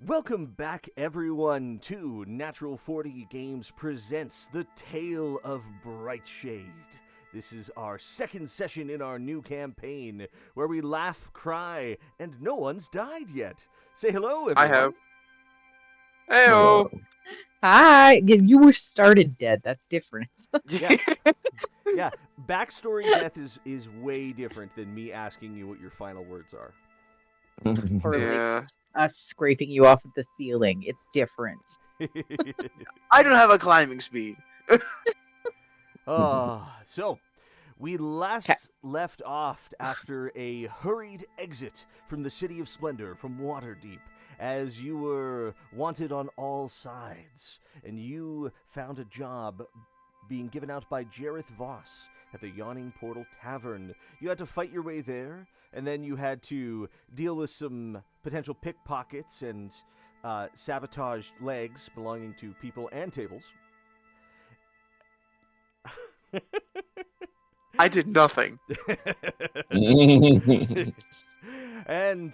Welcome back, everyone, to Natural 40 Games presents The Tale of Brightshade. This is our second session in our new campaign, where we laugh, cry, and no one's died yet. Say hello, I everyone. have. Heyo. Hello. Hi. You were started dead. That's different. Yeah, yeah. Backstory death is way different than me asking you what your final words are. Or like Yeah. us scraping you off of the ceiling. It's different. I don't have a climbing speed. So we Okay. last left off after a hurried exit from the City of Splendor from Waterdeep, as you were wanted on all sides, and you found a job being given out by Jareth Voss at the Yawning Portal Tavern. You had to fight your way there, and then you had to deal with some potential pickpockets and sabotaged legs belonging to people and tables. I did nothing. And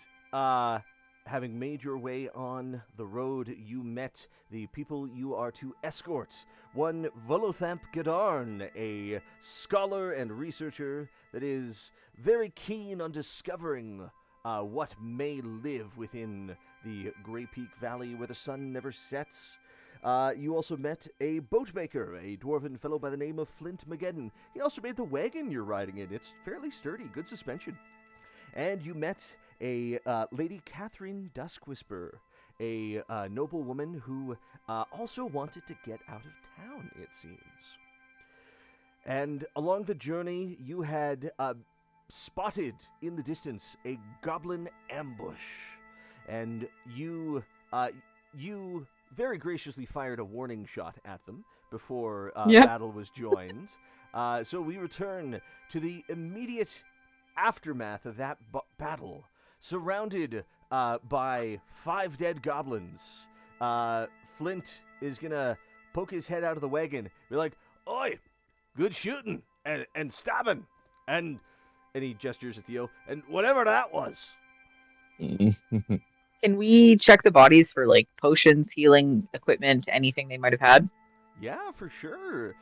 having made your way on the road, you met the people you are to escort. One Volothamp Gadarn, a scholar and researcher that is very keen on discovering what may live within the Grey Peak Valley where the sun never sets. You also met a boatmaker, a dwarven fellow by the name of Flint Mageddon. He also made the wagon you're riding in. It's fairly sturdy, good suspension. And you met a Lady Catherine Duskwhisper, a noble woman who also wanted to get out of town, it seems. And along the journey, you had spotted in the distance a goblin ambush, and you very graciously fired a warning shot at them before Yep. battle was joined. So we return to the immediate aftermath of that battle, surrounded by 5 dead goblins. Flint is gonna poke his head out of the wagon, be like, "Oi, good shooting and stabbing, and he gestures at Theo, and whatever that was." Can we check the bodies for like potions, healing equipment, anything they might have had? Yeah, for sure.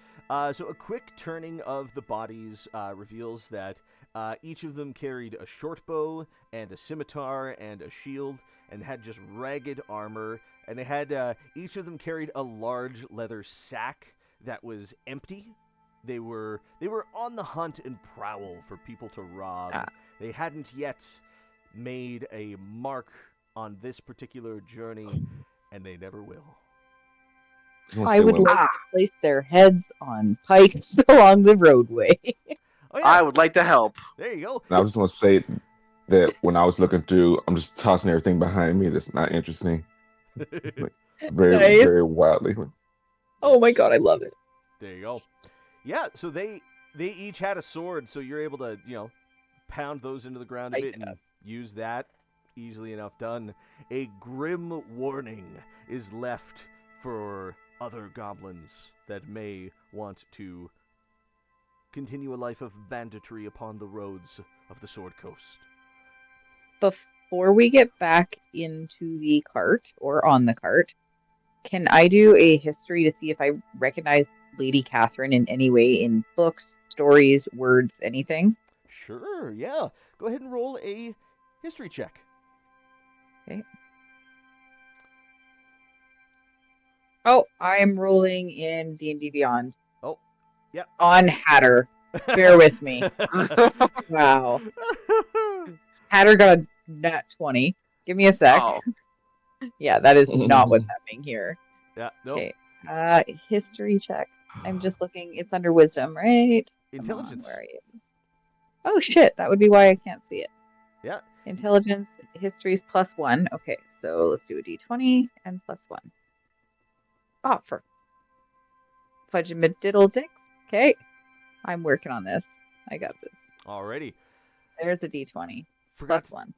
So a quick turning of the bodies reveals that each of them carried a short bow and a scimitar and a shield and had just ragged armor. And they had each of them carried a large leather sack that was empty. They were on the hunt and prowl for people to rob. Ah. They hadn't yet made a mark on this particular journey, and they never will. I would When, like Ah, to place their heads on pikes along the roadway. Oh yeah, I would like to help. there you go. I was just gonna say that when I was looking through, I'm just tossing everything behind me that's not interesting, like very, Nice. very wildly. Oh my god, I love it. There you go. Yeah, so they each had a sword, so you're able to pound those into the ground a I bit and use that. Easily enough done. A grim warning is left for other goblins that may want to continue a life of banditry upon the roads of the Sword Coast. Before we get back into the cart or on the cart, can I do a history to see if I recognize Lady Catherine in any way in books, stories, words, anything? Sure, yeah. Go ahead and roll a history check. Okay. Oh, I'm rolling in D&D Beyond Oh, yep. on Hatter. Bear with me. Wow. Hatter got a nat 20. Give me a sec. Oh, Yeah, that is not what's happening here. Yeah, nope. Okay. History check. I'm just looking. It's under wisdom, right? Come on, Intelligence. where are you? Oh shit, that would be why I can't see it. Yeah. Intelligence, history's +1. Okay, so let's do a d20 and +1. Oh, for fudge and diddle dicks. Okay, I'm working on this. I got this. Alrighty. There's a d20. Forgot. +1.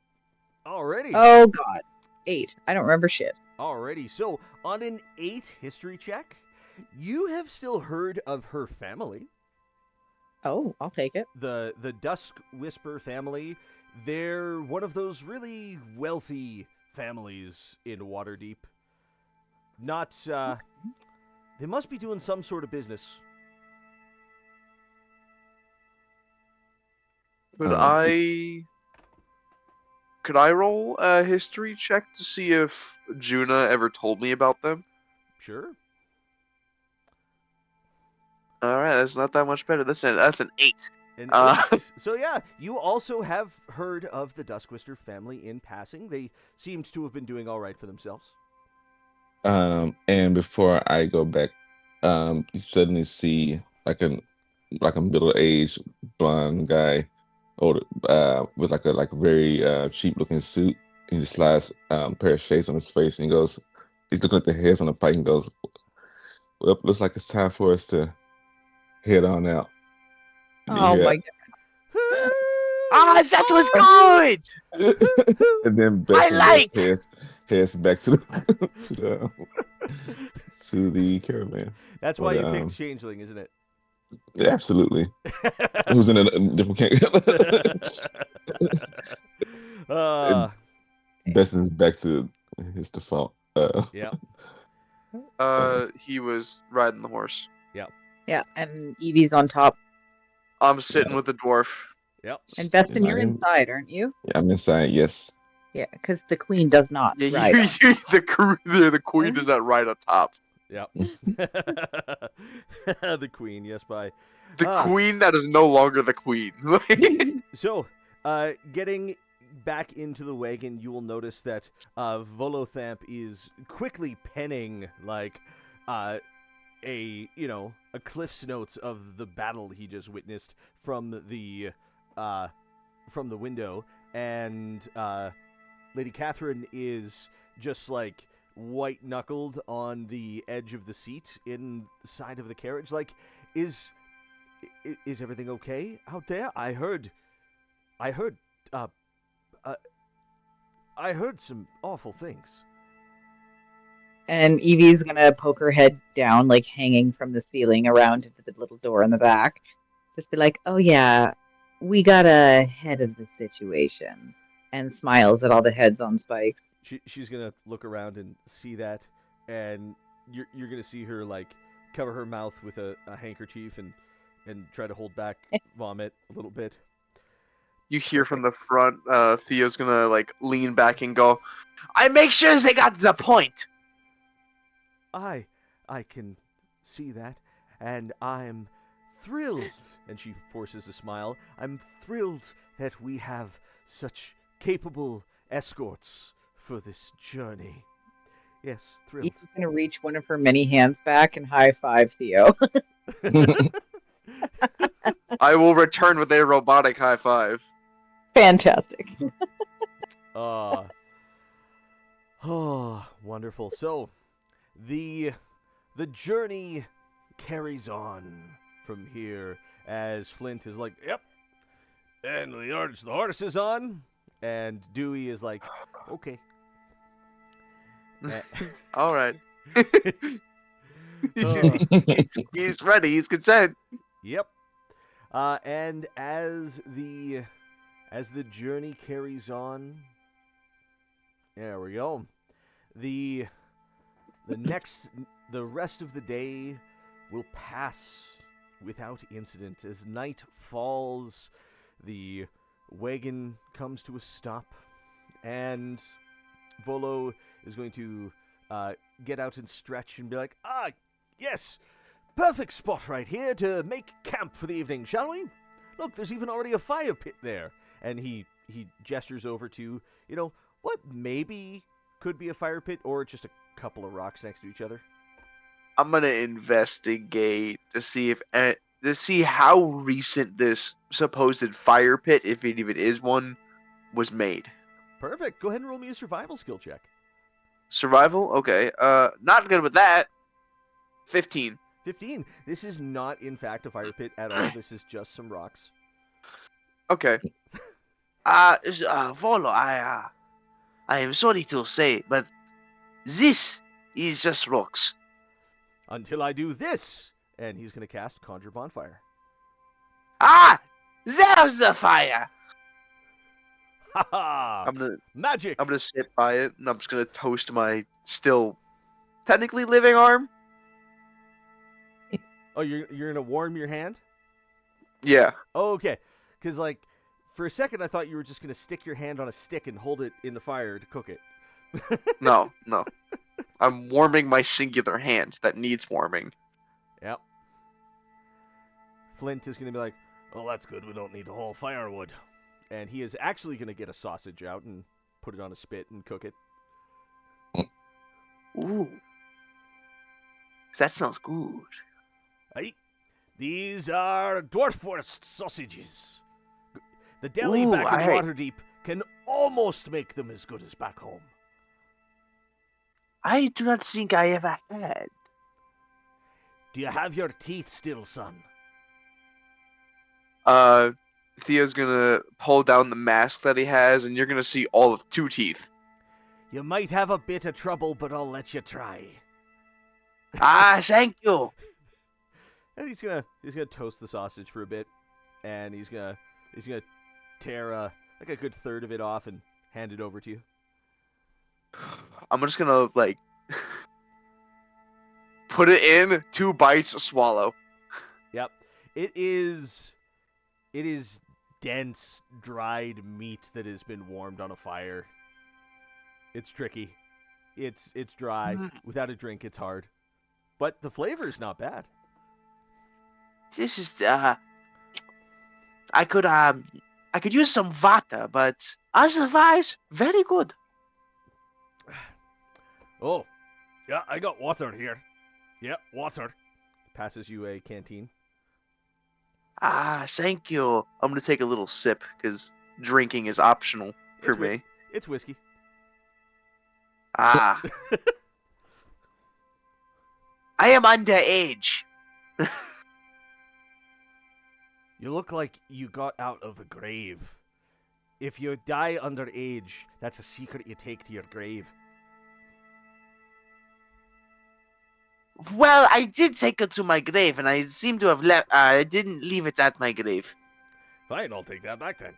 Alrighty. Oh god. 8. I don't remember shit. Alrighty. So, on an 8 history check, you have still heard of her family. Oh, I'll take it. The Dusk Whisper family. They're one of those really wealthy families in Waterdeep. Not, they must be doing some sort of business. Could Um, I roll a history check to see if Juna ever told me about them? Sure. All right, that's not that much better. That's an 8. An Uh, 8. So yeah, you also have heard of the Duskwister family in passing. They seemed to have been doing all right for themselves. And before I go back, you suddenly see like a middle-aged blonde guy, older, with like a very cheap looking suit. He just slides pair of shades on his face, and he's looking at the heads on the pike and goes, "Well, looks like it's time for us to head on out." And you Oh hear my god. that was good. that. And then I Besson like. heads back to the to the caravan. That's Or why the, you picked Changeling, isn't it? Yeah, absolutely. It was in a different camp. uh, Besson's back to his default. yeah, He was riding the horse. Yeah, and Evie's on top. I'm sitting with the dwarf. yep. And Beston, you're I'm inside, aren't you? inside. Yes. Yeah, because the queen does not Yeah, ride on. the queen does not ride on top. Yep. The queen, yes, by. The Ah. queen that is no longer the queen. So, getting back into the wagon, you will notice that Volothamp is quickly penning like a cliff's notes of the battle he just witnessed from the window, and Lady Catherine is just like white knuckled on the edge of the seat inside of the carriage. Like, is everything okay out there? I heard some awful things. And Evie's gonna poke her head down, like hanging from the ceiling around into the little door in the back. Just be like, oh yeah, we got ahead of the situation. And smiles at all the heads on spikes. She's gonna look around and see that, and you're gonna see her like cover her mouth with a handkerchief and try to hold back vomit a little bit. You hear from the front, Theo's gonna like lean back and go, I make sure they got the point. I can see that, and I'm thrilled. And she forces a smile. I'm thrilled that we have such capable escorts for this journey. Yes, thrilled. Evie's gonna reach one of her many hands back and high five Theo. I will return with a robotic high five. Fantastic. Oh, wonderful. So, the journey carries on from here as Flint is like, yep, and the horse is on, and Dewey is like, okay. All right. Oh. He's ready. He's consent. Yep. And as the journey carries on, there we go. The rest of the day will pass without incident. As night falls, the wagon comes to a stop, and Volo is going to get out and stretch and be like, yes, perfect spot right here to make camp for the evening, shall we? Look, there's even already a fire pit there. And he gestures over to, what maybe could be a fire pit or just a couple of rocks next to each other. I'm gonna investigate to see how recent this supposed fire pit, if it even is one, was made. Perfect. Go ahead and roll me a survival skill check. Survival? Okay. Not good with that. 15. 15. This is not, in fact, a fire pit at all. This is just some rocks. Okay. Volo, I am sorry to say, but this is just rocks. Until I do this. And he's going to cast Conjure Bonfire. There's the fire. Ha ha! I'm gonna Magic! I'm gonna sit by it, and I'm just gonna toast my still technically living arm. Oh, you're gonna warm your hand? Yeah. Oh, okay. Because like, for a second, I thought you were just gonna stick your hand on a stick and hold it in the fire to cook it. No, no. I'm warming my singular hand that needs warming. Yep. Flint is gonna be like, "Oh, that's good. We don't need the whole firewood," and he is actually gonna get a sausage out and put it on a spit and cook it. Ooh. That smells good. Hey, these are dwarf forest sausages. The deli Ooh, back in I Waterdeep can almost make them as good as back home. do not think I ever had. Do you have your teeth still, son? Theo's gonna pull down the mask that he has, and you're gonna see all of 2 teeth. You might have a bit of trouble, but I'll let you try. Thank you. And he's gonna toast the sausage for a bit, and he's gonna tear like a good third of it off and hand it over to you. I'm just gonna like put it in, 2 bites, swallow. Yep, it is dense, dried meat that has been warmed on a fire. It's tricky. It's dry. Without a drink, it's hard. But the flavor is not bad. This is I could use some water, but otherwise, very good. Oh, yeah, I got water here. Yep, water. Passes you a canteen. Thank you. I'm gonna take a little sip because drinking is optional for me. It's whiskey. I am underage. You look like you got out of a grave. If you die underage, that's a secret you take to your grave. Well, I did take it to my grave, and I seem to have left. I didn't leave it at my grave. Fine, I'll take that back then.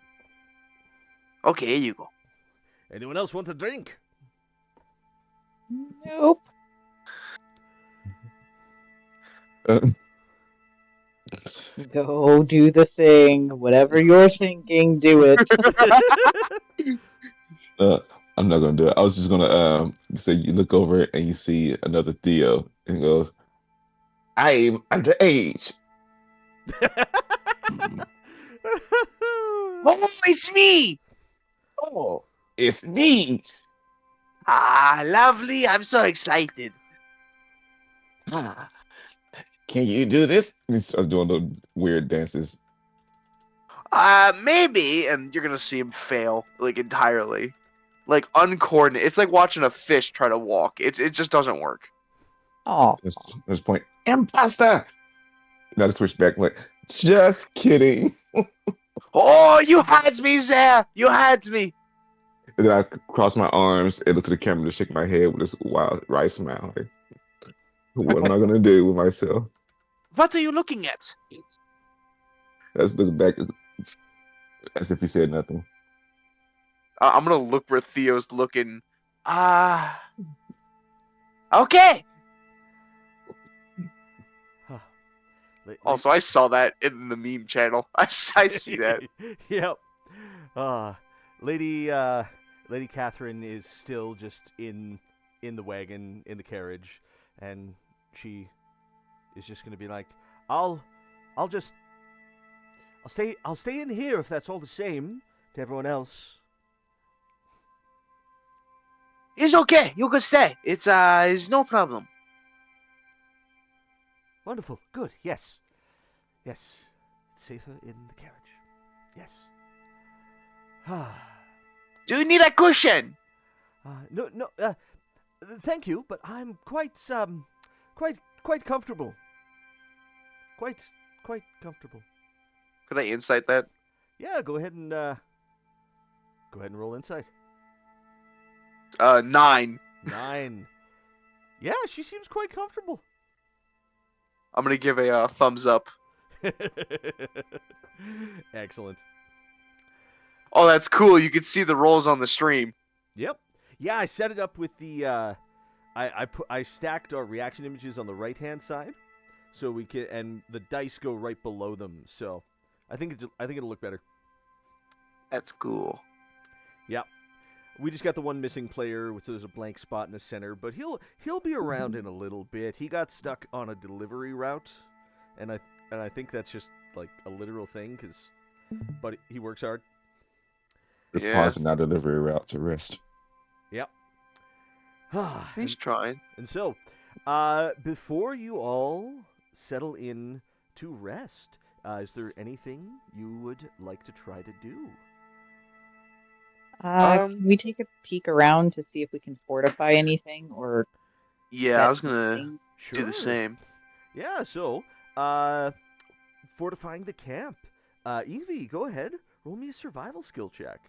Okay, here you go. Anyone else want a drink? Nope. Go do the thing. Whatever you're thinking, do it. I'm not gonna do it. I was just gonna say you look over and you see another Theo and he goes, I'm underage. Oh, it's me! Oh, it's me. Lovely. I'm so excited. Ah, can you do this? And he starts doing the weird dances. Maybe, and you're gonna see him fail, like, entirely. Like, uncoordinated. It's like watching a fish try to walk. It just doesn't work. Oh, At this point, imposter. Now to switch back, like, just kidding. Oh, you had me, there! You had me! And then I cross my arms and look to the camera to shake my head with this wild wry smile. Like, what am I gonna do with myself? What are you looking at? Let's look back as if he said nothing. I'm gonna look where Theo's looking. Okay! Also, I saw that in the meme channel. I see that. Yep. Lady Catherine is still just in the wagon, in the carriage, and she is just gonna be like, I'll stay in here if that's all the same to everyone else. It's okay. You can stay. It's no problem. Wonderful. Good. Yes. Yes. It's safer in the carriage. Yes. Do you need a cushion? No. Thank you, but I'm quite comfortable. Quite comfortable. Could I insight that? Yeah. Go ahead and roll insight. 9. 9. Yeah, she seems quite comfortable. I'm gonna give a thumbs up. Excellent. Oh, that's cool. You can see the rolls on the stream. Yep. Yeah, I set it up with the. I stacked our reaction images on the right hand side, so we can, and the dice go right below them. So, I think it'll look better. That's cool. Yep. We just got the one missing player, so there's a blank spot in the center, but he'll be around in a little bit. He got stuck on a delivery route, and I think that's just like a literal thing, but he works hard. We're Yeah. pausing our delivery route to rest. Yep. He's trying. And so, before you all settle in to rest, is there anything you would like to try to do? Can we take a peek around to see if we can fortify anything or Yeah, set I was gonna anything? do the same. Yeah, so, fortifying the camp. Evie, go ahead. Roll me a survival skill check.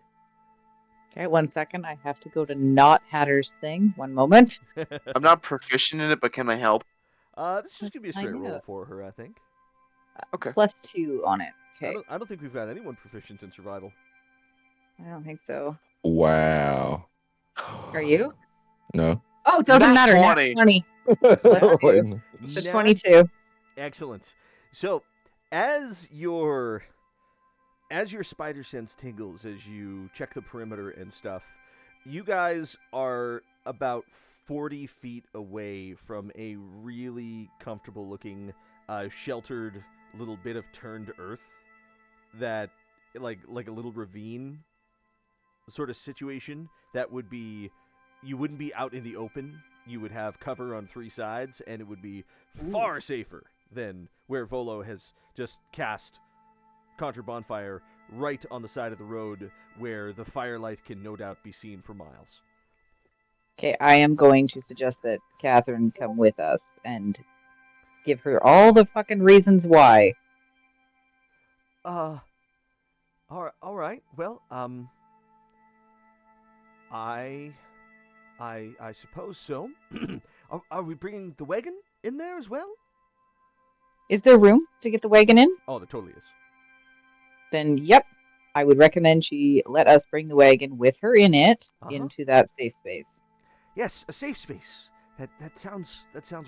Okay, 1 second. I have to go to not Hatter's thing. 1 moment. I'm not proficient in it, but can I help? This is just gonna be a I straight know. roll for her, I think. Okay. +2 on it. Okay. I don't think we've got anyone proficient in survival. I don't think so. Wow. Are you? No. Oh, it doesn't Nat matter. 20. 20. Wait, So Nat- 22. Excellent. So, as your spider sense tingles as you check the perimeter and stuff, you guys are about 40 feet away from a really comfortable looking sheltered little bit of turned earth that like a little ravine sort of situation that would be, you wouldn't be out in the open. You would have cover on 3 sides, and it would be far safer than where Volo has just cast Conjure Bonfire right on the side of the road where the firelight can no doubt be seen for miles. Okay, I am going to suggest that Catherine come with us and give her all the fucking reasons why. All right. Well, I suppose so. Are we bringing the wagon in there as well? Is there room to get the wagon in? Oh, there totally is. Then, yep. I would recommend she let us bring the wagon with her in it into that safe space. Yes, a safe space. That sounds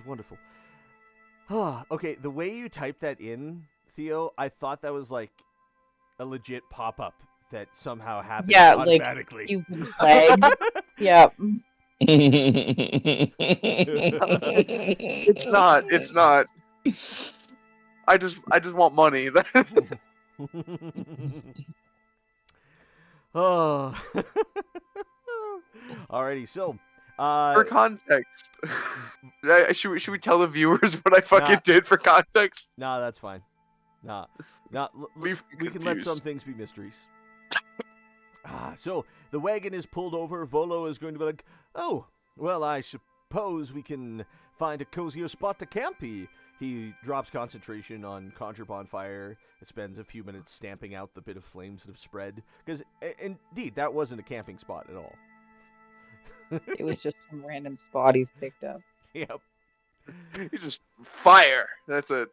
wonderful. Okay, the way you typed that in, Theo, I thought that was like a legit pop-up that somehow happened automatically. Like you've been flagged. Yeah. It's not. It's not. I just want money. Oh. Alrighty, so For context, should we tell the viewers what I fucking did for context? Nah, that's fine. Nah, we can let some things be mysteries. So the wagon is pulled over. Volo is going to be like, "Oh, well, I suppose we can find a cozier spot to camp." He drops concentration on Conjure Bonfire. It spends a few minutes stamping out the bit of flames that have spread. Because, indeed, that wasn't a camping spot at all. It was just some random spot he's picked up. Yep. You just fire. That's it.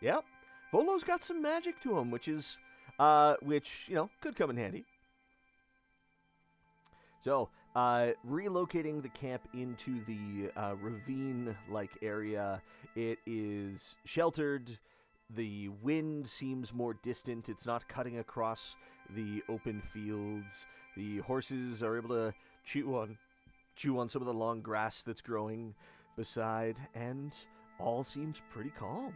Yep. Volo's got some magic to him, which could come in handy. So, relocating the camp into the ravine-like area, it is sheltered. The wind seems more distant. It's not cutting across the open fields. The horses are able to chew on some of the long grass that's growing beside, and all seems pretty calm.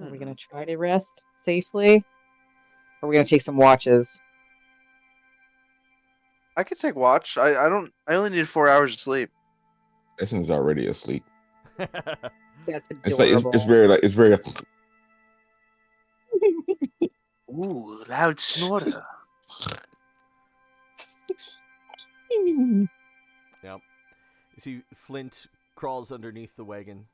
Are we going to try to rest safely? Or are we going to take some watches? I could take watch. I only need 4 hours of sleep. Essence already asleep. That's It's like adorable. it's very. Ooh, loud snorter. Yep. You see, Flint crawls underneath the wagon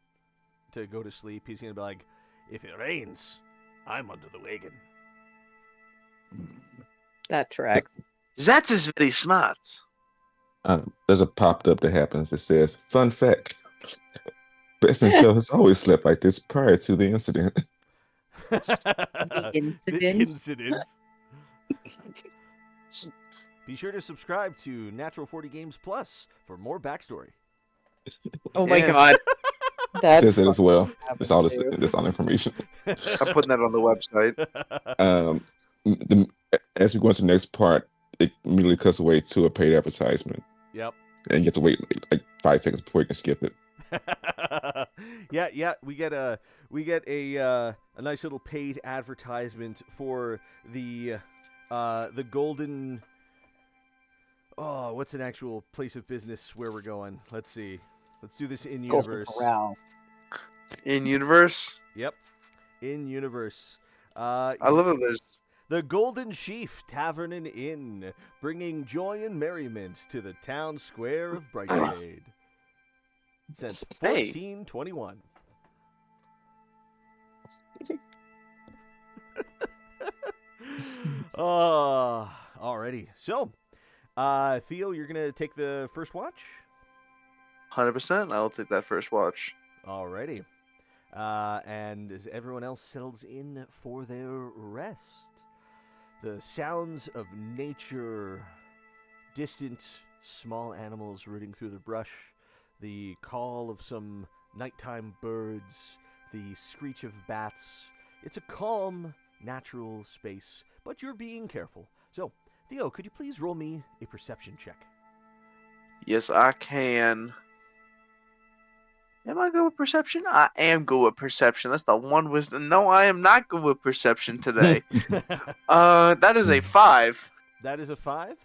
to go to sleep. He's gonna be like, "If it rains, I'm under the wagon." That tracks. That is very smart. There's a pop up that happens that says, "Fun fact: Best in Show has always slept like this prior to the incident. The The incident. incidents. Be sure to subscribe to Natural 40 Games Plus for more backstory. Oh my Yeah. god. That's Says it as well. happened That's all this. too. That's all information. I'm putting that on the website. The, as we go into the next part, it immediately cuts away to a paid advertisement, Yep. and you have to wait like 5 seconds before you can skip it. Yeah. We get a nice little paid advertisement for the Golden. Oh, what's an actual place of business where we're going? Let's see. Let's do this in Golden universe. Corral. In universe, Yep, in universe. I love that there's The Golden Sheaf Tavern and Inn, bringing joy and merriment to the town square of Brightshade. Since Hey. 1421. Alrighty. So, Theo, you're gonna take the first watch. 100%. I'll take that first watch. Alrighty. And as everyone else settles in for their rest, the sounds of nature, distant small animals rooting through the brush, the call of some nighttime birds, the screech of bats. It's a calm, natural space, but you're being careful. So, Theo, could you please roll me a perception check? Yes, I can. Am I good with perception? I am good with perception. That's the one wisdom. No, I am not good with perception today. That is a 5. That is a 5.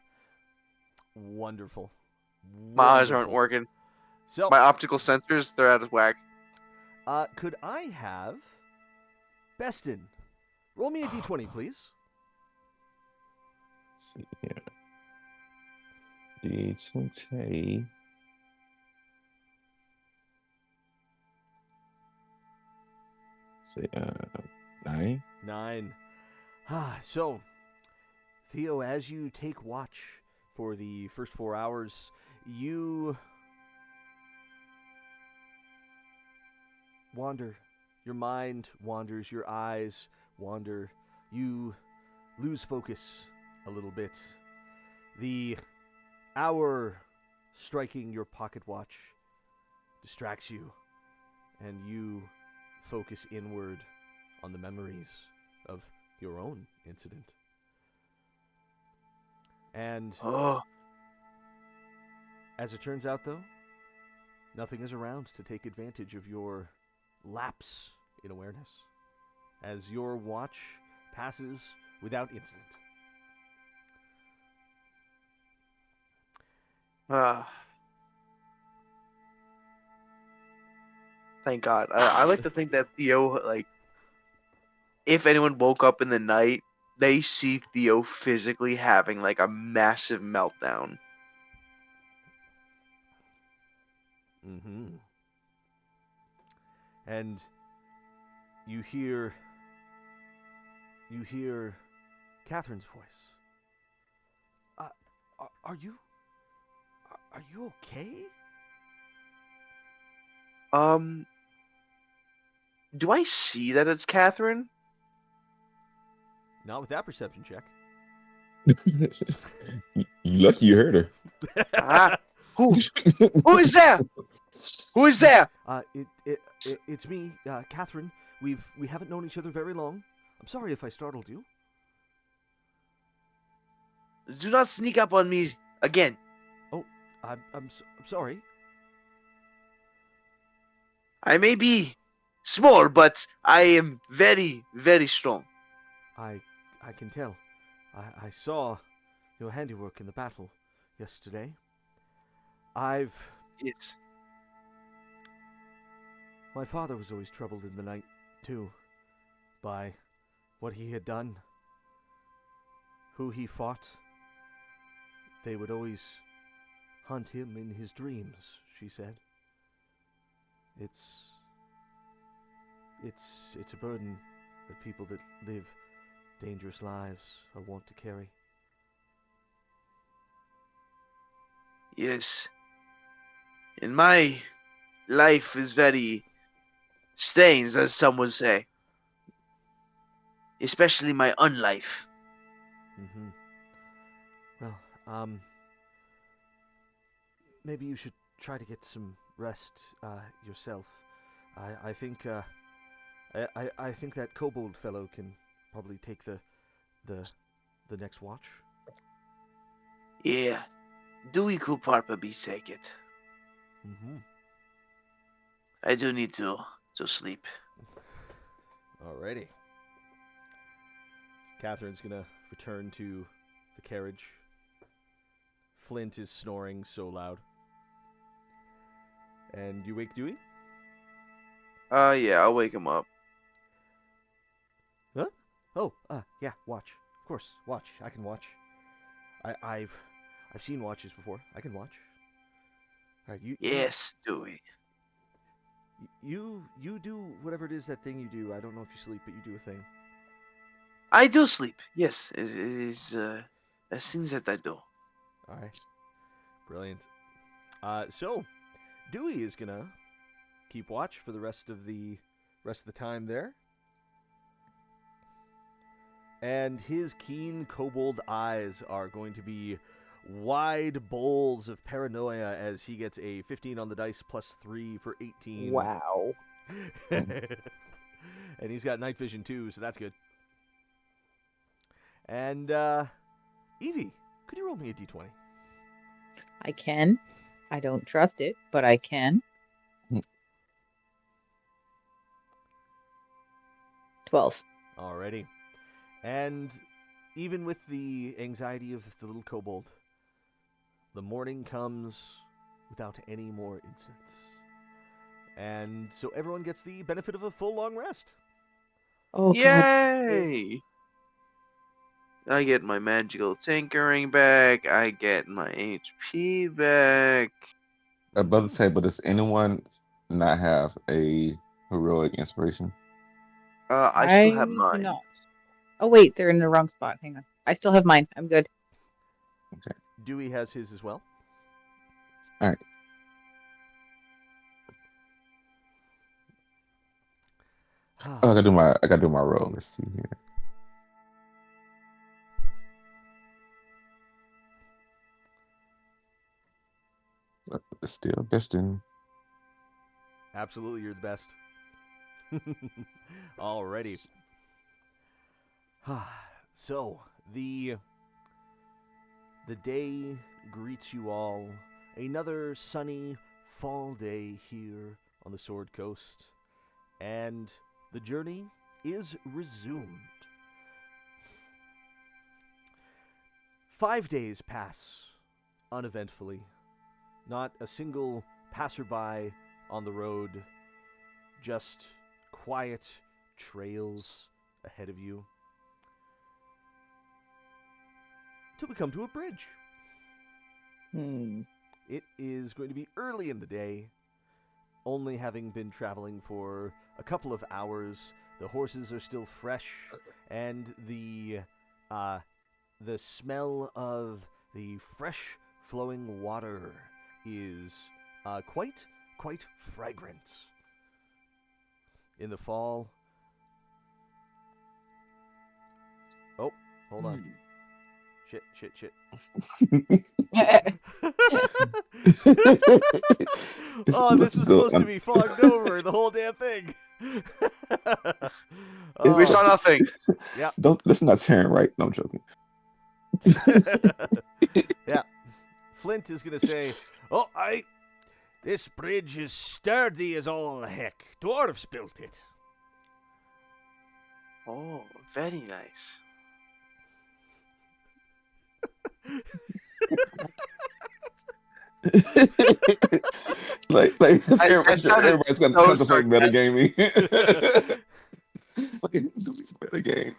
Wonderful. My eyes aren't Wonderful. working. So, My optical sensors, they're out of whack. could I have Bestin? Roll me a d20, please. Let's see here. D20. Say 9. 9. So, Theo, as you take watch for the first 4 hours, you wander. Your mind wanders, your eyes wander. You lose focus a little bit. The hour striking your pocket watch distracts you, and you focus inward on the memories of your own incident. And Oh, as it turns out, though, nothing is around to take advantage of your lapse in awareness, as your watch passes without incident. thank God. I like to think that Theo, like, if anyone woke up in the night, they see Theo physically having like a massive meltdown. Mm-hmm. And you hear Catherine's voice. Are you okay? Do I see that it's Catherine? Not with that perception check. You lucky you heard her. Ah, who is there? Who is there? It's me, Catherine. We haven't known each other very long. I'm sorry if I startled you. Do not sneak up on me again. I'm sorry. I may be small, but I am very, very strong. I can tell. I saw your handiwork in the battle yesterday. Yes. My father was always troubled in the night, too, by what he had done, who he fought. They would always hunt him in his dreams, she said. It's a burden that people that live dangerous lives are wont to carry. Yes. And my life is very stains, as some would say. Especially my unlife. Mm-hmm. Well, maybe you should try to get some rest yourself. I think I think that kobold fellow can probably take the the next watch. Yeah, Dewey could probably take it. Mm-hmm. I do need to sleep. Alrighty. Catherine's gonna return to the carriage. Flint is snoring so loud. And you wake Dewey? Yeah, I'll wake him up. Huh? Oh, yeah, watch. Of course, watch. I can watch. I've seen watches before. I can watch. All right, Yes, Dewey. you do whatever it is that thing you do. I don't know if you sleep, but you do a thing. I do sleep. Yes, it is things that I do. All right, brilliant. So Dewey is gonna keep watch for the rest of the time there, and his keen kobold eyes are going to be wide bowls of paranoia as he gets a 15 on the dice plus 3 for 18. Wow. And he's got night vision too, so that's good. And Evie, could you roll me a d20? I can. I don't trust it, but I can. 12. Alrighty. And even with the anxiety of the little kobold, the morning comes without any more incidents. And so everyone gets the benefit of a full long rest. Oh, God. Yay! I get my magical tinkering back. I get my HP back. I'm about to say, but does anyone not have a heroic inspiration? I still have do mine. not. Oh, wait, they're in the wrong spot. Hang on. I still have mine. I'm good. Dewey has his as well. All right. Oh, I gotta do my roll. Let's see here. Still besting. Absolutely, you're the best. Alrighty. So the day greets you all. Another sunny fall day here on the Sword Coast, and the journey is resumed. 5 days pass uneventfully. Not a single passerby on the road, just quiet trails ahead of you. Till we come to a bridge. It is going to be early in the day, only having been traveling for a couple of hours. The horses are still fresh, and the smell of the fresh flowing water is quite fragrant. In the fall. Oh, hold on. Shit. Oh, this was supposed to be fogged over, the whole damn thing. We saw nothing. Yeah. Let's not turn right. No, I'm joking. Yeah. Flint is going to say, "Oh, this bridge is sturdy as all heck. Dwarves built it." Oh, very nice. like everybody's gonna so contemplate metagaming. Metagame.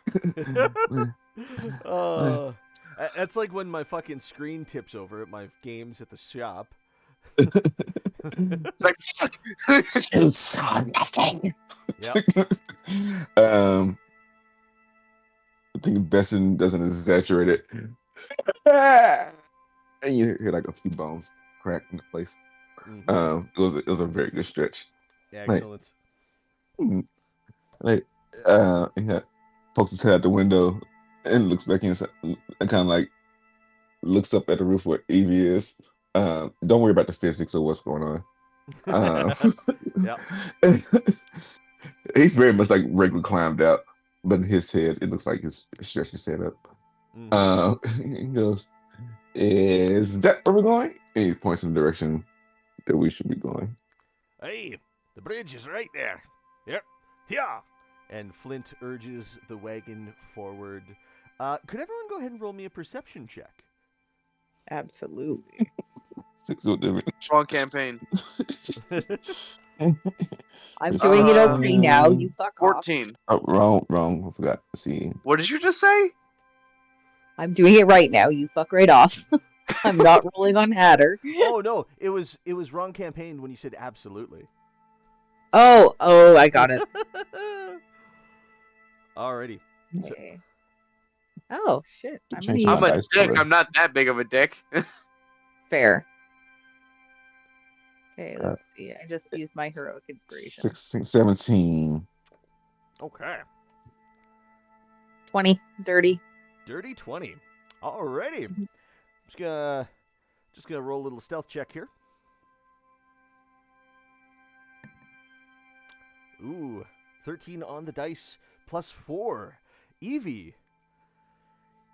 That's like when my fucking screen tips over at my games at the shop. It's like, fuck. You saw nothing. Yep. I think Besson doesn't exaggerate it. And you hear like a few bones crack into place. Mm-hmm. It was a very good stretch. Excellent. Like, he got pokes his head out the window and looks back inside and kind of like looks up at the roof where Evie is. Don't worry about the physics of what's going on. Yep. He's very much like regular climbed out, but in his head, it looks like he's stretching his head up. He goes, "Is that where we're going?" And he points in the direction that we should be going. Hey, the bridge is right there. Yep. Yeah. And Flint urges the wagon forward. Could everyone go ahead and roll me a perception check? Absolutely. 6 with damage. Wrong campaign. I'm doing it okay now. You fuck off. 14. Oh, wrong. I forgot. Let's see. What did you just say? I'm doing it right now. You fuck right off. I'm not rolling on Hatter. Oh no, it was wrong campaign when you said absolutely. Oh, I got it. Alrighty. Okay. Oh shit! I'm Change gonna my I'm a dice dick. color. I'm not that big of a dick. fair. Okay, let's see. I just used my heroic inspiration. 16, 17. Okay. 20, dirty. Dirty 20. Alrighty. Mhm. Just gonna roll a little stealth check here. Ooh, 13 on the dice plus 4. Evie,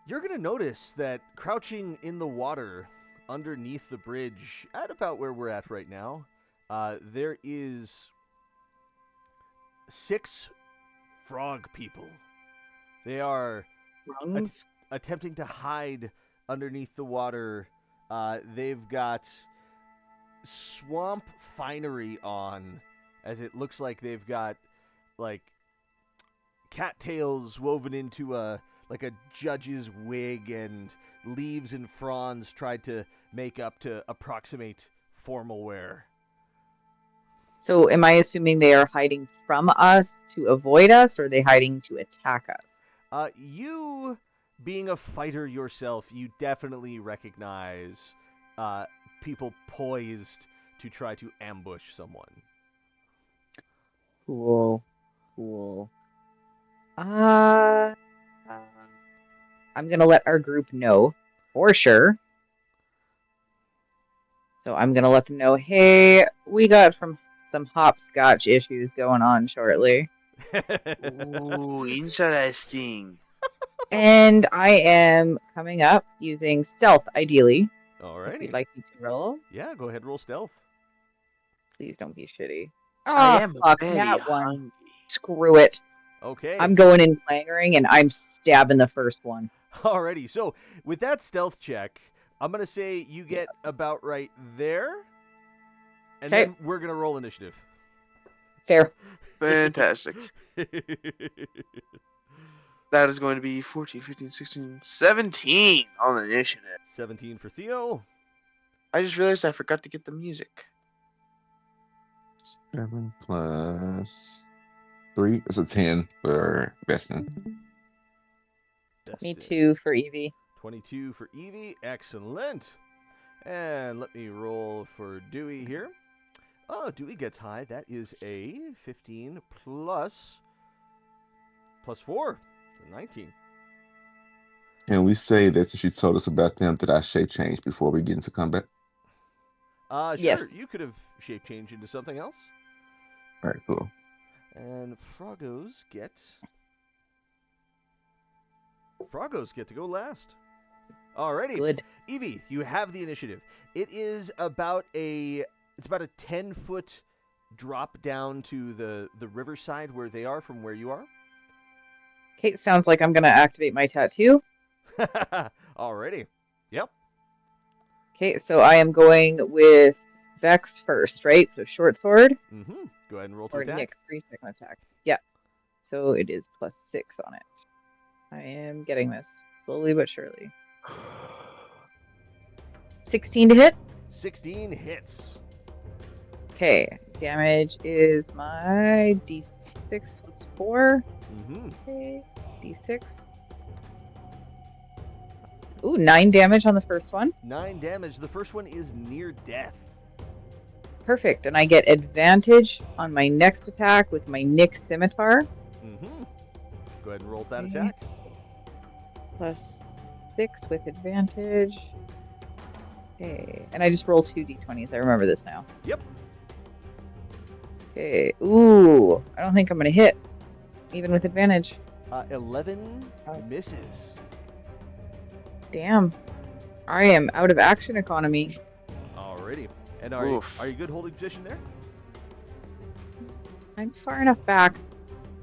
you're gonna notice that crouching in the water underneath the bridge, at about where we're at right now, there is 6 frog people. They are Rungs. attempting to hide underneath the water. They've got swamp finery on, as it looks like they've got like cattails woven into a judge's wig, and leaves and fronds tried to make up to approximate formal wear. So, am I assuming they are hiding from us to avoid us, or are they hiding to attack us? You, being a fighter yourself, you definitely recognize people poised to try to ambush someone. Cool. I'm gonna let our group know for sure. So I'm gonna let them know, hey, we got some hopscotch issues going on shortly. Ooh, interesting. And I am coming up using stealth, ideally. If Alrighty. you'd like me to roll, Yeah, go ahead, roll stealth. please don't be shitty. I Oh, am fuck, very that one. hungry. Screw it. Okay. I'm going in clangering, and I'm stabbing the first one. Alrighty. So with that stealth check, I'm gonna say you get about right there, and Okay. then we're gonna roll initiative. Fair. Fantastic. That is going to be 14, 15, 16, 17 on the initiative. 17 for Theo. I just realized I forgot to get the music. 7 plus 3. It's a 10 for Beston. Me Destin. too for Evie. 22 for Evie. Excellent. And let me roll for Dewey here. Oh, Dewey gets high. That is a 15 plus 4. So 19. Can we say that since she told us about them that I shape change before we get into combat? Sure. Yes. You could have shape changed into something else. All right, cool. And Froggos get to go last. Alrighty. Good. Evie, you have the initiative. It is about a 10-foot drop down to the riverside where they are from where you are. Okay, sounds like I'm gonna activate my tattoo. Alrighty. Yep. Okay, so I am going with Vex first, right? So short sword. Mm-hmm. Go ahead and roll to Or attack. Nick, 3-second attack. Yeah. So it is +6 on it. I am getting this slowly but surely. 16 to hit. 16 hits. Okay, damage is my d6 plus 4. Mm-hmm. Okay, d6. Ooh, 9 damage on the first one. 9 damage. The first one is near death. Perfect. And I get advantage on my next attack with my Nyx Scimitar. Mm-hmm. Go ahead and roll that Okay. attack. Plus 6 with advantage. Okay. And I just roll 2 d20s. I remember this now. Yep. Okay. Ooh. I don't think I'm going to hit. Even with advantage. 11 Oh. misses. Damn. I am out of action economy. Alrighty. And are Oof. you good holding position there? I'm far enough back.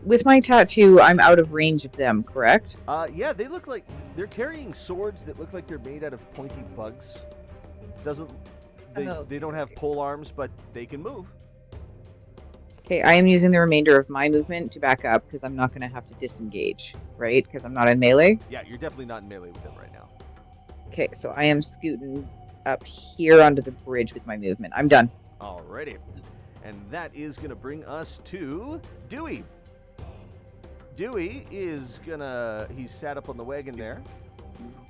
With my tattoo, I'm out of range of them, correct? Yeah, they look like they're carrying swords that look like they're made out of pointy bugs. Doesn't they don't have pole arms, but they can move. Okay, I am using the remainder of my movement to back up because I'm not going to have to disengage, right? Because I'm not in melee. Yeah, you're definitely not in melee with them right now. Okay, so I am scooting up here onto the bridge with my movement. I'm done. Alrighty. And that is going to bring us to Dewey. Dewey is he's sat up on the wagon there.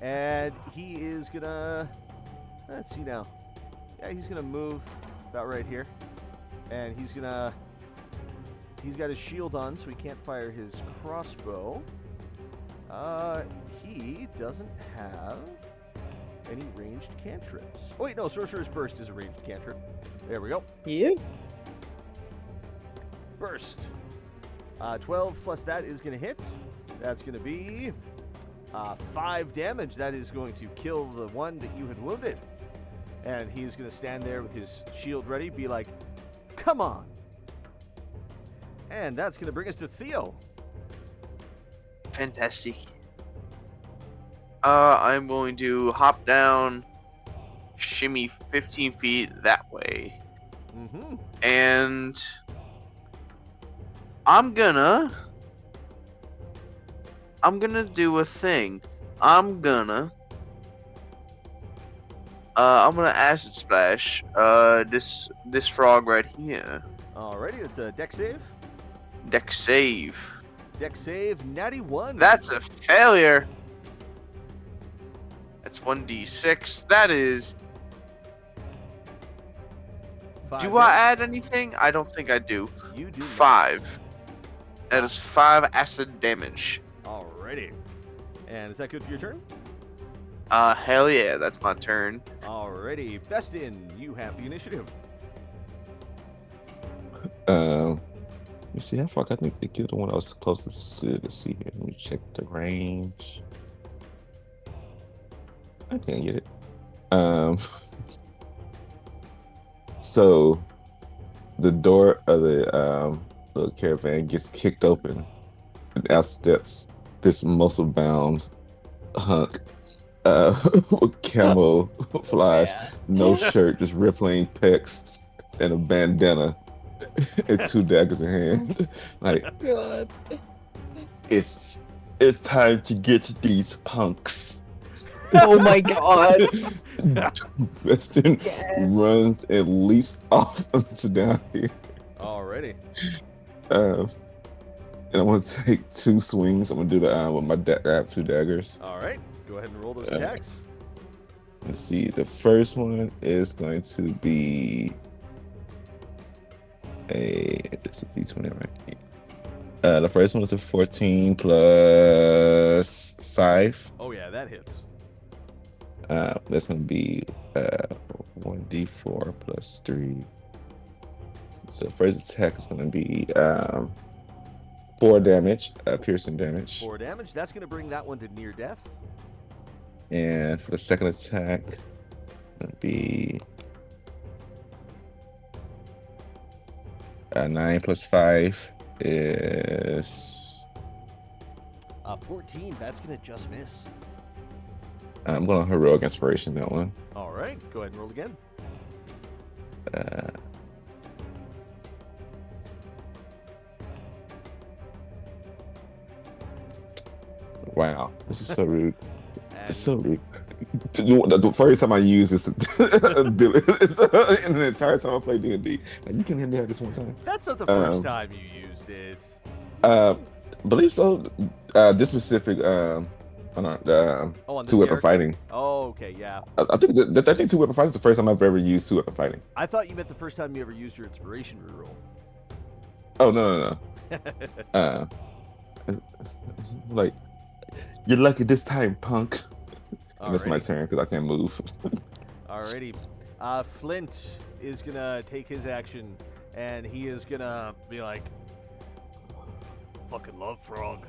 And he is gonna, let's see now. Yeah, he's gonna move about right here. And he's got his shield on, so he can't fire his crossbow. He doesn't have any ranged cantrips. Oh wait, no, Sorcerer's Burst is a ranged cantrip. There we go. Yeah. Burst. 12 plus that is going to hit. That's going to be 5 damage. That is going to kill the one that you had wounded. And he's going to stand there with his shield ready, be like, come on. And that's going to bring us to Theo. Fantastic. I'm going to hop down, shimmy 15 feet that way, Mm-hmm. and I'm gonna do a thing. I'm gonna acid splash this frog right here. Alrighty, it's a dex save. Dex save. Dex save, natty 1. That's a failure. That's 1d6. That is. 5 Do I damage. add anything? I don't think I do. You do not. 5. That is 5 acid damage. Alrighty. And is that good for your turn? Hell yeah, that's my turn. Alrighty. Bestin, you have the initiative. Let me see how far I think they killed the one I was closest to. Let's see here. Let me check the range. I can't get it. So the door of the caravan gets kicked open, and out steps this muscle-bound hunk with camo flies, no shirt, just rippling pecs, and a bandana, and 2 daggers in hand. Like, God. it's time to get these punks. Oh my god. Weston Yes. runs and leaps off onto down here. Alrighty. And I'm gonna take 2 swings. I'm gonna do the with my I have 2 daggers. Alright. Go ahead and roll those Uh, attacks. Let's see. The first one is going to be this is D20, right? The first one is a 14 plus 5. Oh yeah, that hits. That's gonna be 1d4 plus 3. So first attack is gonna be 4 damage, piercing damage. 4 damage. That's going to bring that one to near death. And for the second attack, it'll be 9 plus 5 is 14. That's going to just miss. I'm going to heroic inspiration that one. Alright. Go ahead and roll again. Wow, this is so rude. And It's so rude. The first time I use this ability, in the entire time I play D&D, like, you can have this one time. that's not the first time you used it. Believe so. This specific Oh, on this two weapon character? fighting. Oh, okay, yeah. I think I think 2-weapon fighting is the first time I've ever used 2-weapon fighting. I thought you meant the first time you ever used your inspiration reroll. Oh no. It's like you're lucky this time, punk. And it's my Alrighty. turn because I can't move. Alrighty. Flint is gonna take his action, and he is gonna be like, "Fucking love frog,"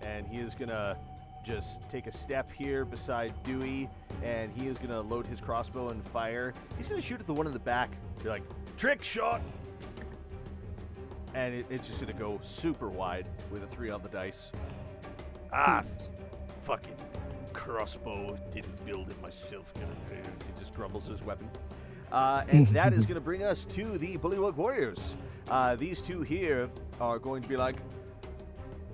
and he is gonna just take a step here beside Dewey, and he is gonna load his crossbow and fire. He's gonna shoot at the one in the back. Be like, "Trick shot," and it's just gonna go super wide with a 3 on the dice. Fucking crossbow, didn't build it myself. He just grumbles his weapon. And that is going to bring us to the Bullywug Warriors. These two here are going to be like,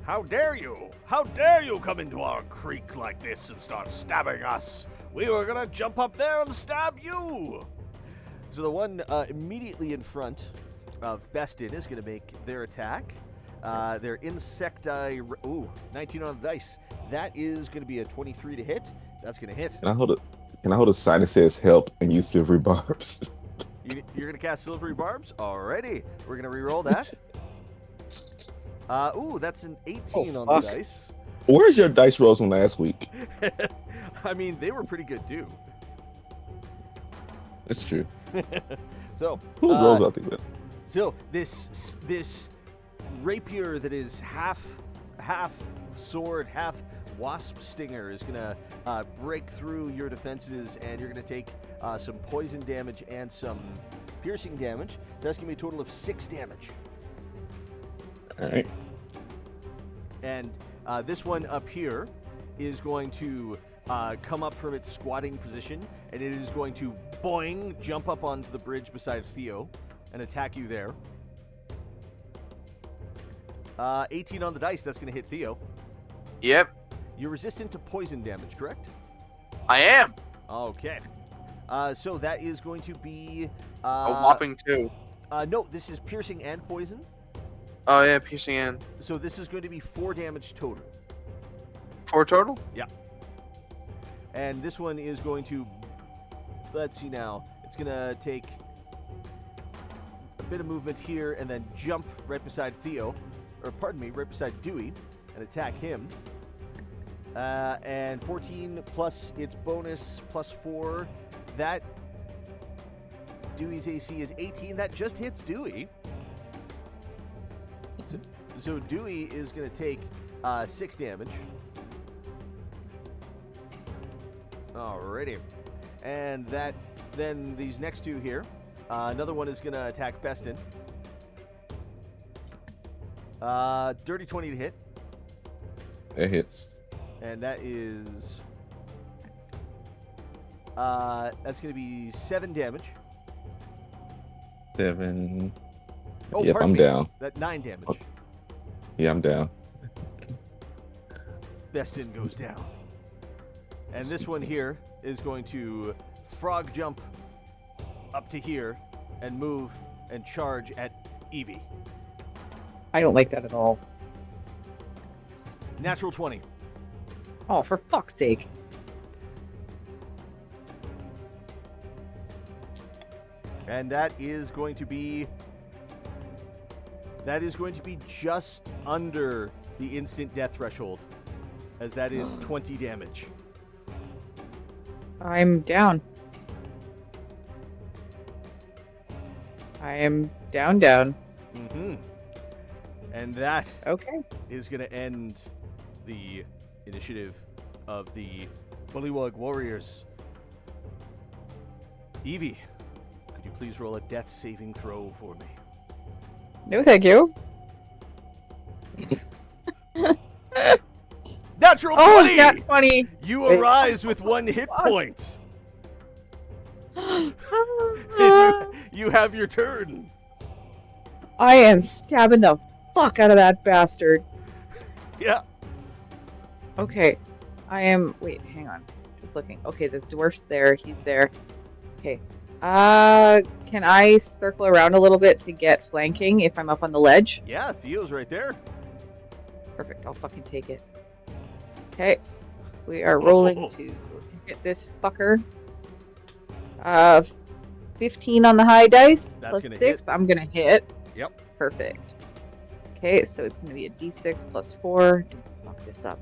"How dare you? How dare you come into our creek like this and start stabbing us? We were going to jump up there and stab you." So the one immediately in front of Bestin is going to make their attack. Their insecti. 19 on the dice. That is going to be a 23 to hit. That's going to hit. Can I hold a sign that says "help" and use silvery barbs? You're going to cast Silvery Barbs? Alrighty. We're going to re-roll that. That's an 18 on the dice. Where's your dice rolls from last week? I mean, they were pretty good too. That's true. So, Who rolls out there? So this rapier that is half sword, half wasp stinger is gonna break through your defenses, and you're gonna take some poison damage and some piercing damage. So that's gonna be a total of 6 damage. All right. And this one up here is going to come up from its squatting position, and it is going to boing jump up onto the bridge beside Theo and attack you there. 18 on the dice. That's going to hit Theo. Yep, You're resistant to poison damage, correct? I am. Okay. So that is going to be A whopping 2. no, this is piercing and poison. Oh yeah, piercing in. So this is going to be 4 damage total. 4 total? And this one is going to, let's see now, it's going to take a bit of movement here and then jump right beside Theo, or pardon me, right beside Dewey, and attack him. And 14 plus its bonus plus 4, that Dewey's AC is 18. That just hits Dewey. So Dewey is going to take 6 damage. Alrighty. And then these next 2 here. Another one is going to attack Bestin. Dirty 20 to hit. That hits. And that is... that's going to be 7 damage. 7. Oh, Yep, pardon I'm me. down. That 9 damage. Oh. Yeah, I'm down. Bestin goes down. And this one here is going to frog jump up to here and move and charge at Evie. I don't like that at all. Natural 20. Oh, for fuck's sake. And that is going to be just under the instant death threshold, as that is 20 damage. I'm down. I am down. Mm-hmm. And that Okay. is going to end the initiative of the Bullywug Warriors. Evie, could you please roll a death saving throw for me? No, thank you. Natural Oh, 20! nat 20. You Wait. arise with 1 hit Fuck. point. You have your turn. I am stabbing the fuck out of that bastard. Yeah. Okay. Wait, hang on. Just looking. Okay, the dwarf's there. He's there. Okay. Can I circle around a little bit to get flanking if I'm up on the ledge? Yeah, Theo's right there. Perfect. I'll fucking take it. Okay. We are rolling to hit this fucker. 15 on the high dice. That's Plus gonna 6. hit. I'm gonna hit. Yep. Perfect. Okay, so it's gonna be a d6 plus 4. And fuck this up.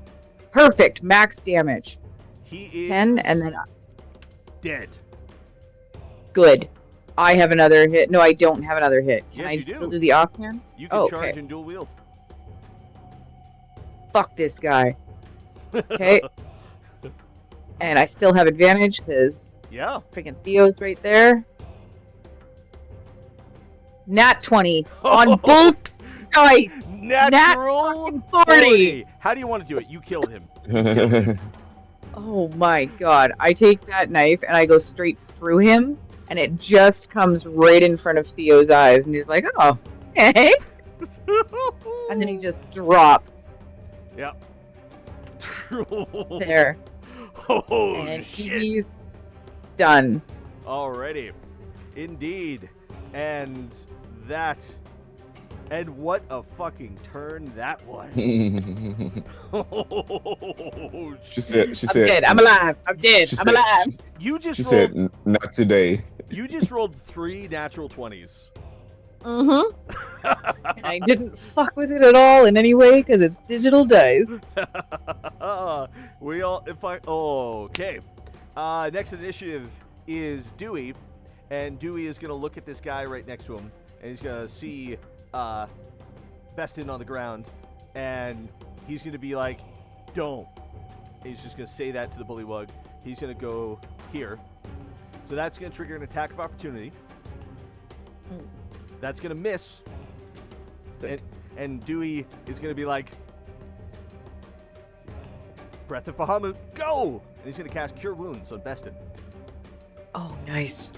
Perfect. Max damage. He is 10, and then dead. good. I have another hit. No, I don't have another hit. Can Yes, I you still do. do the offhand? You can Oh, charge okay. and dual wield. Fuck this guy. Okay. And I still have advantage because Yeah. freaking Theo's right there. Nat 20 on both dice. Natural fucking 40. How do you want to do it? You killed him. Oh my god. I take that knife and I go straight through him, and it just comes right in front of Theo's eyes, and he's like, oh, hey. And then he just drops Yeah. there. Oh, And shit. he's done. Alrighty. Indeed. And that. And what a fucking turn that was. Oh, she shit. said, I'm dead. I'm alive. I'm dead. she I'm said, alive. You just she rolled, said, not today. you just rolled 3 natural 20s. Mm-hmm. And I didn't fuck with it at all in any way because it's digital dice. We all if I okay. Next initiative is Dewey, and Dewey is gonna look at this guy right next to him, and he's gonna see Bestin on the ground, and he's gonna be like, "Don't." He's just gonna say that to the bullywug. He's gonna go here, so that's gonna trigger an attack of opportunity. That's gonna miss, and Dewey is gonna be like, Breath of Bahamut, go! And he's going to cast Cure Wounds on Bestin. Oh, nice.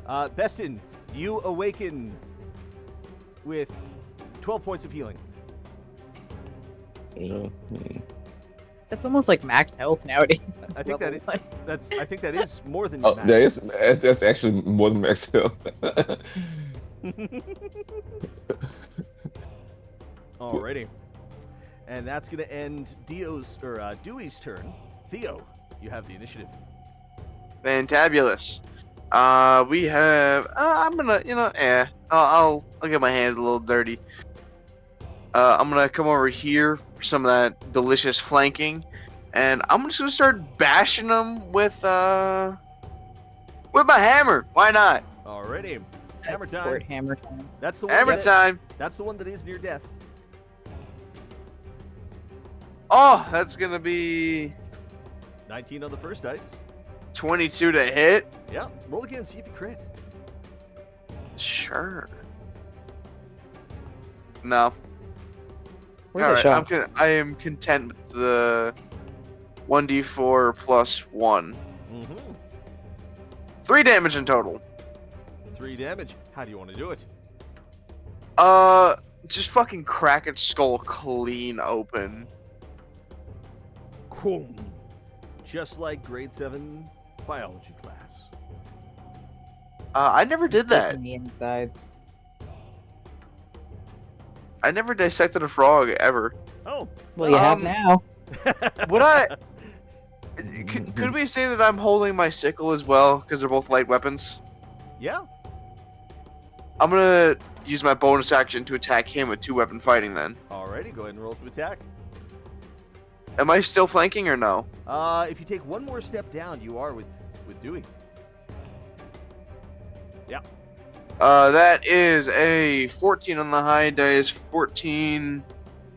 Bestin, you awaken with 12 points of healing. That's almost like max health nowadays. I think that Level I think that is more than Oh, max. that's actually more than max health. Alrighty. And that's going to end Dewey's turn. Theo, you have the initiative. Fantabulous. We have. I'm gonna, I'll get my hands a little dirty. I'm gonna come over here for some of that delicious flanking, and I'm just gonna start bashing them with my hammer. Why not? Alrighty. Hammer That's time. support hammer time. That's the one. Hammer time. That's the one that is near death. Oh, that's gonna be 19 on the first dice. 22 to hit. Yeah. Roll again. See if you crit. Sure. No. Where's the All right. shot? I am content with the 1d4 plus 1. Mm-hmm. 3 damage in total. 3 damage. How do you want to do it? Just fucking crack its skull clean open. Boom. Just like grade 7 biology class. I never did that. On the insides. I never dissected a frog ever. Oh. Well, you have Um, now. Would I? Could we say that I'm holding my sickle as well because they're both light weapons? Yeah. I'm gonna use my bonus action to attack him with 2-weapon fighting. Then, Alrighty. Go ahead and roll to attack. am I still flanking or no? If you take one more step down, you are with Dewey. Yeah. That is a 14 on the high dice, 14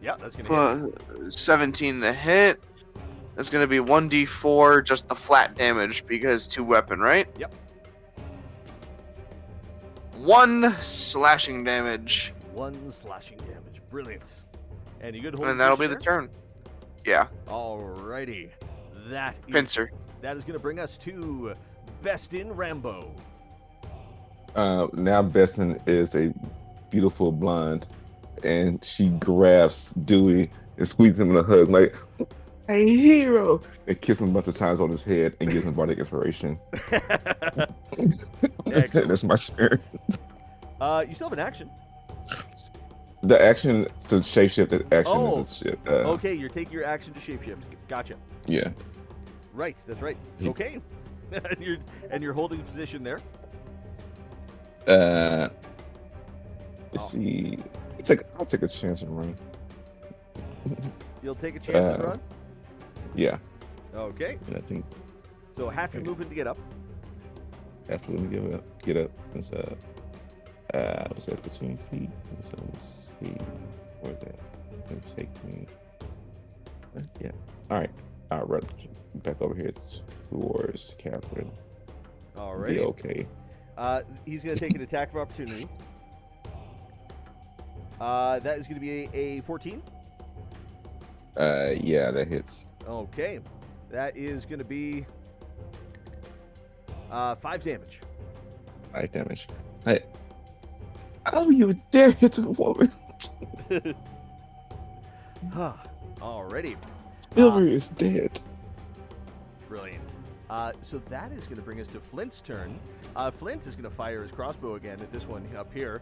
Yeah, that's gonna hit. plus 17 to hit. That's gonna be 1d4, just the flat damage because 2-weapon, right? Yep. 1 slashing damage, 1 slashing damage. Brilliant. And you good hold? and that'll be the turn. Yeah, Alrighty. That is pincer. that is gonna bring us to Bestin Rambo. Now Besson is a beautiful blonde, and she grabs Dewey and squeezes him in a hug, like, "Hey, hero!" and kisses him a bunch of times on his head and gives him bardic inspiration. Excellent. That's my spirit. You still have an action. The action to shapeshift. The action Oh, is a shit. Okay, you're taking your action to shapeshift. Gotcha. Yeah. Right, that's right. He- Okay. and you're holding position there. Let's Oh. see. I'll take a chance and run. You'll take a chance and Uh, run. Yeah, Okay. and I think So half your okay. movement to get up. after let me get up. It's what's that? 15 feet. So let's see where that can take me. Yeah. All right. I'll run back over here towards Catherine. All Be right. okay. He's going to take an attack of opportunity. That is going to be a 14. Yeah, that hits. Okay. That is going to be 5 damage. 5 damage. Hey, how you dare hit the woman? Alrighty. Silver is dead. Brilliant. So that is going to bring us to Flint's turn. Flint is going to fire his crossbow again at this one up here.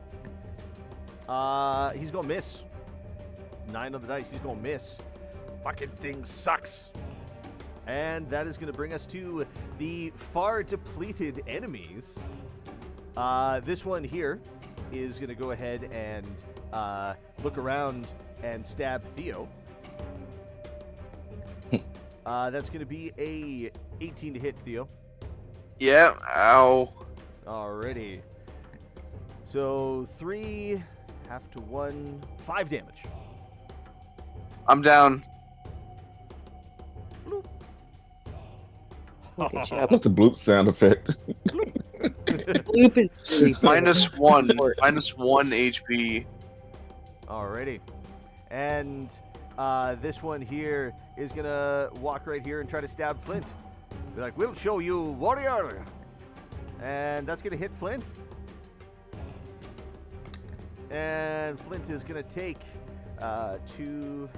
He's going to miss. 9 on the dice. He's going to miss. Fucking thing sucks. And that is going to bring us to the far depleted enemies. This one here is going to go ahead and look around and stab Theo. That's going to be a 18 to hit, Theo. Yeah. Ow. Alrighty. So 3, half to 1, 5 damage. I'm down. We'll get you up. That's a bloop sound effect. Bloop is really Minus one. important. Minus 1 HP. Alrighty. And this one here is going to walk right here and try to stab Flint. Be like, we'll show you, warrior. And that's going to hit Flint. And Flint is going to take 2,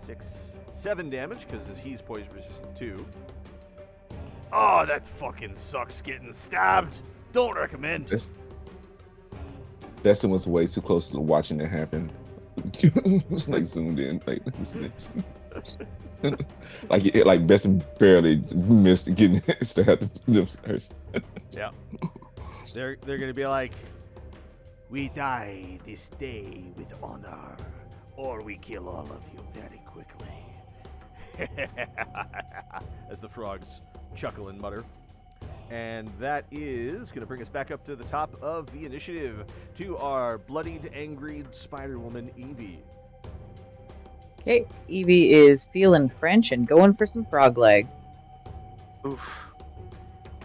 6, 7 damage because he's poison resistant too. Oh, that fucking sucks getting stabbed. Don't recommend. Destin was way too close to watching it happen. It was like zoomed in, like Besson barely missed getting stabbed themselves. Yeah. They're going to be like, we die this day with honor, or we kill all of you very quickly. As the frogs chuckle and mutter. And that is going to bring us back up to the top of the initiative to our bloodied, angry Spider-Woman, Evie. Okay, Evie is feeling French and going for some frog legs. Oof.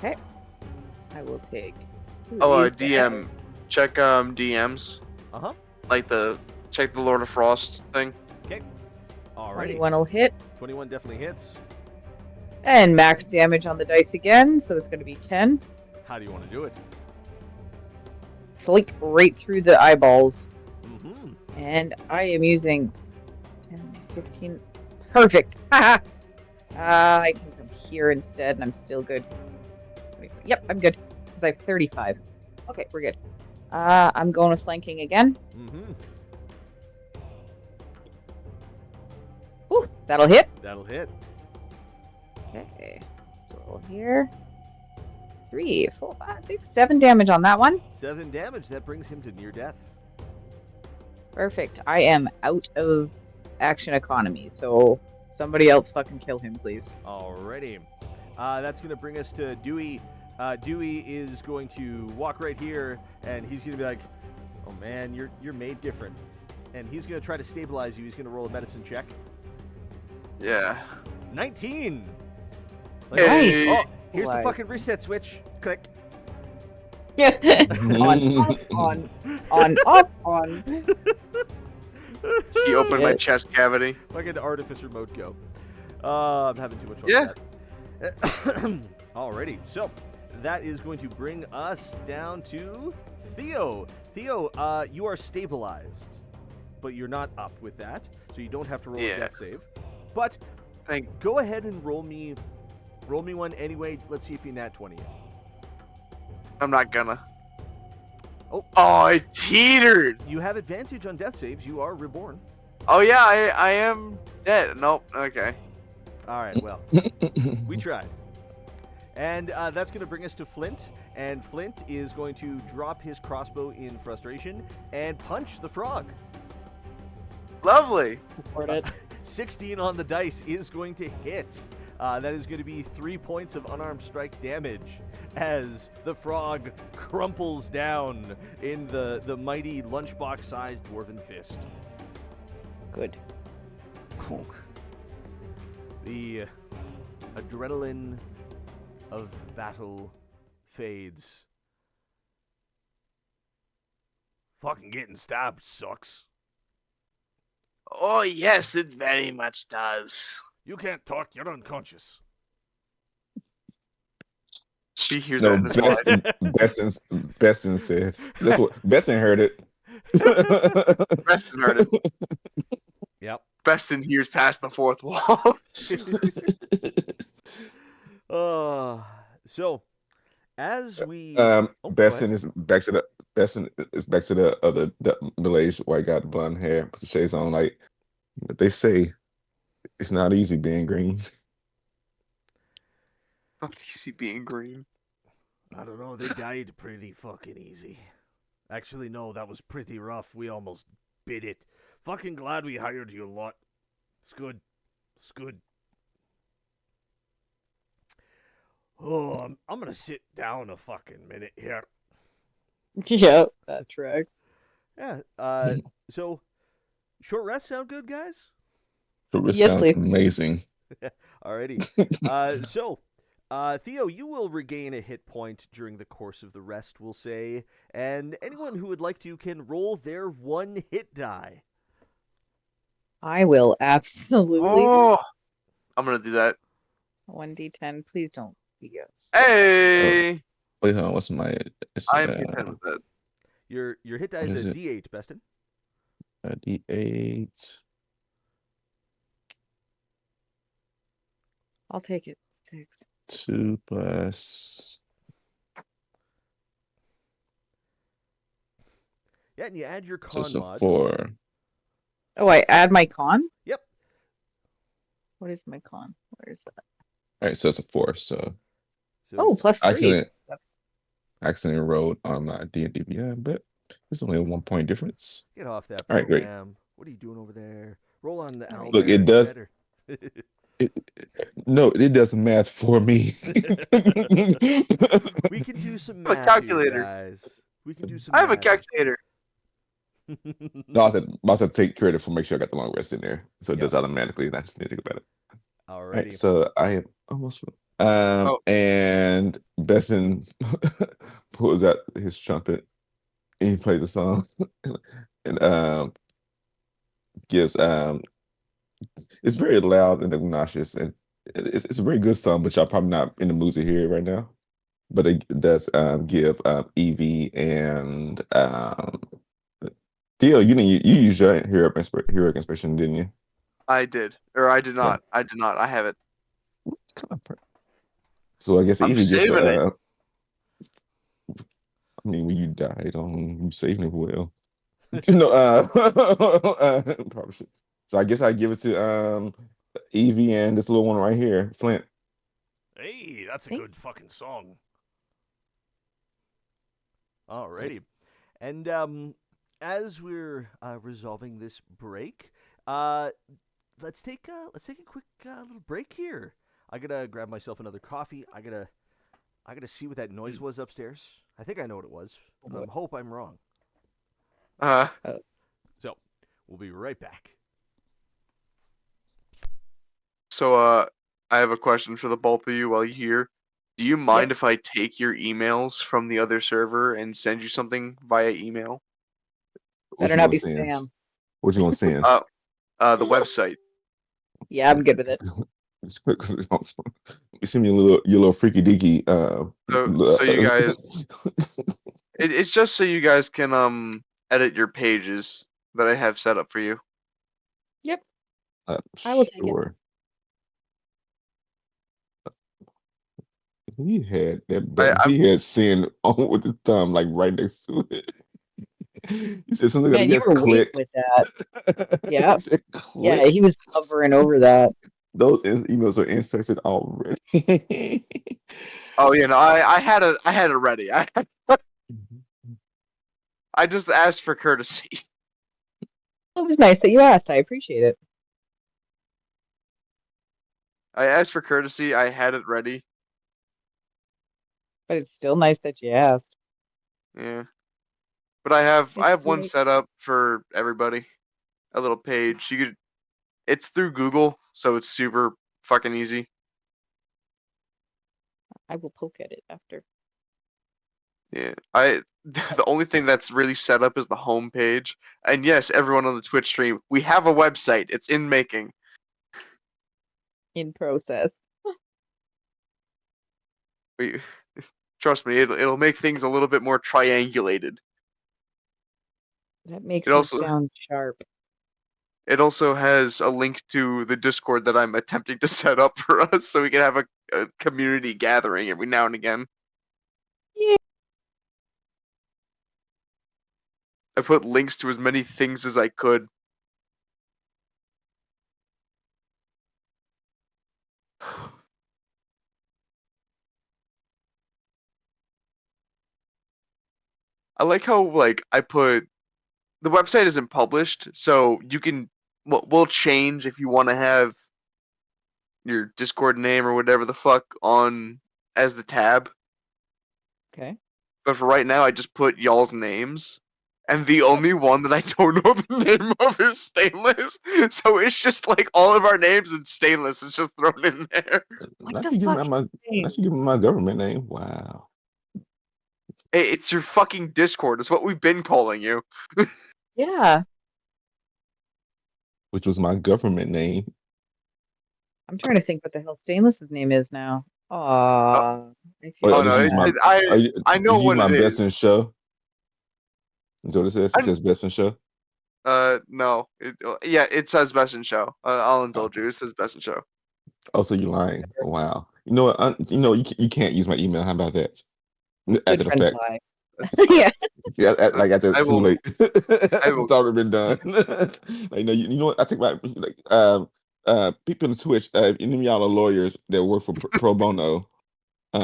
I will take. Oh, these DM. guys. Check DMs. Uh-huh. Like check the Lord of Frost thing. Alrighty. 21 will hit. 21 definitely hits. And max damage on the dice again, so it's going to be 10. How do you want to do it? Flick right through the eyeballs. Mm-hmm. And I am using 10, 15. Perfect. Haha. I can come here instead, and I'm still good. Yep, I'm good. Because I have 35. Okay, we're good. I'm going with flanking again. Mm-hmm. Ooh, that'll hit. That'll hit. Okay. Roll here. 3, 4, 5, 6, 7 damage on that one. 7 damage. That brings him to near death. Perfect. I am out of action economy, so somebody else fucking kill him, please. Alrighty. That's going to bring us to Dewey. Dewey is going to walk right here, and he's going to be like, oh man, you're made different. And he's going to try to stabilize you. He's going to roll a medicine check. Yeah. 19! Nice. Oh, here's the Like- fucking reset switch. Click. Yeah. on, off, on. He opened my Shit. chest cavity. Fucking artificer mode go. I'm having too much fun Yeah. with that. Alrighty, so that is going to bring us down to Theo. Theo, you are stabilized, but you're not up with that, so you don't have to roll a Yeah. death save. But go ahead and roll me one anyway. Let's see if you nat 20 it. I'm not gonna. Oh. Oh, I teetered. You have advantage on death saves. You are reborn. Oh yeah, I am dead. Nope. Okay. All right, well, we tried. And that's going to bring us to Flint. And Flint is going to drop his crossbow in frustration and punch the frog. Lovely. Support it. 16 on the dice is going to hit. That is going to be 3 points of unarmed strike damage as the frog crumples down in the mighty lunchbox-sized dwarven fist. Good. Kunk. The adrenaline of battle fades. Fucking getting stabbed sucks. Oh yes, it very much does. You can't talk, you're unconscious. He hears No, that in his mind. Beston says. That's what Beston heard it. Preston heard it. Yep. Beston hears past the fourth wall. So as we Beston go ahead. is back to the other middle-aged white guy with blonde hair, puts the shades on. Like they say, it's not easy being green. Not easy being green. I don't know, they died pretty fucking easy. Actually, no, that was pretty rough. We almost bit it. Fucking glad we hired you a lot. It's good. It's good. Oh, I'm gonna sit down a fucking minute here. Yep, that's Rex. Yeah. So short rest sound good, guys? It Yes, sounds please. amazing. Alrighty. So, Theo, you will regain a hit point during the course of the rest, we'll say, and anyone who would like to can roll their 1 hit die. I will absolutely. Oh, I'm gonna do that. 1d10. Please don't be us. Hey, Wait, hold on. What's my? I'm content with that. Your hit die What is is a it? D8, Beston. D8. I'll take it. 6. 2 plus. Yeah, and you add your So con it's a mod. 4. Oh, I add my con? Yep. What is my con? Where is that? All right, so it's a 4. So So, Oh, plus 3. accidentally rolled on my D&D Beyond, but it's only a 1 point difference. get off that All right, great. program. What are you doing over there? Roll on the owl. Look, it does. No, it does math for me. We can do some I have a math, calculator. you guys. We can do some I have a math. calculator. No, I said take credit for make sure I got the long rest in there, so it Yep. does automatically. And I just need to think about it. All right, Alrighty. so I am almost. Oh. And Besson pulls out his trumpet and he plays a song and gives it's very loud and obnoxious and it's a very good song, but y'all probably not in the mood to hear it right now. But it does give Evie and Theo, you used your heroic inspiration, didn't you? I did, or I did not. I did not. I have it. So I guess I'm Evie gets saving it. I mean, when you died, you saving it well. Probably should. So I guess I give it to Evie and this little one right here, Flint. Hey, that's a Thank- good fucking song. Alrighty. And as we're resolving this break, let's take a quick little break here. I gotta grab myself another coffee. I gotta see what that noise was upstairs. I think I know what it was. Hope I'm wrong. So we'll be right back. So I have a question for the both of you while you're here. Do you mind if I take your emails from the other server and send you something via email? What Better you not gonna be send? spam. What you gonna send? The website. Yeah, I'm good with it. You send me your little freaky deaky. So you guys, it's just so you guys can edit your pages that I have set up for you. Yep. I will take it. Sure. He had that button. He had sin on with his thumb, like right next to it. He said something Man, like you this were waiting click. with that. Yeah. He said, Yeah, click. he was hovering over that. those emails are inserted already. Oh, you know, I had it ready. I just asked for courtesy. It was nice that you asked. I appreciate it. I asked for courtesy. I had it ready. But it's still nice that you asked. Yeah. But I have one Great. set up for everybody. A little page. It's through Google, so it's super fucking easy. I will poke at it after. Yeah. The only thing that's really set up is the home page. And yes, everyone on the Twitch stream, we have a website. It's in making. In process. Trust me, it'll make things a little bit more triangulated. That makes It me also sound sharp. It also has a link to the Discord that I'm attempting to set up for us so we can have a community gathering every now and again. Yeah. I put links to as many things as I could. I like how I put the website isn't published, so you can we'll change if you want to have your Discord name or whatever the fuck on as the tab. Okay. But for right now, I just put y'all's names. And the only one that I don't know the name of is Stainless. So it's just like all of our names and Stainless is just thrown in there. What I the should give fuck? him my government name. Wow. Hey, it's your fucking Discord. It's what we've been calling you. Yeah. Which was my government name. I'm trying to think what the hell Stainless's name is now. Aw. I feel Oh Or no, use my I know use what my it best is. in show. Is that what it says? It says best in show. No. Yeah, it says Best in Show. I'll indulge you. It says Best in Show. Oh, so you're lying. Wow. You know what? You can't use my email. How about that? After good the friends fact. lie. Yeah. Yeah, after I too will. late. I will. It's already been done. Like, you know what? I take my people on Twitch. Any of y'all are lawyers that work for pro bono. I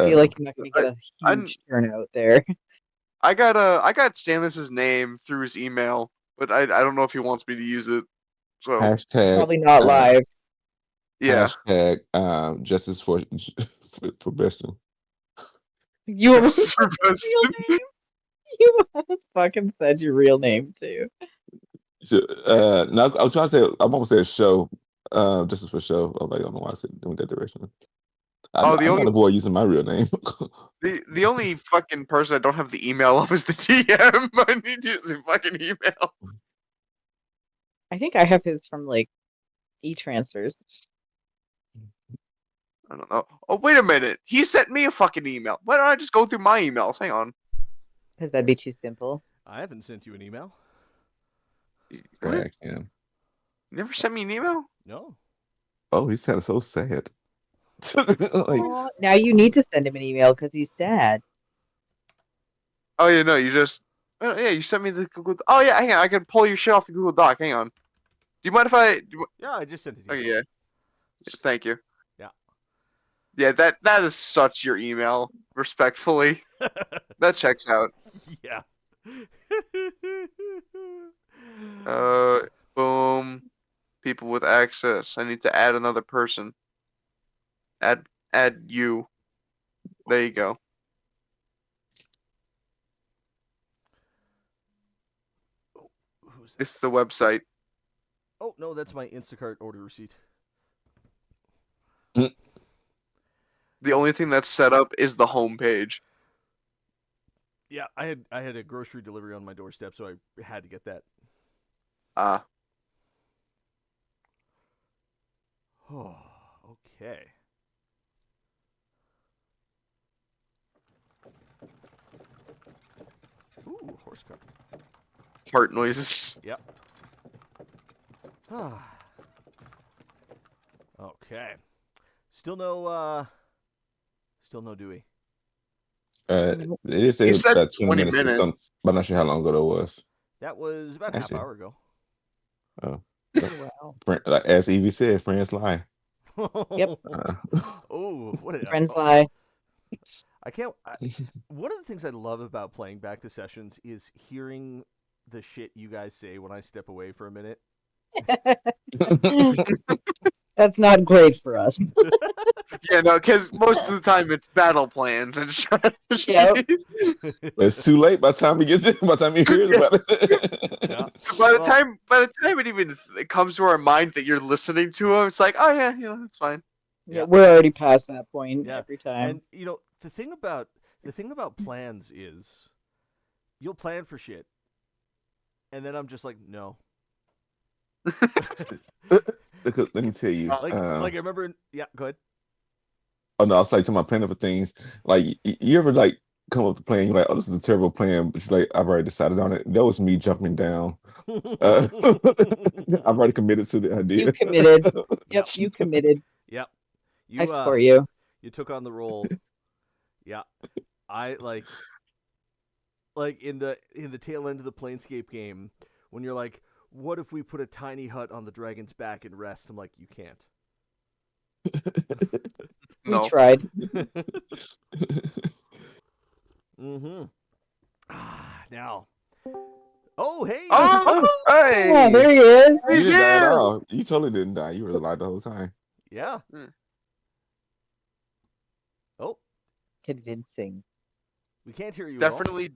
feel like you're not going to get a I huge turnout there. I got Stanley's name through his email, but I don't know if he wants me to use it. So hashtag Probably not live. yeah. hashtag justice for Beston. You almost Justice for said your real Beston. name. You almost fucking said your real name too. So, no, I was trying to say I almost said show, justice for show. I don't know why I said went that direction. Oh, I'm gonna avoid using my real name. the only fucking person I don't have the email of is the TM. I need to use the fucking email. I think I have his from like e-transfers. I don't know. Oh, wait a minute. He sent me a fucking email. Why don't I just go through my emails? Hang on. Because that'd be too simple. I haven't sent you an email. Whack him. You never sent me an email? No. Oh, he sounded so sad. Like, Aw, now you need to send him an email because he's sad. Oh yeah, no, you just yeah, you sent me the Google. Oh yeah, hang on, I can pull your shit off the Google Doc. Hang on. Do you mind if I? Yeah, I just sent it to Oh you. yeah. Thank you. Yeah. Yeah, that is such your email. Respectfully, that checks out. Yeah. Boom. People with access. I need to add another person. Add you. There you go. Who's that? This is the website. Oh no, that's my Instacart order receipt. The only thing that's set up is the home page. Yeah, I had a grocery delivery on my doorstep, so I had to get that. Ah. Oh, okay. Ooh, horse car. Fart noises. Yep. Okay. Still no Dewey. it is He said 20 20 minutes or something, but I'm not sure how long ago that was. That was about half Actually, hour ago. oh, Wow. like as Evie said, friends lie. Yep. Uh, Oh, what is Friends lie. I can't. One of the things I love about playing back to sessions is hearing the shit you guys say when I step away for a minute. That's not great for us. Yeah, no, because most of the time it's battle plans and strategies. Yep. it's too late by the time he gets in. By the time he hears about it. Yeah. By the Well, time it even comes to our mind that you're listening to him, it's like, oh yeah, it's fine. Yeah, Yeah. we're already past that point Yeah. every time. And the thing about plans is you'll plan for shit, and then I'm just like, no. Because let me tell you, Like I remember. Yeah, go ahead. oh no, I was like to my planning for things. Like you ever like come up with a plan, you're like, oh, this is a terrible plan, but you're like, I've already decided on it. That was me jumping down. I've already committed to the idea. You committed. Yep, you committed. Yep. I You support you. you took on the role. Yeah. I like in the tail end of the Planescape game when you're like, what if we put a tiny hut on the dragon's back and rest? I'm like, you can't. We No. tried. Mm-hmm. Now. Oh, hey. Oh, Hey, Oh, there he is. you he's didn't die at here! all. You totally didn't die. You were alive the whole time. Yeah. Oh, Convincing. we can't hear you at all. Definitely.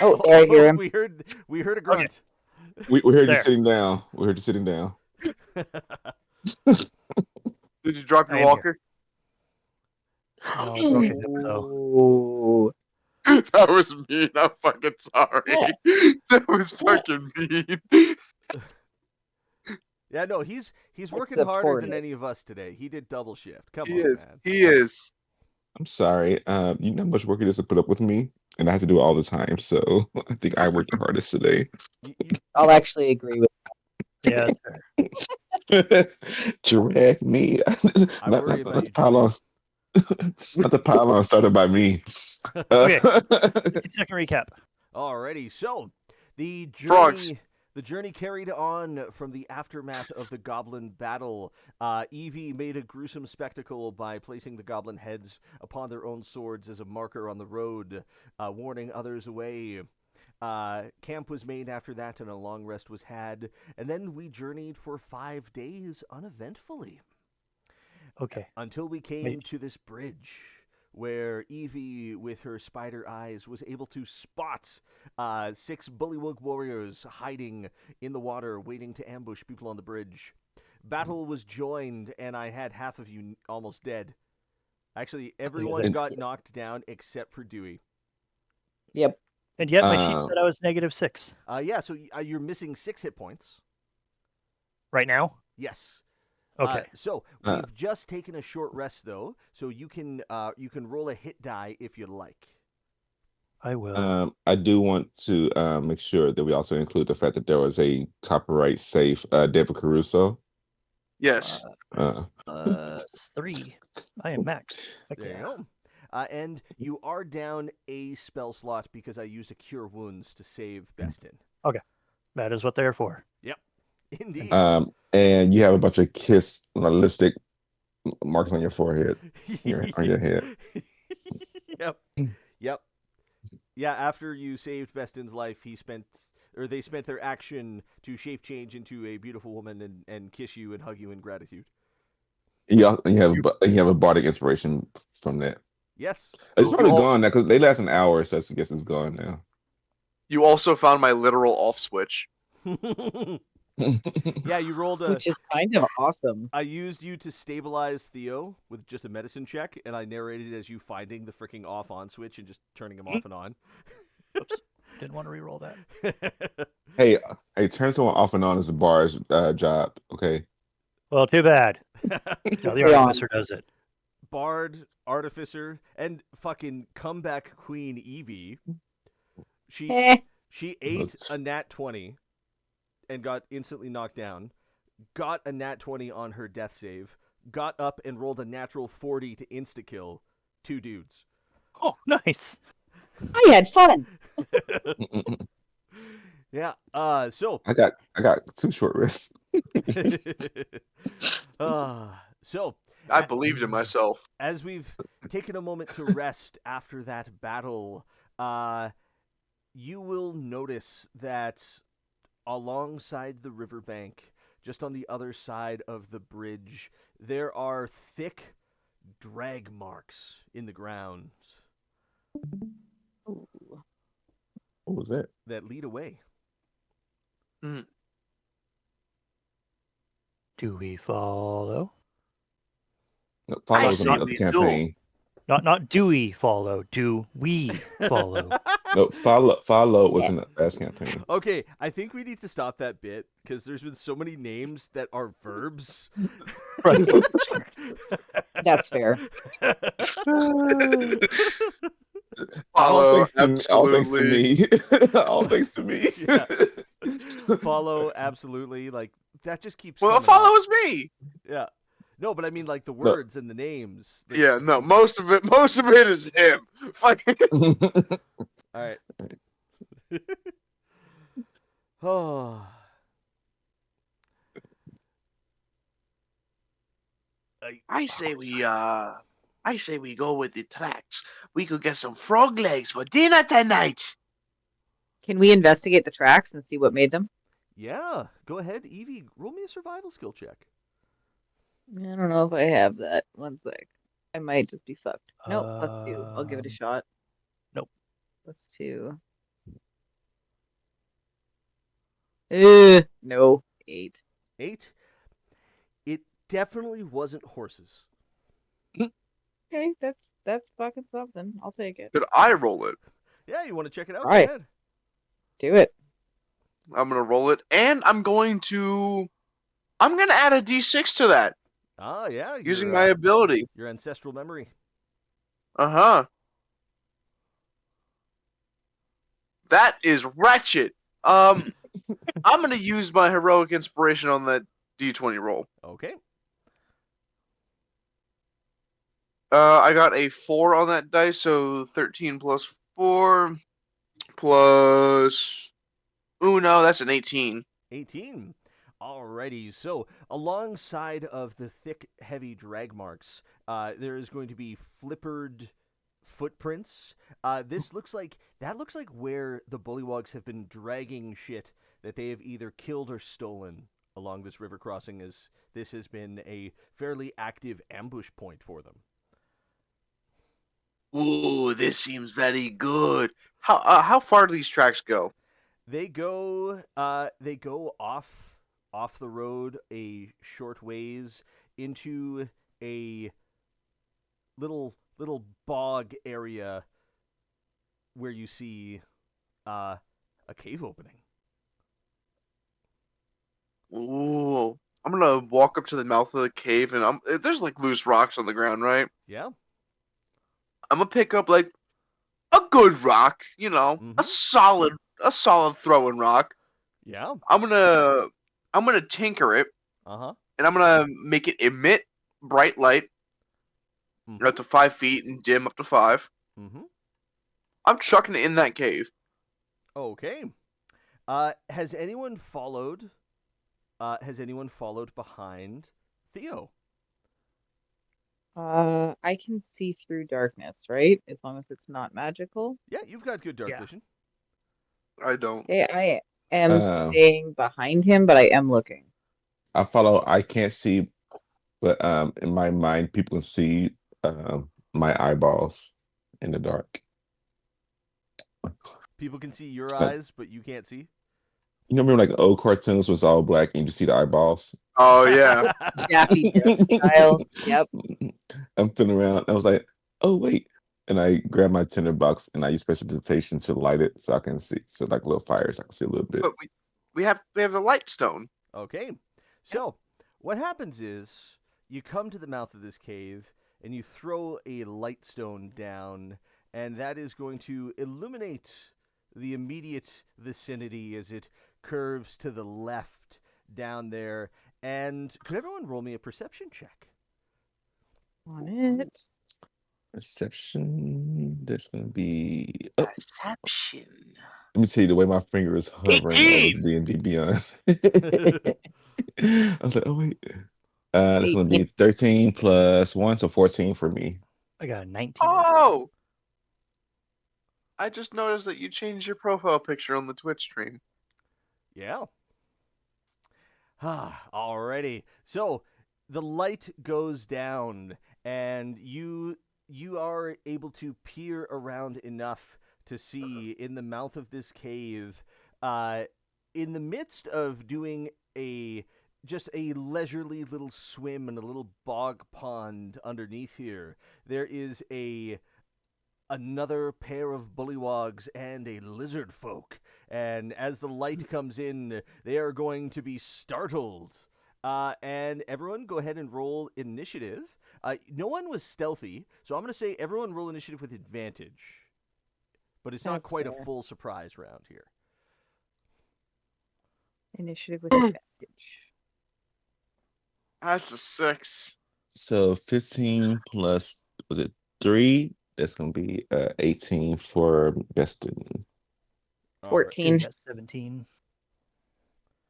Oh, there I hear him. We heard a grunt. We heard you There. sitting down. We heard you sitting down. Did you drop I your am walker? No, I broke a hip, though. Oh, That was mean. I'm fucking sorry. That was fucking mean. Yeah, no, he's working That's harder than supportive. any of us today. He did double shift. Come He on, is. man. He is. I'm sorry. You know how much work it is to put up with me, and I have to do it all the time. So I think I worked the hardest today. I'll actually agree with. Yeah, that's fair. Drag me. I not, worry not, about not you, the pylon. Not the pylon started by me. Okay. 60-second recap. Alrighty, so the Frogs. journey carried on from the aftermath of the goblin battle. Evie made a gruesome spectacle by placing the goblin heads upon their own swords as a marker on the road, warning others away. Camp was made after that, and a long rest was had, and then we journeyed for 5 days uneventfully. Okay. Until we came Wait. to this bridge where Evie, with her spider eyes, was able to spot 6 Bullywug warriors hiding in the water, waiting to ambush people on the bridge. Battle was joined, and I had half of you almost dead. Actually, everyone that. got knocked down except for Dewey. Yep. And yet my sheet said I was -6. Yeah, so you're missing 6 hit points. Right now? Yes. Okay. So we've just taken a short rest, though, so you can roll a hit die if you like. I will. I do want to make sure that we also include the fact that there was a copyright safe David Caruso. Yes. 3. I am max. Heck There you yeah. go. And you are down a spell slot because I used a Cure Wounds to save Bestin. That is what they're for. Indeed. And you have a bunch of kiss lipstick marks on your forehead, on your head. Yep. Yeah, after you saved Bestin's life, they spent their action to shape change into a beautiful woman and kiss you and hug you in gratitude. You have a bardic inspiration from that. Yes. It's probably You al- gone now because they last an hour, so I guess it's gone now. You also found my literal off switch. Yeah, you rolled Which is kind of awesome. I used you to stabilize Theo with just a medicine check, and I narrated as you finding the freaking off-on switch and just turning him off and on. Oops. Didn't want to re-roll that. Hey, turn someone off and on is a bar's job. Okay. Well, too bad. No, the Carry on. artificer does it. Bard, Artificer, and fucking comeback Queen Evie. She ate What? a nat 20 and got instantly knocked down, got a nat 20 on her death save, got up and rolled a natural 40 to insta-kill 2 dudes. Oh, nice. I had fun. Yeah. So. I got 2 short rests. So. I a- believed in myself. As we've taken a moment to rest after that battle, you will notice that alongside the riverbank, just on the other side of the bridge, there are thick drag marks in the ground Ooh. What was that? that lead away. Do we follow? No, I follow was in say the other we campaign. Not do we follow? Do we follow? No, follow was in the last campaign. Okay, I think we need to stop that bit because there's been so many names that are verbs. Right. That's fair. Follow, All thanks to absolutely. me. All thanks to me. Yeah. Follow, absolutely. Like, that just keeps Well, coming up. follow is me. Yeah. No, but I mean, like, the No. words and the names. Yeah, no, most of it is him. Fucking. All right. Oh. I say we go with the tracks. We could get some frog legs for dinner tonight. Can we investigate the tracks and see what made them? Yeah. Go ahead, Evie. Roll me a survival skill check. I don't know if I have that. One sec. I might just be fucked. Nope, +2. I'll give it a shot. Nope. +2. No. 8. 8. It definitely wasn't horses. Okay, that's fucking something. I'll take it. Could I roll it? Yeah, you want to check it out? All right. Go ahead. Do it. I'm gonna roll it, and I'm gonna add a d6 to that Ah, yeah. using my ability. your ancestral memory. That is ratchet. I'm gonna use my heroic inspiration on that d20 roll. Okay. I got a 4 on that dice, so 13 plus 4 plus. Ooh, no, that's an 18. 18. Alrighty, so alongside of the thick, heavy drag marks, there is going to be flippered footprints. This looks like where the Bullywogs have been dragging shit that they have either killed or stolen along this river crossing, as this has been a fairly active ambush point for them. Ooh, this seems very good. How far do these tracks go? They go off the road a short ways into a little bog area where you see a cave opening. Ooh, I'm gonna walk up to the mouth of the cave, and there's like loose rocks on the ground, right? Yeah. I'm gonna pick up like a good rock, a Mhm. solid throwing rock. Yeah. I'm gonna tinker it, Uh-huh. and I'm gonna make it emit bright light Mhm. up to 5 feet and dim up to 5. Mhm. I'm chucking it in that cave. Okay. Has anyone followed behind Theo? I can see through darkness, right? As long as it's not magical. Yeah, you've got good dark Yeah. vision. I don't. Okay, I am Um, staying behind him, but I am looking. I follow. I can't see, but in my mind, people can see my eyeballs in the dark. People can see your Like, eyes, but you can't see. you know, remember like old cartoons was all black and you just see the eyeballs. Oh yeah. Daffy Duck style. Yep. I'm feeling around. I was like, oh wait. And I grab my tinderbox and I use prestidigitation to light it so I can see. So like little fires, I can see a little bit. But we have the light stone. Okay. So, what happens is you come to the mouth of this cave and you throw a light stone down, and that is going to illuminate the immediate vicinity as it curves to the left down there. And could everyone roll me a perception check? On it. Perception. That's gonna be. Oh, Perception. let me tell you the way my finger is hovering all 18. of D&D Beyond. I was like, oh wait. That's gonna 18. be 13 plus 1, so 14 for me. I got a 19. Oh! I just noticed that you changed your profile picture on the Twitch stream. Yeah. Alrighty. So the light goes down, and you are able to peer around enough to see in the mouth of this cave, in the midst of doing just a leisurely little swim in a little bog pond underneath here, there is another pair of bullywogs and a lizard folk. And as the light comes in, they are going to be startled. And everyone go ahead and roll initiative. No one was stealthy, so I'm going to say everyone roll initiative with advantage. But it's not That's quite fair. a full surprise round here. Initiative with advantage. That's a 6. So 15 plus, was it 3? That's gonna be 18 for Beston. 14. I got 17.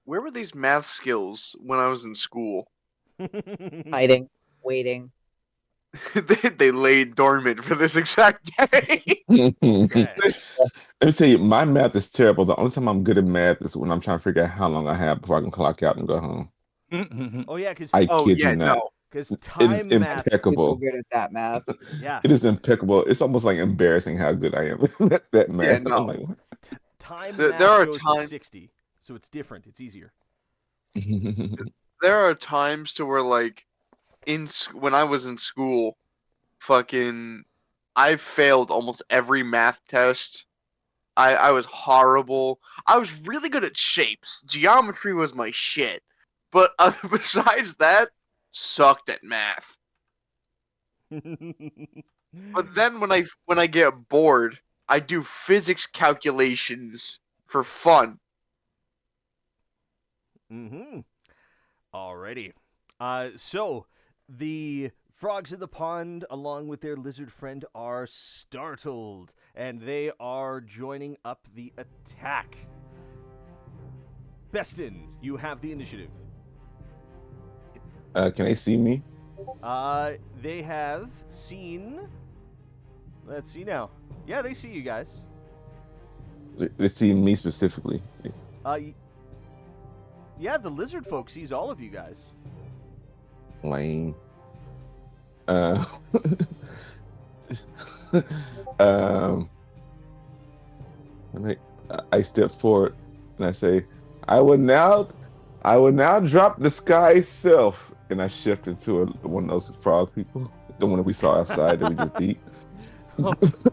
Where were these math skills when I was in school? Hiding. Waiting. they lay dormant for this exact day. Let me tell you, my math is terrible. The only time I'm good at math is when I'm trying to figure out how long I have before I can clock out and go home. Oh, yeah, because I Oh kid yeah, you not. no. It is time math. Super impeccable. good at that math. Yeah, It is impeccable. It's almost like embarrassing how good I am at that math. Yeah, no. I'm like, what? time There math are goes to times- 60, so it's different. It's easier. There are times to where like when I was in school, fucking I failed almost every math test. I was horrible. I was really good at shapes. Geometry was my shit. But besides that, sucked at math. But then when I get bored, I do physics calculations for fun. Mm-hmm. Alrighty. So the frogs in the pond, along with their lizard friend, are startled, and they are joining up the attack. Beston, you have the initiative. Can they see me? They have seen. Let's see now. Yeah, they see you guys. They see me specifically. Yeah, the lizard folk sees all of you guys. Lame. Um, I step forward and I say, I will now drop the sky self, and I shift into one of those frog people, the one that we saw outside that we just beat.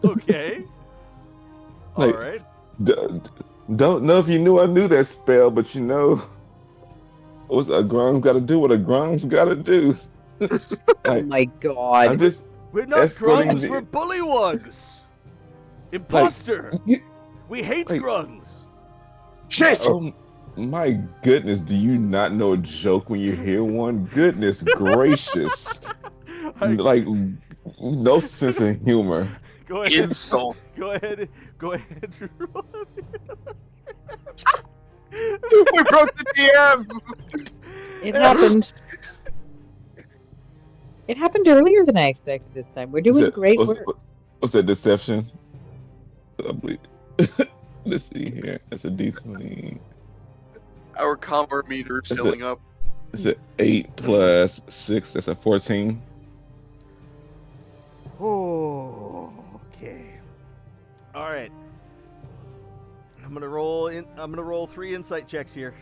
Okay. Like, All right. Don't know if you knew I knew that spell, but you know, what's a grung's got to do what a grung's got to do. Oh Like, my god. I'm just We're not escorting grungs, the- we're bullywugs. Imposter. you, We hate like- grungs. Shit! oh my goodness, do you not know a joke when you hear one? Goodness gracious. Like, no sense of humor. Go ahead. Insult. Go ahead. Roll. We broke the DM. It happened. It happened earlier than I expected this time. We're doing great work. What's that, deception? I believe. Let's see here. That's a D20. Our comfort meter is That's filling up. It's an 8 plus 6. That's a 14. Oh, okay. All right. I'm gonna roll 3 insight checks here.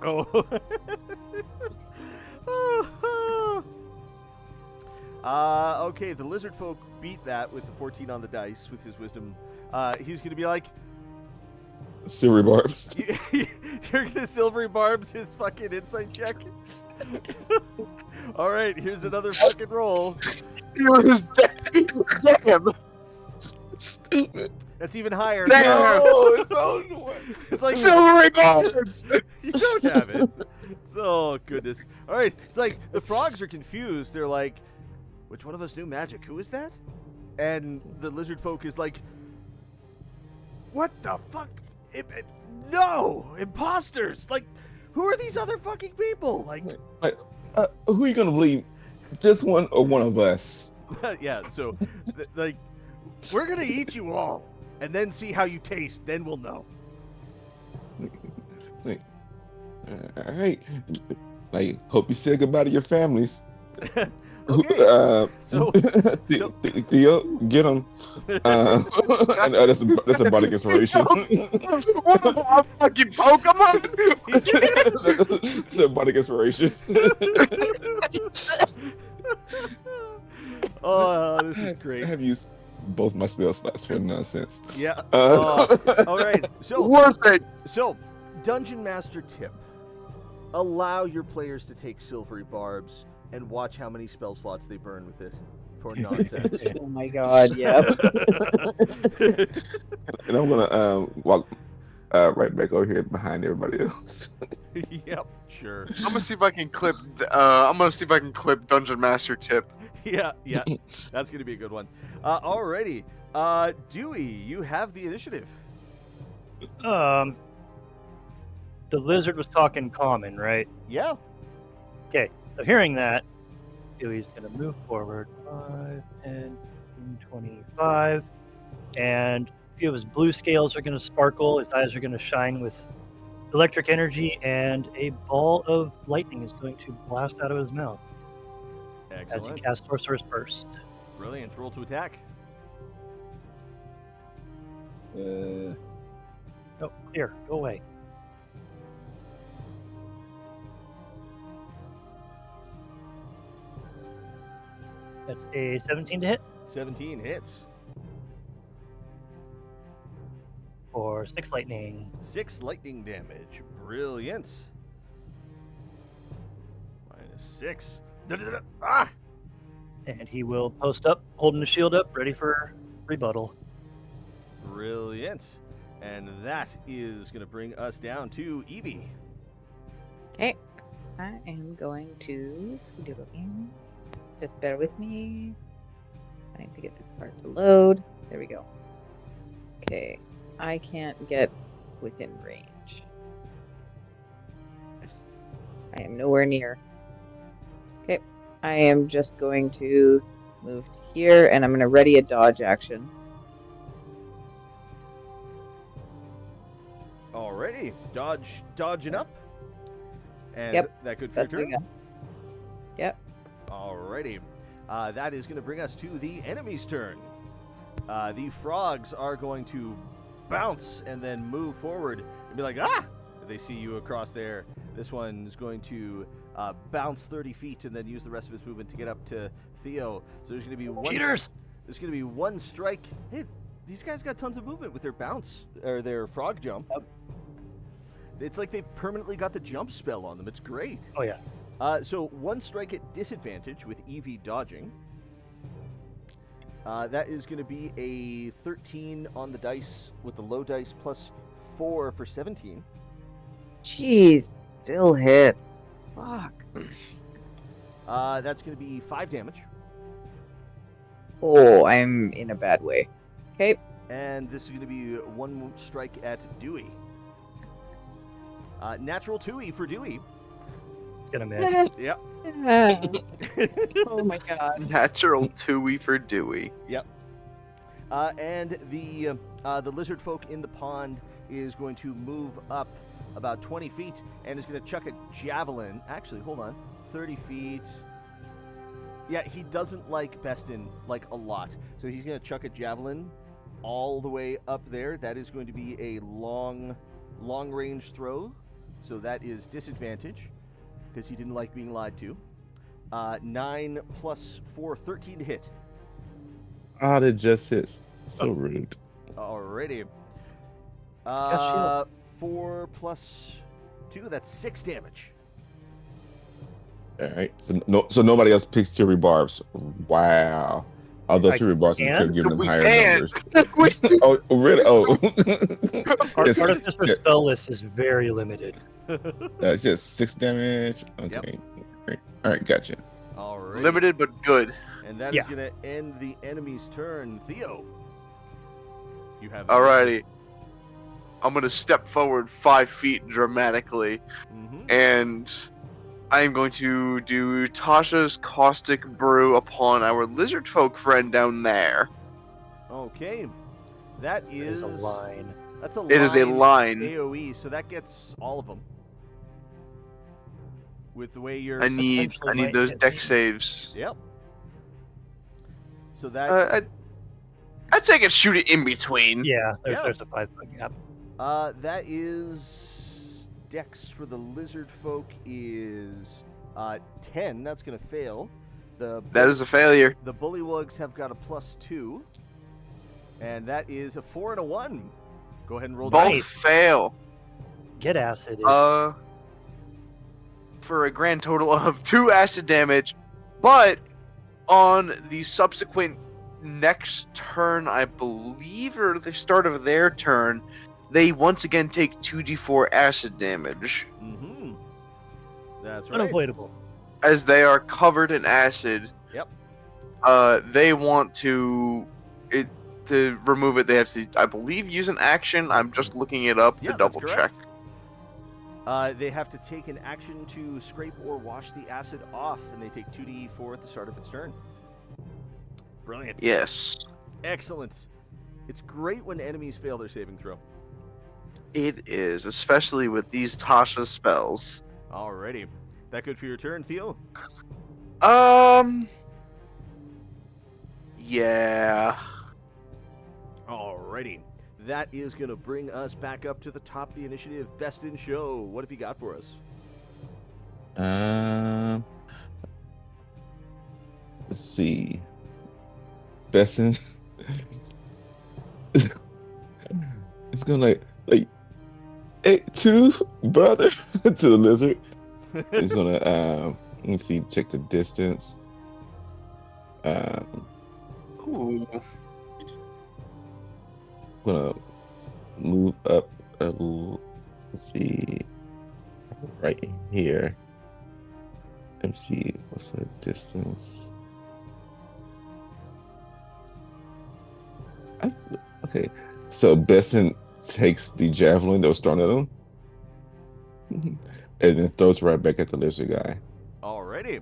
Oh. Okay. The lizard folk beat that with the 14 on the dice with his wisdom. He's gonna be like, Silvery barbs. you're gonna silvery barbs his fucking insight check. All right. Here's another fucking roll. He was dead. Damn. Stupid. That's even higher. Damn. No, it's on the way. It's like Silvery barbs. you don't have it. Oh goodness. All right. It's like the frogs are confused. They're like, which one of us knew magic? Who is that? And the lizard folk is like, what the fuck? No! Imposters! Like, who are these other fucking people? Like, Who are you gonna believe? This one or one of us? yeah, so, like, we're gonna eat you all, and then see how you taste, then we'll know. All right. Like, hope you say goodbye to your families. Okay, so- Theo, get him. That's a bardic inspiration. What a fucking Pokemon! It's a bardic inspiration. Oh, this is great. I have used both my spell slots for nonsense. Yeah. Uh, All right. So, Worth it! Dungeon Master tip: allow your players to take silvery barbs and watch how many spell slots they burn with it for nonsense. Oh my god, yeah. And I'm gonna walk right back over here behind everybody else. Yep. Sure. I'm gonna see if I can clip. I'm gonna see if I can clip Dungeon Master tip. Yeah. That's gonna be a good one. Alrighty. Dewey, you have the initiative. The lizard was talking common, right? Yeah. Okay, so hearing that, Dewey's going to move forward 5, 10, 25, and a few of his blue scales are going to sparkle, his eyes are going to shine with electric energy, and a ball of lightning is going to blast out of his mouth as he Excellent. casts Sorcerer's Burst. Brilliant. Roll to attack. Oh, clear, go away. That's a 17 to hit 17 hits. for 6 lightning. 6 lightning damage. Brilliant. -6. Ah! And he will post up, holding the shield up, ready for rebuttal. Brilliant. And that is going to bring us down to Evie. Okay. I am going to scoot in. Just bear with me. I need to get this part to load. There we go. Okay. I can't get within range. I am nowhere near. Okay. I am just going to move to here, and I'm going to ready a dodge action. Alrighty. Dodging up. And Yep, that good for your That's what I turn? got. Yep. Alrighty. That is going to bring us to the enemy's turn. The frogs are going to bounce and then move forward and be like, ah! They see you across there. This one's going to bounce 30 feet and then use the rest of his movement to get up to Theo. So there's going to be one. Cheaters! There's going to be one strike. Hey, these guys got tons of movement with their bounce or their frog jump. Yep. It's like they've permanently got the jump spell on them. It's great. Oh, yeah. So one strike at disadvantage with Evie dodging. That is going to be a 13 on the dice with the low dice plus 4 for 17. Jeez. Still hits. Fuck. That's going to be 5 damage. Oh, I'm in a bad way. Okay. And this is going to be one strike at Dewey. Natural 2E for Dewey. It's going to miss. Yep. Oh my god. Natural 2E for Dewey. And the lizard folk in the pond is going to move up about 20 feet and is going to chuck a javelin. Actually, hold on. 30 feet. Yeah, he doesn't like Bestin like a lot. So he's going to chuck a javelin all the way up there. That is going to be a long range throw. So that is disadvantage because he didn't like being lied to. 9 plus 4, 13 to hit. Ah, that just hits. So rude. Alrighty. Yes, 4 plus 2, that's 6 damage. All right. So nobody else picks Fury Barbs. Wow. Although I Fury Barbs can. could have given them We higher can. numbers. Oh, really? Oh. Our Yes, Artificer spell list is very limited. it says 6 damage. Okay. Great. All right, gotcha. Alrighty. Limited but good. And that is going to end the enemy's turn. Theo, you have. Alrighty. I'm gonna step forward 5 feet dramatically, and I'm going to do Tasha's Caustic Brew upon our lizard folk friend down there. Okay, that is a line. That's a line. It is a line. AOE, so that gets all of them. With the way you're. I need those dex saves. Yep. So that. I'd say I could shoot it in between. Yeah, there's a 5-foot gap. That is Dex for the lizard folk is 10. That's gonna fail. That is a failure. The bullywugs have got a +2, and that is a 4 and a 1. Go ahead and roll. Both dice. fail. Get acid. For a grand total of 2 acid damage, but on the subsequent next turn, I believe, or the start of their turn, they once again take 2d4 acid damage. That's right. Unavoidable. As they are covered in acid. Yep. They want to remove it. They have to, I believe, use an action. I'm just looking it up to double check. They have to take an action to scrape or wash the acid off, and they take 2d4 at the start of its turn. Brilliant. Yes. Excellent. It's great when enemies fail their saving throw. It is, especially with these Tasha spells. Alrighty. That good for your turn, Theo? Yeah. Alrighty. That is going to bring us back up to the top of the initiative. Best in show. What have you got for us? Let's see. Best in... It's gonna like hey, 2 brother to the lizard. He's gonna let me see, check the distance. Ooh. Gonna move up a little. Let's see, right here. Let me see, what's the distance? Okay, so Besson takes the javelin that was thrown at him, and then throws right back at the lizard guy. Alrighty.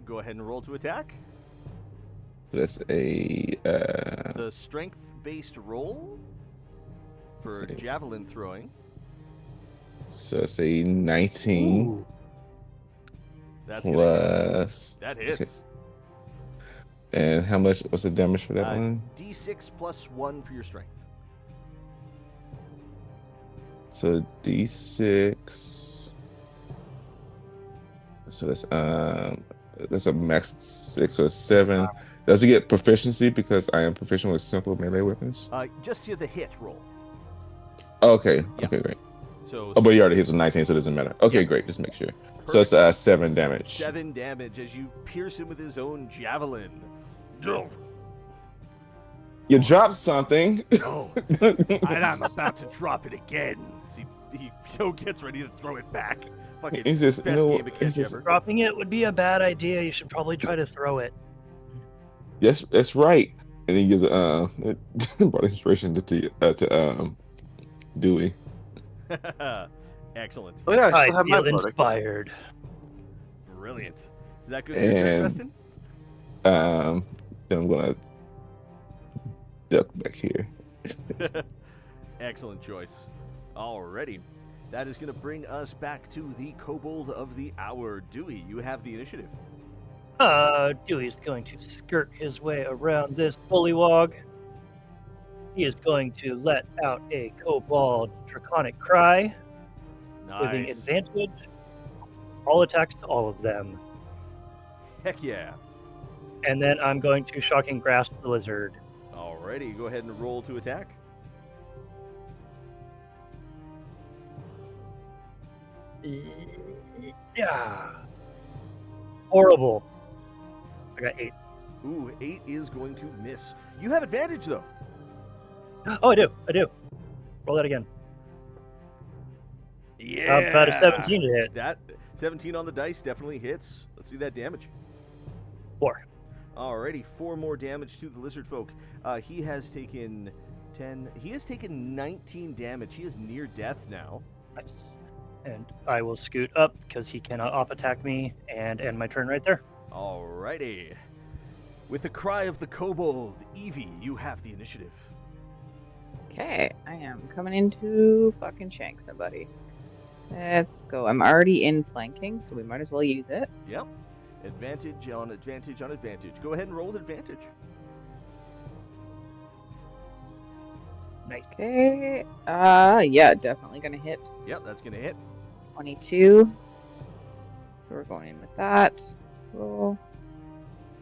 Go ahead and roll to attack. So that's It's a strength-based roll for javelin throwing. So it's a 19. Ooh. That's plus. That hits. Okay. And how much was the damage for that one? D6 plus 1 for your strength. So D6. So that's a max 6 or 7. Does he get proficiency because I am proficient with simple melee weapons? Just to the hit roll. Okay. Yeah. Okay, great. So. Oh, but he already hits with 19, so it doesn't matter. Okay, great. Just make sure. Perfect. So it's 7 damage. 7 damage as you pierce him with his own javelin. You dropped something. No. And I'm about to drop it again. He gets ready to throw it back. Fucking He's just, best game of catch ever. Dropping it would be a bad idea. You should probably try to throw it. Yes, that's right. And he gives brought inspiration to Dewey. Excellent. Oh yeah, I I still have my feel product. inspired. Brilliant. Is that good for your turn, Preston? Then I'm gonna duck back here. Excellent choice. Alrighty. That is going to bring us back to the Kobold of the Hour. Dewey, you have the initiative. Dewey's going to skirt his way around this bullywog. He is going to let out a kobold draconic cry, giving Nice. advantage. All attacks to all of them. Heck yeah. And then I'm going to shocking grasp the lizard. Alrighty, go ahead and roll to attack. Yeah. Horrible. I got 8. Ooh, 8 is going to miss. You have advantage, though. Oh, I do. Roll that again. Yeah. About a 17 to hit. That 17 on the dice definitely hits. Let's see that damage. 4. Alrighty, 4 more damage to the lizard folk. He has taken 10. He has taken 19 damage. He is near death now. Nice. And I will scoot up because he cannot op attack me and end my turn right there. Alrighty. With the cry of the kobold, Evie, you have the initiative. Okay, I am coming in to fucking shank somebody. Let's go. I'm already in flanking, so we might as well use it. Yep. Advantage on advantage on advantage. Go ahead and roll with advantage. Nice. Okay. Yeah, definitely gonna hit Yep, that's going to hit. 22. So we're going in with that. Roll.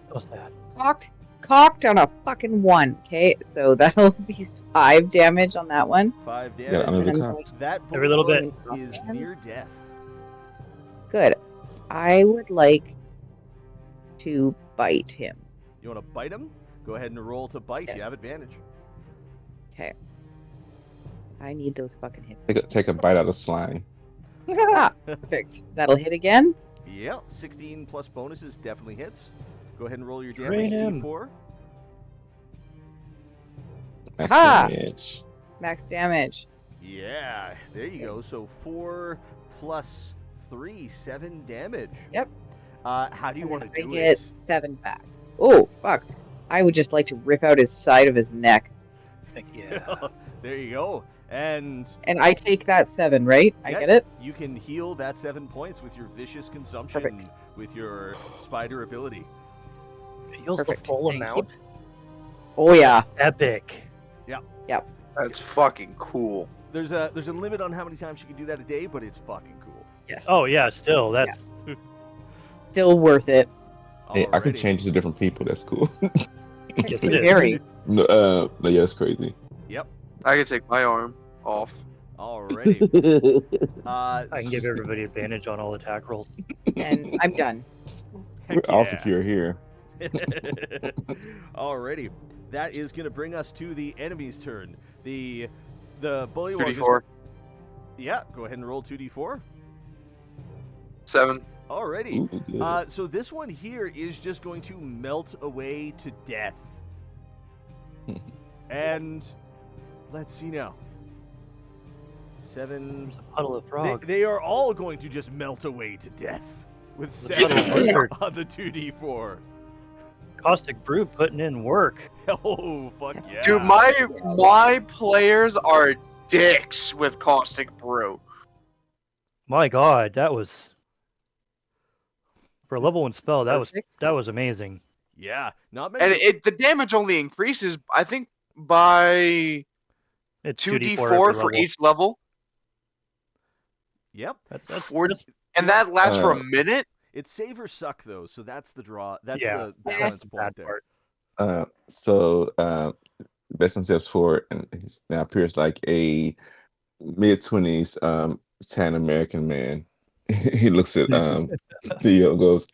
What's that? Cocked on a fucking 1. Okay, so that'll be 5 damage on that one. 5 Yeah, damage. under the And I'm cock. going That Every little bit. is near death. Good. I would like to bite him. You want to bite him? Go ahead and roll to bite. You Yes. have advantage. Okay. I need those fucking hits. Take a bite out of slime. Ah, perfect. That'll hit again. Yep, 16 plus bonuses definitely hits. Go ahead and roll your Drain damage him. d4. Max Ha! damage. Max damage. Yeah, there you go. So 4 plus 3, 7 damage. Yep. How do you And want then to I do get it? 7 back. Oh, fuck. I would just like to rip out his side of his neck. Heck yeah. There you go. And And I take that 7, right? I yeah, get it? you can heal that 7 points with your vicious consumption, Perfect. with your spider ability. Heals the Perfect. full Thank you. amount. Oh, yeah. Epic. That's fucking cool. There's a limit on how many times you can do that a day, but it's fucking cool. Yes. Oh yeah, still that's Still worth it. Hey, I can Alrighty. change to different people. That's cool. Yes, it is. Very. No, yeah, that's crazy. Yep. I can take my arm off. Alrighty. I can give everybody advantage on all attack rolls. And I'm done. We're all Yeah. secure here. Alrighty. That is going to bring us to the enemy's turn. The bullywug. 2d4. Yeah, go ahead and roll 2d4. 7. Alrighty. Ooh, good. So this one here is just going to melt away to death. And let's see now. 7. There's a puddle of frog. They are all going to just melt away to death with The puddle 7 of lizard. on the 2d4. Caustic Brew putting in work. Oh, fuck yeah. Dude, my players are dicks with Caustic Brew. My God, that was for a level 1 spell. That Perfect. was amazing. Yeah, not many. And the damage only increases, I think, by It's 2d4 every for level. each level. Yep. That's Four- that's And that lasts for a Uh, minute. It's save or suck though, so that's the draw. That's yeah, the that's balance the point bad there. part. So best in steps forward, and he now appears like a mid-20s tan American man. He looks at Theo and goes,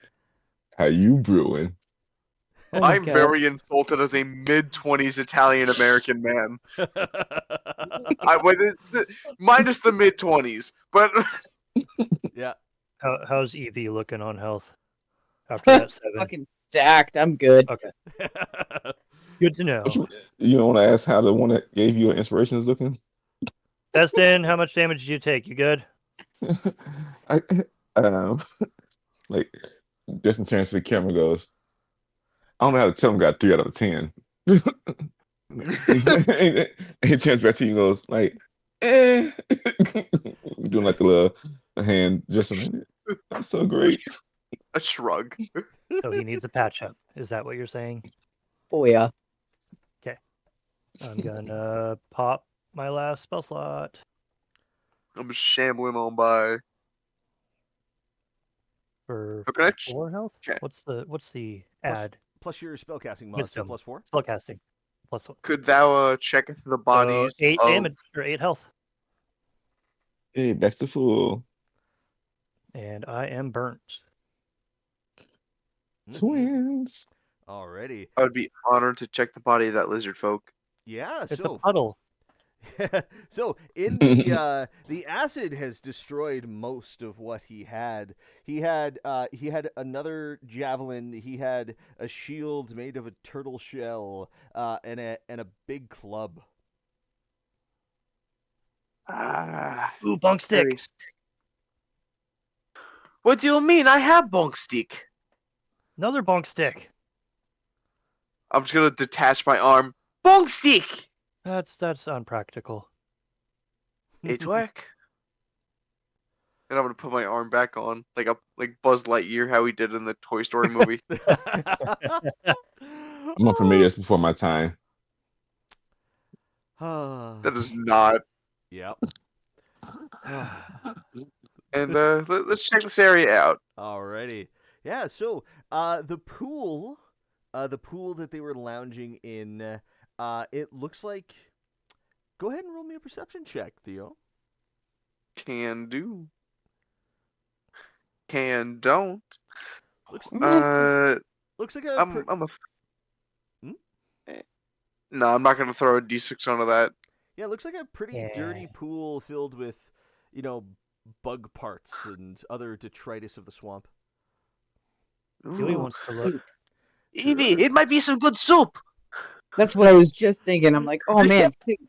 "How you brewing?" Oh my I'm God. very insulted as a mid-20s Italian American man. Minus the mid-20s, but Yeah. How's Evie looking on health after that 7? Fucking stacked. I'm good. Okay, good to know. You don't want to ask how the one that gave you an inspiration is looking? Destin, how much damage did you take? You good? I like Justin turns to the camera and goes, "I don't know how to tell him got 3 out of 10." He turns back to you and goes like, "Eh," doing like the little hand gesture. That's so great. a shrug. So he needs a patch up. Is that what you're saying? Oh, yeah. I'm gonna pop my last spell slot I'm shambling on by. for Okay. 4 health. Okay. What's the Plus- add? Plus your spellcasting mod, so Wisdom. plus 4. Spellcasting. Plus 1. Could thou checketh the bodies So 8 of damage or 8 health, Hey, back to full. and I am burnt. Twins. Alrighty. I would be honored to check the body of that lizard folk. Yeah, It's so a puddle. So in the acid has destroyed most of what he had. He had another javelin. He had a shield made of a turtle shell, and a big club. Ah, Ooh, bunk stick. very sick. What do you mean? I have bunk stick. Another bunk stick. I'm just gonna detach my arm. Bunk stick. That's unpractical. It work. And I'm gonna put my arm back on, like Buzz Lightyear, how he did in the Toy Story movie. I'm unfamiliar. It's before my time. That is not. Yep. And let's check this area out. Alrighty. Yeah, so the pool that they were lounging in, it looks like. Go ahead and roll me a perception check, Theo. Can do. Can don't. Looks looks like a I'm a. Hmm? No, I'm not gonna throw a d6 onto that. yeah, looks like a pretty Yeah. dirty pool filled with, you know, bug parts and other detritus of the swamp. Dewey Ooh. wants to look. Evie, it might be some good soup. That's what I was just thinking. I'm like, oh man, soup.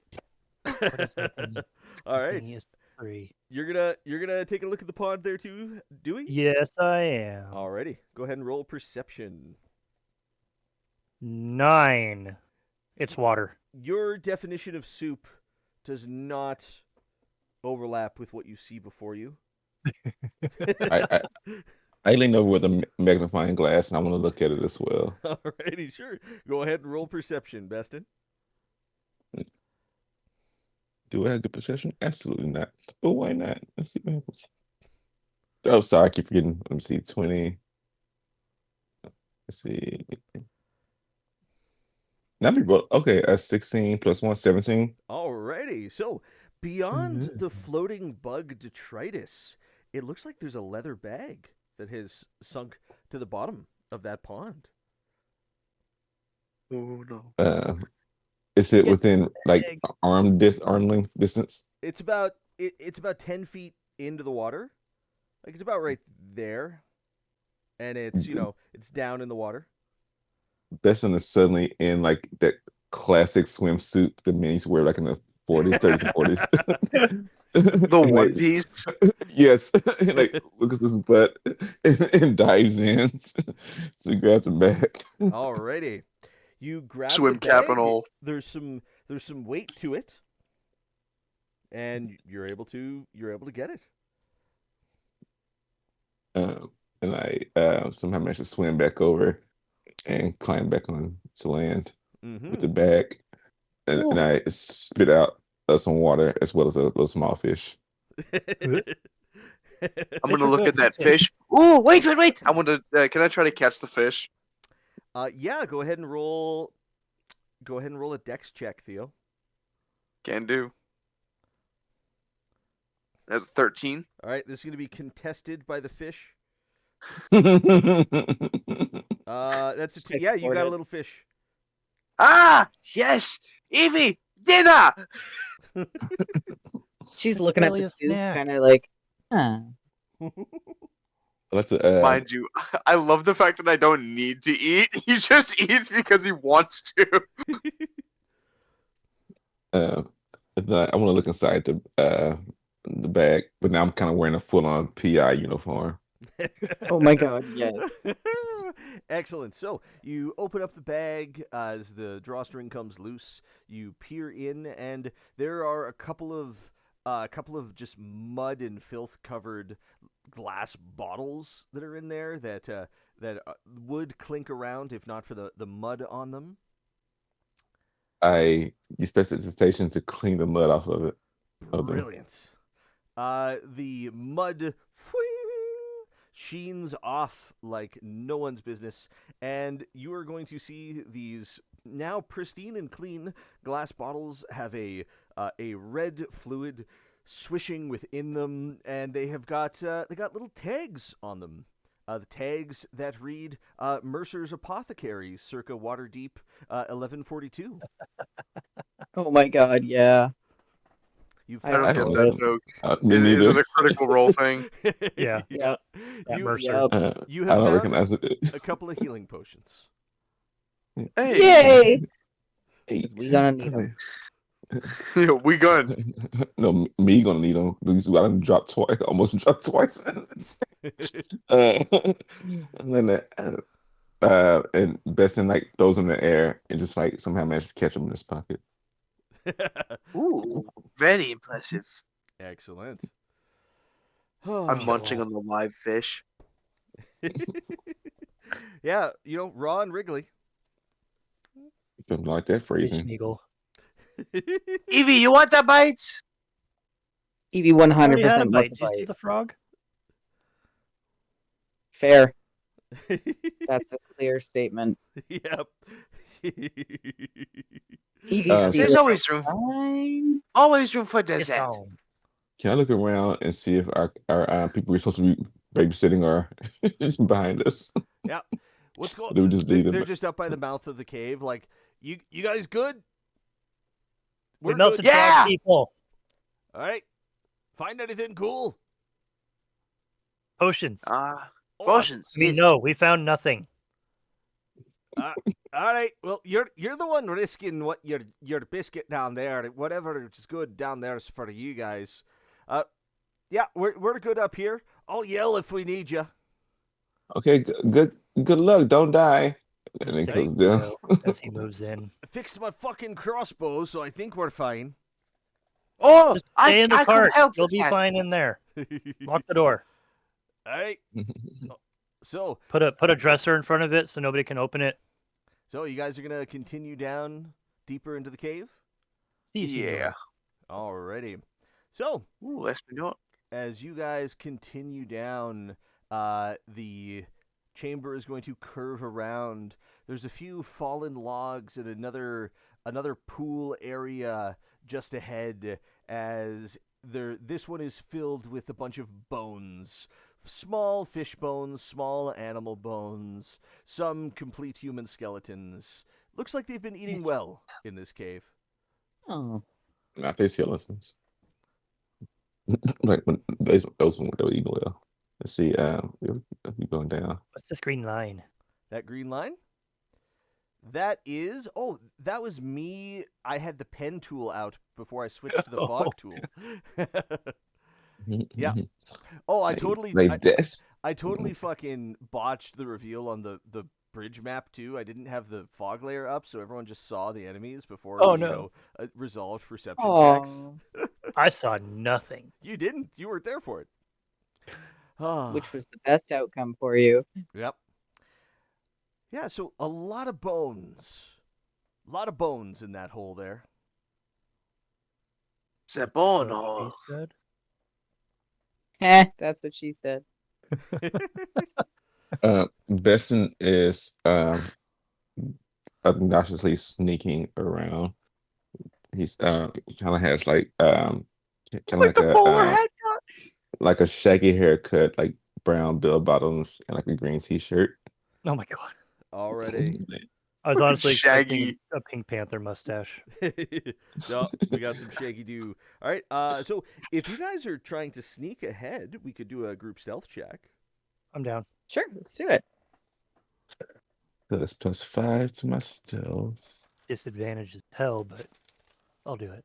What is my thingy? All My right, thingy is 3. you're gonna take a look at the pond there too, Dewey. Yes, I am. Alrighty, go ahead and roll perception. 9. It's water. Your definition of soup does not overlap with what you see before you. I lean over with a magnifying glass and I want to look at it as well. Alrighty, sure. Go ahead and roll perception, Beston. Do I have good perception? Absolutely not. But why not? Let's see what happens. Oh, sorry, I keep forgetting. Let me see. 20. Let's see. Okay, 16 plus 1, 17. Alrighty, so beyond the floating bug detritus, it looks like there's a leather bag that has sunk to the bottom of that pond. Oh no. Is it Get within like bag. arm length distance? It's about 10 feet into the water, like it's about right there, and it's it's down in the water. Besson is suddenly in like that classic swimsuit the men used to wear like in the 40s, 30s, and 40s. The And, One like, Piece. yes, and, like looks at his butt and dives in to grab the bag. Alrighty, you grab Swim the cap bag. and all. There's some weight to it, and you're able to get it. And I somehow managed to swim back over and climb back on to land with the bag, and I spit out some water as well as a little small fish. I'm gonna look at that fish. Ooh, wait. I want to. Can I try to catch the fish? Yeah, go ahead and roll. Go ahead and roll a dex check, Theo. Can do. That's 13. All right, this is going to be contested by the fish. That's a two. Yeah, you got a little fish. Ah, yes, Evie, dinner. She's looking at Barely the a soup, snack. kind of like, huh. That's a, Mind you, I love the fact that I don't need to eat. He just eats because he wants to. I want to look inside the bag, but now I'm kind of wearing a full-on PI uniform. Oh my god, yes. Excellent. So you open up the bag as the drawstring comes loose. You peer in, and there are a couple of just mud and filth covered glass bottles that are in there that would clink around if not for the mud on them. I use prestidigitation to clean the mud off of it. Of them. Brilliant. The mud sheens off like no one's business, and you are going to see these now pristine and clean glass bottles have a red fluid swishing within them, and they got little tags on them. The tags that read Mercer's Apothecary, circa Waterdeep, 1142. Oh my god, yeah. You I I don't I get don't that listen. joke. Me Is neither. it a critical role thing? Yeah. Yeah. That You, Mercer. you I have don't found recognize it. a couple of healing potions. Hey, Yay! Hey, 'Cause we gonna need 'em. we good. No, me gonna need them. I done dropped twice, almost dropped twice. And then and Besson like throws him in the air and just like somehow managed to catch him in his pocket. Ooh, very impressive. Excellent. I'm munching on the live fish. Yeah, Raw and Wrigley. Don't like that Fish phrasing. Eagle. Evie, you want that bite? Evie I already had a 100% bite. love Did you see bite. the frog? Fair. That's a clear statement. Yep. Evie's Um, There's feeling always room for It's dessert. on. Can I look around and see if our people we're supposed to be babysitting are just behind us? Yeah. What's going? Or do we just leave them? They're just up by the mouth of the cave. Like, you guys good? We We're melted good. Yeah! frog people. All right. Find anything cool? Potions. Oh, Potions. I mean, yes. no, we found nothing. all right. Well, you're the one risking what your biscuit down there. Whatever is good down there is for you guys. Yeah, we're good up here. I'll yell if we need you. Okay, good luck. Don't die. And then Say close down. no as he moves in. I fixed my fucking crossbow, so I think we're fine. Oh, Just stay in the I could cart. help You'll this be guy. fine in there. Lock the door. All right. So Put a dresser in front of it so nobody can open it. you guys are gonna continue down deeper into the cave. Easy Yeah. door. Alrighty. So Ooh, let's do it. as you guys continue down, the chamber is going to curve around. There's a few fallen logs and another pool area just ahead. As this one is filled with a bunch of bones. Small fish bones, small animal bones, some complete human skeletons. Looks like they've been eating well in this cave. Oh. Not they skeletons. Like when those ones that were eating well. Let's see. We going down. What's this green line? That green line? That was me. I had the pen tool out before I switched to the fog tool. Yeah. Oh, I totally like this. I totally fucking botched the reveal on the bridge map too. I didn't have the fog layer up, so everyone just saw the enemies before Oh, we, no. resolved perception checks. Oh. I saw nothing. You didn't. You weren't there for it. Ah. Which was the best outcome for you. Yep. Yeah, so a lot of bones. A lot of bones in that hole there. C'est That's bon. what he said. That's what she said. Besson is obnoxiously sneaking around. He's kind of has like kind of Like the bowler haircut. like a shaggy haircut, like brown bell bottoms and like a green t-shirt. Oh my god. Already. I was Fucking honestly expecting Shaggy. a Pink Panther mustache. No, we got some shaggy do. All right. So if you guys are trying to sneak ahead, we could do a group stealth check. I'm down. Sure, let's do it. That's +5 to my stealth. Disadvantage is hell, but I'll do it.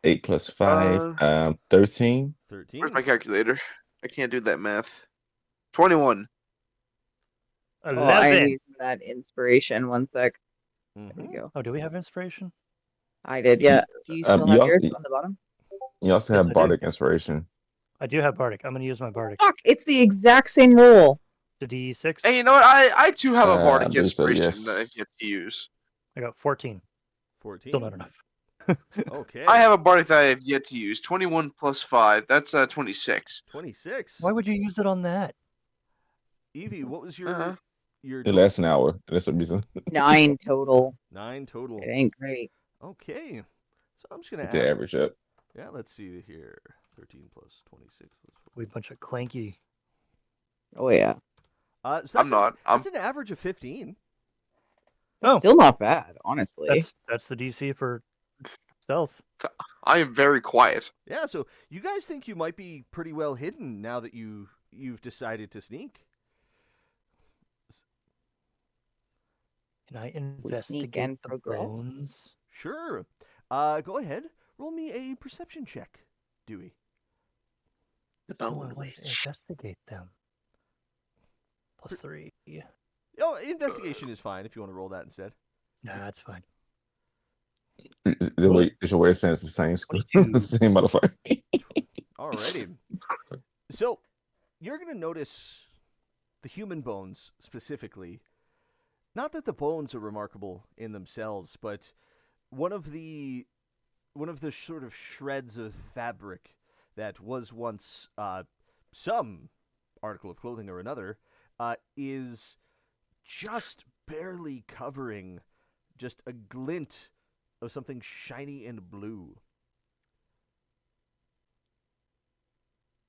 8 + 5, 13. 13. Where's my calculator? I can't do that math. 21. 11. Oh, I'm using that inspiration. One sec. There Mhm. we go. Oh, do we have inspiration? I did, yeah. Do you still you have also- yours on the bottom? You also Yes, have I do. bardic inspiration. I do have Bardic. I'm going to use my Bardic. Fuck, it's the exact same roll. The D6. Hey, you know what? I too have a I bardic believe so, inspiration yes. that I get to use. I got 14. 14. Still not enough. Okay. I have a bardic that I have yet to use. 21 + 5. That's 26. 26. Why would you use it on that? Evie, what was your Uh-huh. your It lasts an hour. That's the reason. 9 total. 9 total? It ain't great. Okay. So I'm just gonna To add. average up. Yeah, let's see here. 13 plus 26. We bunch of clanky. Oh, yeah. So I'm not. That's an average of 15. Oh, Still not bad, honestly. that's the DC for stealth. I am very quiet. Yeah, so you guys think you might be pretty well hidden now that you've decided to sneak. Can I We sneak investigate and the progress. bones? Sure. Go ahead. Roll me a perception check, Dewey. The No, I Bone want to Witch. investigate them. +3. Oh, investigation is fine if you want to roll that instead. Nah, that's fine. Is your way of saying it's the same school, 22. same modifier? Alrighty. So, you're going to notice the human bones specifically. Not that the bones are remarkable in themselves, but one of the sort of shreds of fabric that was once some article of clothing or another is just barely covering just a glint of something shiny and blue.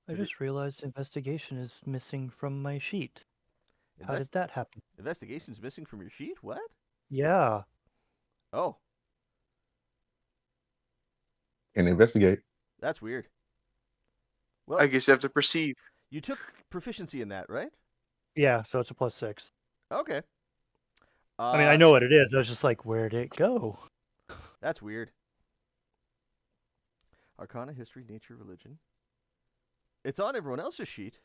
I just realized investigation is missing from my sheet. How Invest- did that happen? Investigation's missing from your sheet? What? Yeah. Oh, And investigate. that's weird. Well, I guess you have to perceive. you took proficiency in that, right? Yeah, so it's a +6. Okay. I mean, I know what it is. I was just like, where'd it go? That's weird. Arcana, history, nature, religion. It's on everyone else's sheet.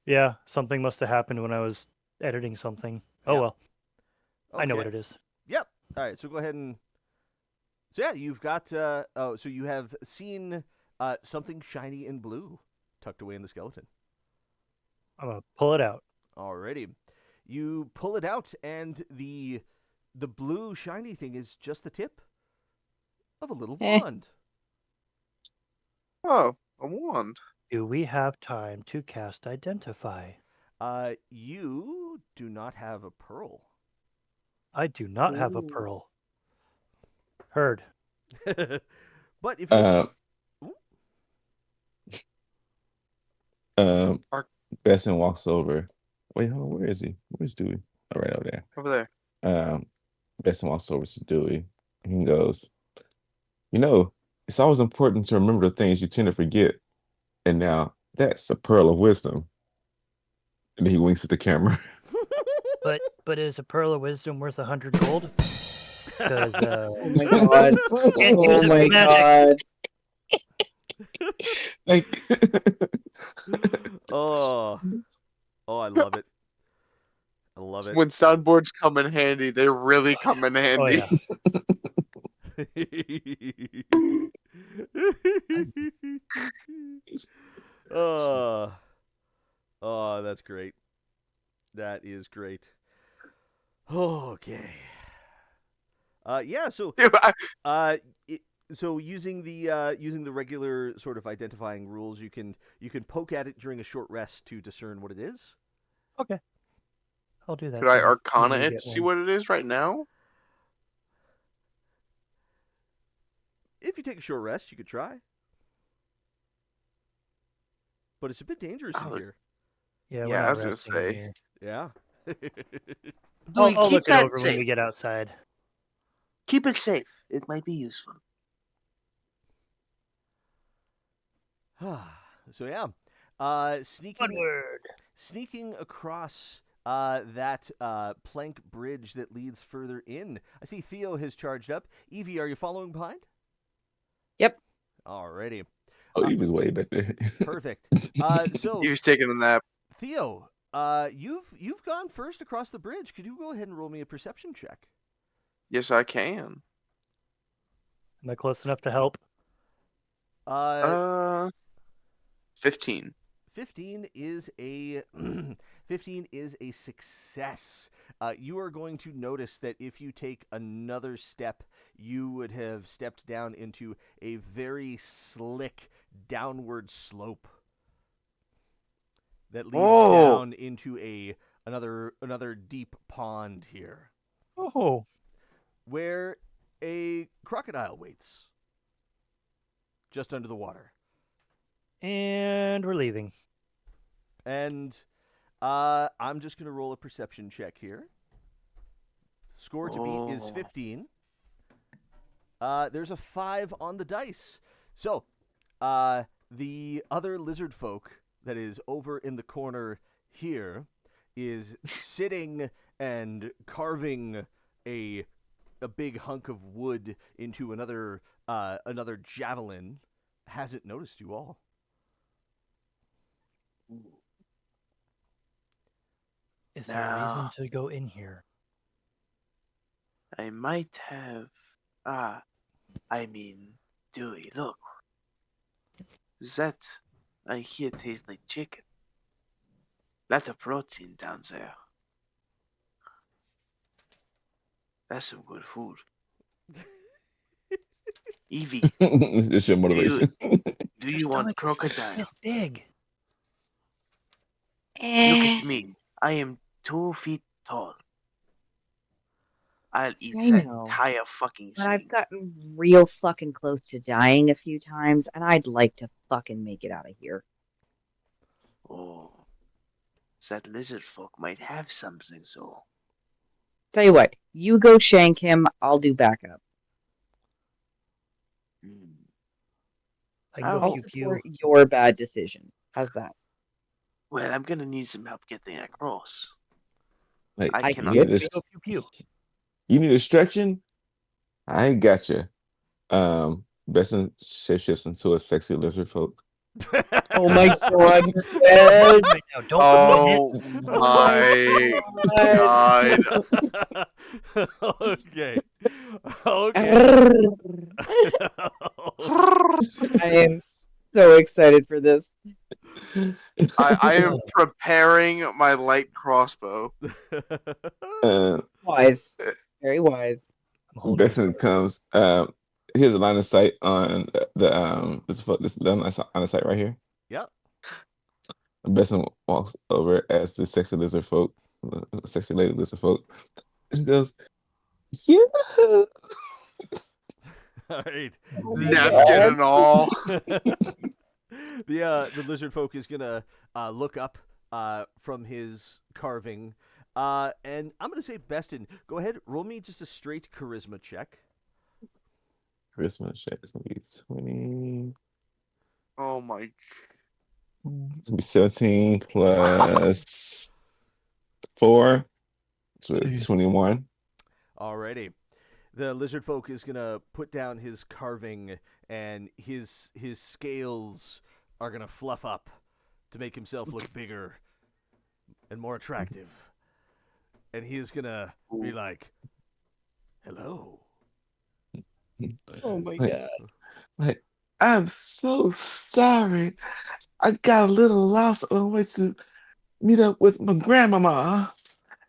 Yeah, something must have happened when I was editing something. Oh Yep. well, I know Okay. what it is. Yep. All right. So go ahead and. So yeah, you've got. So you have seen something shiny and blue tucked away in the skeleton. I'm gonna pull it out. Alrighty. You pull it out, and the blue shiny thing is just the tip of a little Eh. wand. Oh, a wand. Do we have time to cast Identify? You do not have a pearl. I do not have a Ooh. pearl. Heard. But if you. Besson walks over. Wait, hold on, where is he? Where's Dewey? Oh, right over there. Over there. Besson walks over to Dewey and he goes, it's always important to remember the things you tend to forget. And now that's a pearl of wisdom. And then he winks at the camera. But is a pearl of wisdom worth 100 gold? Because Oh my god. Can't use Oh it my for magic. god. Like, Oh, I love it. I love it. When soundboards come in handy, they really come in handy. Oh yeah. Oh, that's great. That is great. Okay. Yeah. So, so using the regular sort of identifying rules, you can poke at it during a short rest to discern what it is. Okay. I'll do that. Could I then, arcana when we it get to see one. what it is right now? If you take a short rest, you could try. But it's a bit dangerous in here. Yeah, Yeah, we're I not was gonna resting in say. here. Yeah. I'll look it over when we get outside. Keep it safe. It might be useful. So yeah, sneaking Onward. sneaking across that plank bridge that leads further in. I see Theo has charged up. Evie, are you following behind? Yep. Alrighty, oh, he was way back there. perfect. So He was taking a nap. Theo, you've gone first across the bridge. Could you go ahead and roll me a perception check? Yes, I can. Am I close enough to help? 15. 15 is a 15 is a success. You are going to notice that if you take another step, you would have stepped down into a very slick downward slope that leads down into another deep pond here, Oh. where a crocodile waits just under the water. And we're leaving. And I'm just going to roll a perception check here. Score to beat is 15. There's a 5 on the dice. So, the other lizard folk that is over in the corner here is sitting and carving a a big hunk of wood into another javelin. Hasn't noticed you all. Is there a reason Now, to go in here? I might have. Ah, I mean, Dewey, look. That I hear tastes like chicken. That's a protein down there. That's some good food. Evie, It's your motivation. do Your you want stomach is crocodile? this big. Look at me. I am 2 feet tall. I'll eat I that know, entire fucking but I've thing. gotten real fucking close to dying a few times, and I'd like to fucking make it out of here. Oh, that lizard folk might have something, so. Tell you what, you go shank him, I'll do backup. Hmm. I can Oh. go I'll pew pew. support your bad decision. How's that? Well, I'm gonna need some help getting across. Like, I I you cannot. need could. a, I st- go pew pew. you need a stretching? I ain't got you. Besson shapeshifts into a sexy lizard folk. Oh my god, yes! Right now, don't ruin it. Oh Oh my god. Okay. Okay. I am so excited for this. I am preparing my light crossbow. uh, Wise. Very wise. I'm holding it. Besson comes. Here's a line of sight on this line of sight right here. Yep. Besson walks over as the sexy lizard folk, sexy lady lizard folk, and goes, "Yeah." All right. Oh my Napkin God. and all. The lizard folk is gonna look up from his carving, and I'm gonna say, Beston, go ahead, roll me just a straight charisma check. Charisma check is gonna be 20. Oh my. It's gonna be 17 plus 4. So it's 21. Alrighty. The lizard folk is gonna put down his carving, and his scales are gonna fluff up to make himself look bigger and more attractive. And he is gonna be like, "Hello." Oh my Like, God. like, I'm so sorry. I got a little lost on the way to meet up with my grandmama.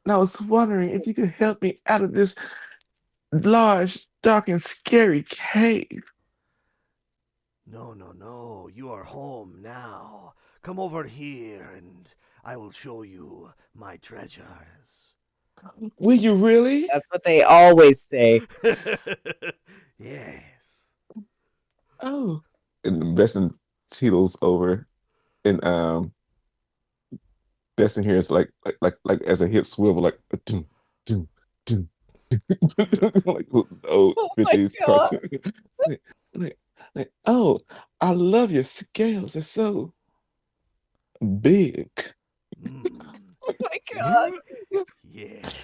And I was wondering if you could help me out of this large, dark, and scary cave. No, no, no. You are home now. Come over here, and I will show you my treasures. Will you really? That's what they always say. Yes. Oh. And Besson teetles over, and Besson hears like as a hip swivel, like doom, doom, doom, like the old Oh my 50s God. cartoon. like, like, oh, I love your scales. They're so big. Mm. Oh my God. Yes.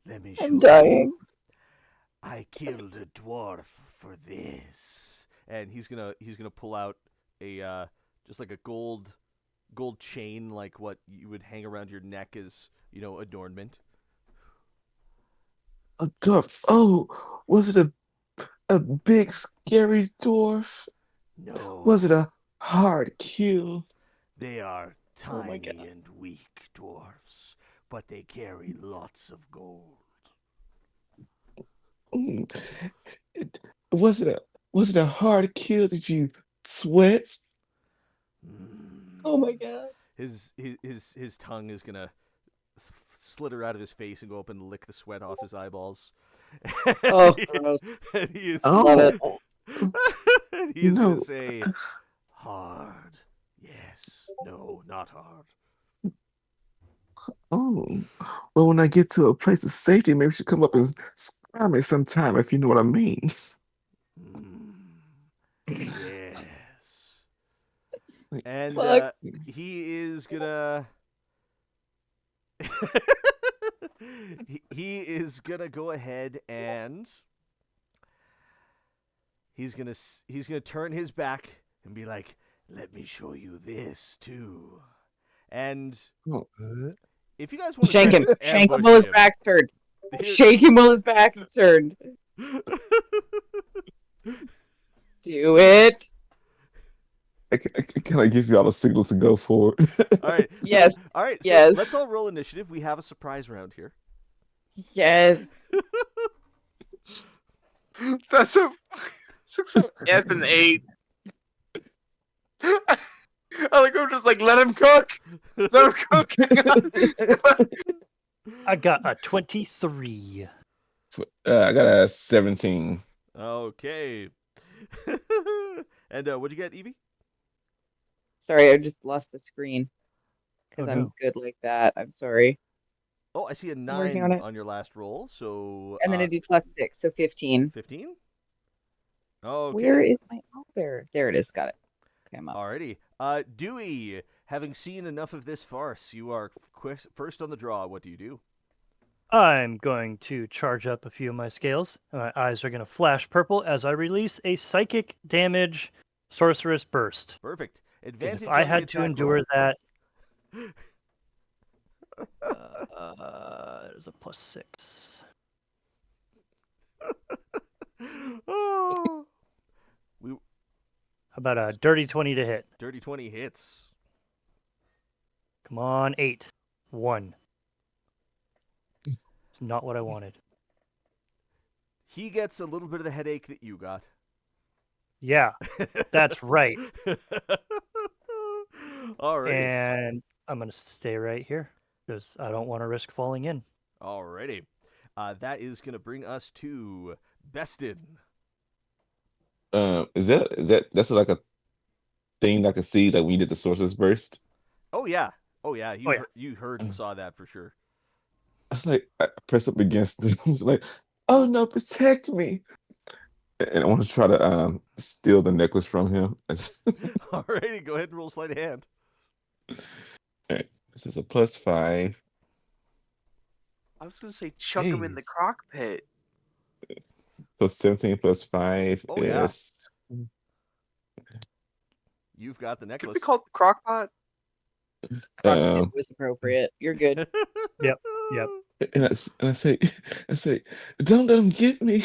Let me show I'm dying. you. I killed a dwarf for this. And he's gonna pull out a just like a gold chain, like what you would hang around your neck as, adornment. A dwarf. Oh, was it a big scary dwarf? Was it No, a hard kill? they are Oh my tiny God. and weak dwarfs, but they carry lots of gold. Mm. Was it a hard kill? Did you sweat? Mm. Oh my God. His tongue is gonna slither out of his face and go up and lick the sweat off his eyeballs. Oh, gross. And he is Love it. and he You is gonna know, say, "Hard, yes, no, not hard." oh, well, when I get to a place of safety, maybe you should come up and scare me sometime, if you know what I mean. Mm. Yes. And Fuck. he is gonna. he is gonna go ahead and he's gonna turn his back and be like, "Let me show you this too." And Oh, if you guys want to Shank try him. to Shank him ambush while his him, back's turned. here- Shake him while his back is turned. Do it. can I give you all the signals to go forward? all right. Yes. So, all right. So Yes. let's all roll initiative. We have a surprise round here. Yes. That's a 6 F and 8. I like I'm just like let him cook. Let him cook. I got a 23. I got a 17. Okay. And what'd you get, Evie? Sorry, I just lost the screen because Oh, I'm no. good like that. I'm sorry. Oh, I see a I'm working 9 on it. on your last roll. So And then it'd be +6, so 15. 15. Okay. Where is my there? There it is. Got it. Okay, I'm up. Alrighty. Dewey, having seen enough of this farce, you are first on the draw. What do you do? I'm going to charge up a few of my scales. My eyes are going to flash purple as I release a psychic damage sorceress burst. Perfect. 'Cause Advantage. If on I the had to attack endure roll. that, there's a +6. Oh, How about a dirty 20 to hit? dirty 20 hits. Come on, 8. 1. It's not what I wanted. He gets a little bit of the headache that you got. Yeah, that's right. Alrighty. And I'm going to stay right here because I don't want to risk falling in. Alrighty. That is going to bring us to Bestin. That's like a thing I could see like when you did the sorcerer's burst? Oh yeah. Oh yeah. Oh, yeah. You heard and saw that for sure. I was like, I press up against it. I was like, oh no, protect me. And I want to try to steal the necklace from him. Alrighty. Go ahead and roll sleight of hand. Alright, this is a +5. I was gonna say chuck him in the Jeez. crock pit. So 17 +5 Oh, yeah. is You've got the Could necklace. we call it the crock pot? It was appropriate. You're good. Yep. and I say, don't let him get me.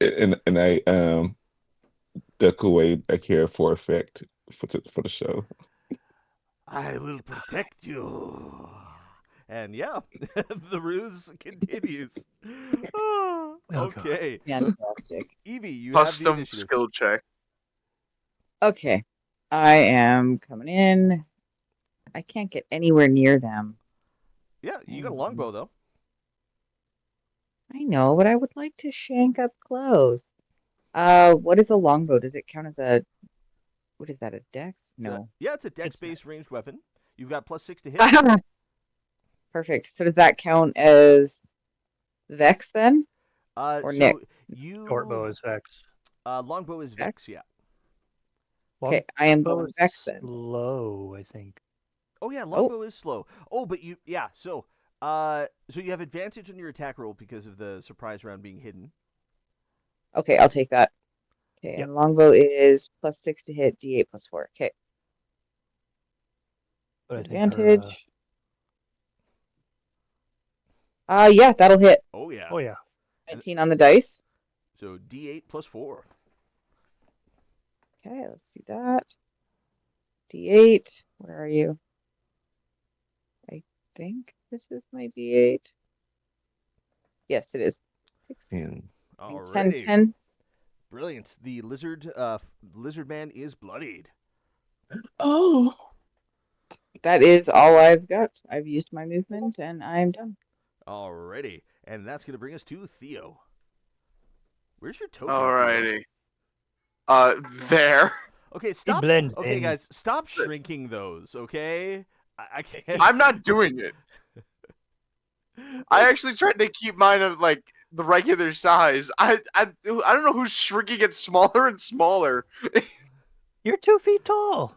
and I duck away back here for effect for the show. I will protect you. And yeah, the ruse continues. Oh, Oh, God. okay. Fantastic. Evie, you have the Custom initiative. skill check. Okay. I am coming in. I can't get anywhere near them. Yeah, you got a longbow though. I know, but I would like to shank up close. What is a longbow? Does it count as what is that, a dex? It's a- No. yeah, it's a It's not. dex-based ranged weapon. You've got +6 to hit. Perfect. So does that count as Vex then? Or So Nick? you Short bow is Vex. longbow is Vex, yeah. Okay, I am Longbow going is Vex then. slow, I think. Oh yeah, longbow is slow. Oh, but you so you have advantage on your attack roll because of the surprise round being hidden. Okay, I'll take that. Okay, Yep. and longbow is +6 to hit, D8 +4. Okay, But I think our, advantage. Yeah, that'll hit. Oh yeah. oh, yeah. 19 on the dice. So D8 +4. Okay, let's do that. D8. Where are you? I think this is my D8. Yes, it is. 6, 10, Alrighty. 10. Brilliant. The lizard man is bloodied. Oh, That is all I've got. I've used my movement and I'm done. Alrighty. And that's gonna bring us to Theo. Where's your token? Theo? Alrighty. There. Okay, He stop. blends Okay, in. guys, stop shrinking those. Okay, I can't. I'm not doing it. I actually tried to keep mine at like the regular size. I don't know who's shrinking it smaller and smaller. You're 2 feet tall.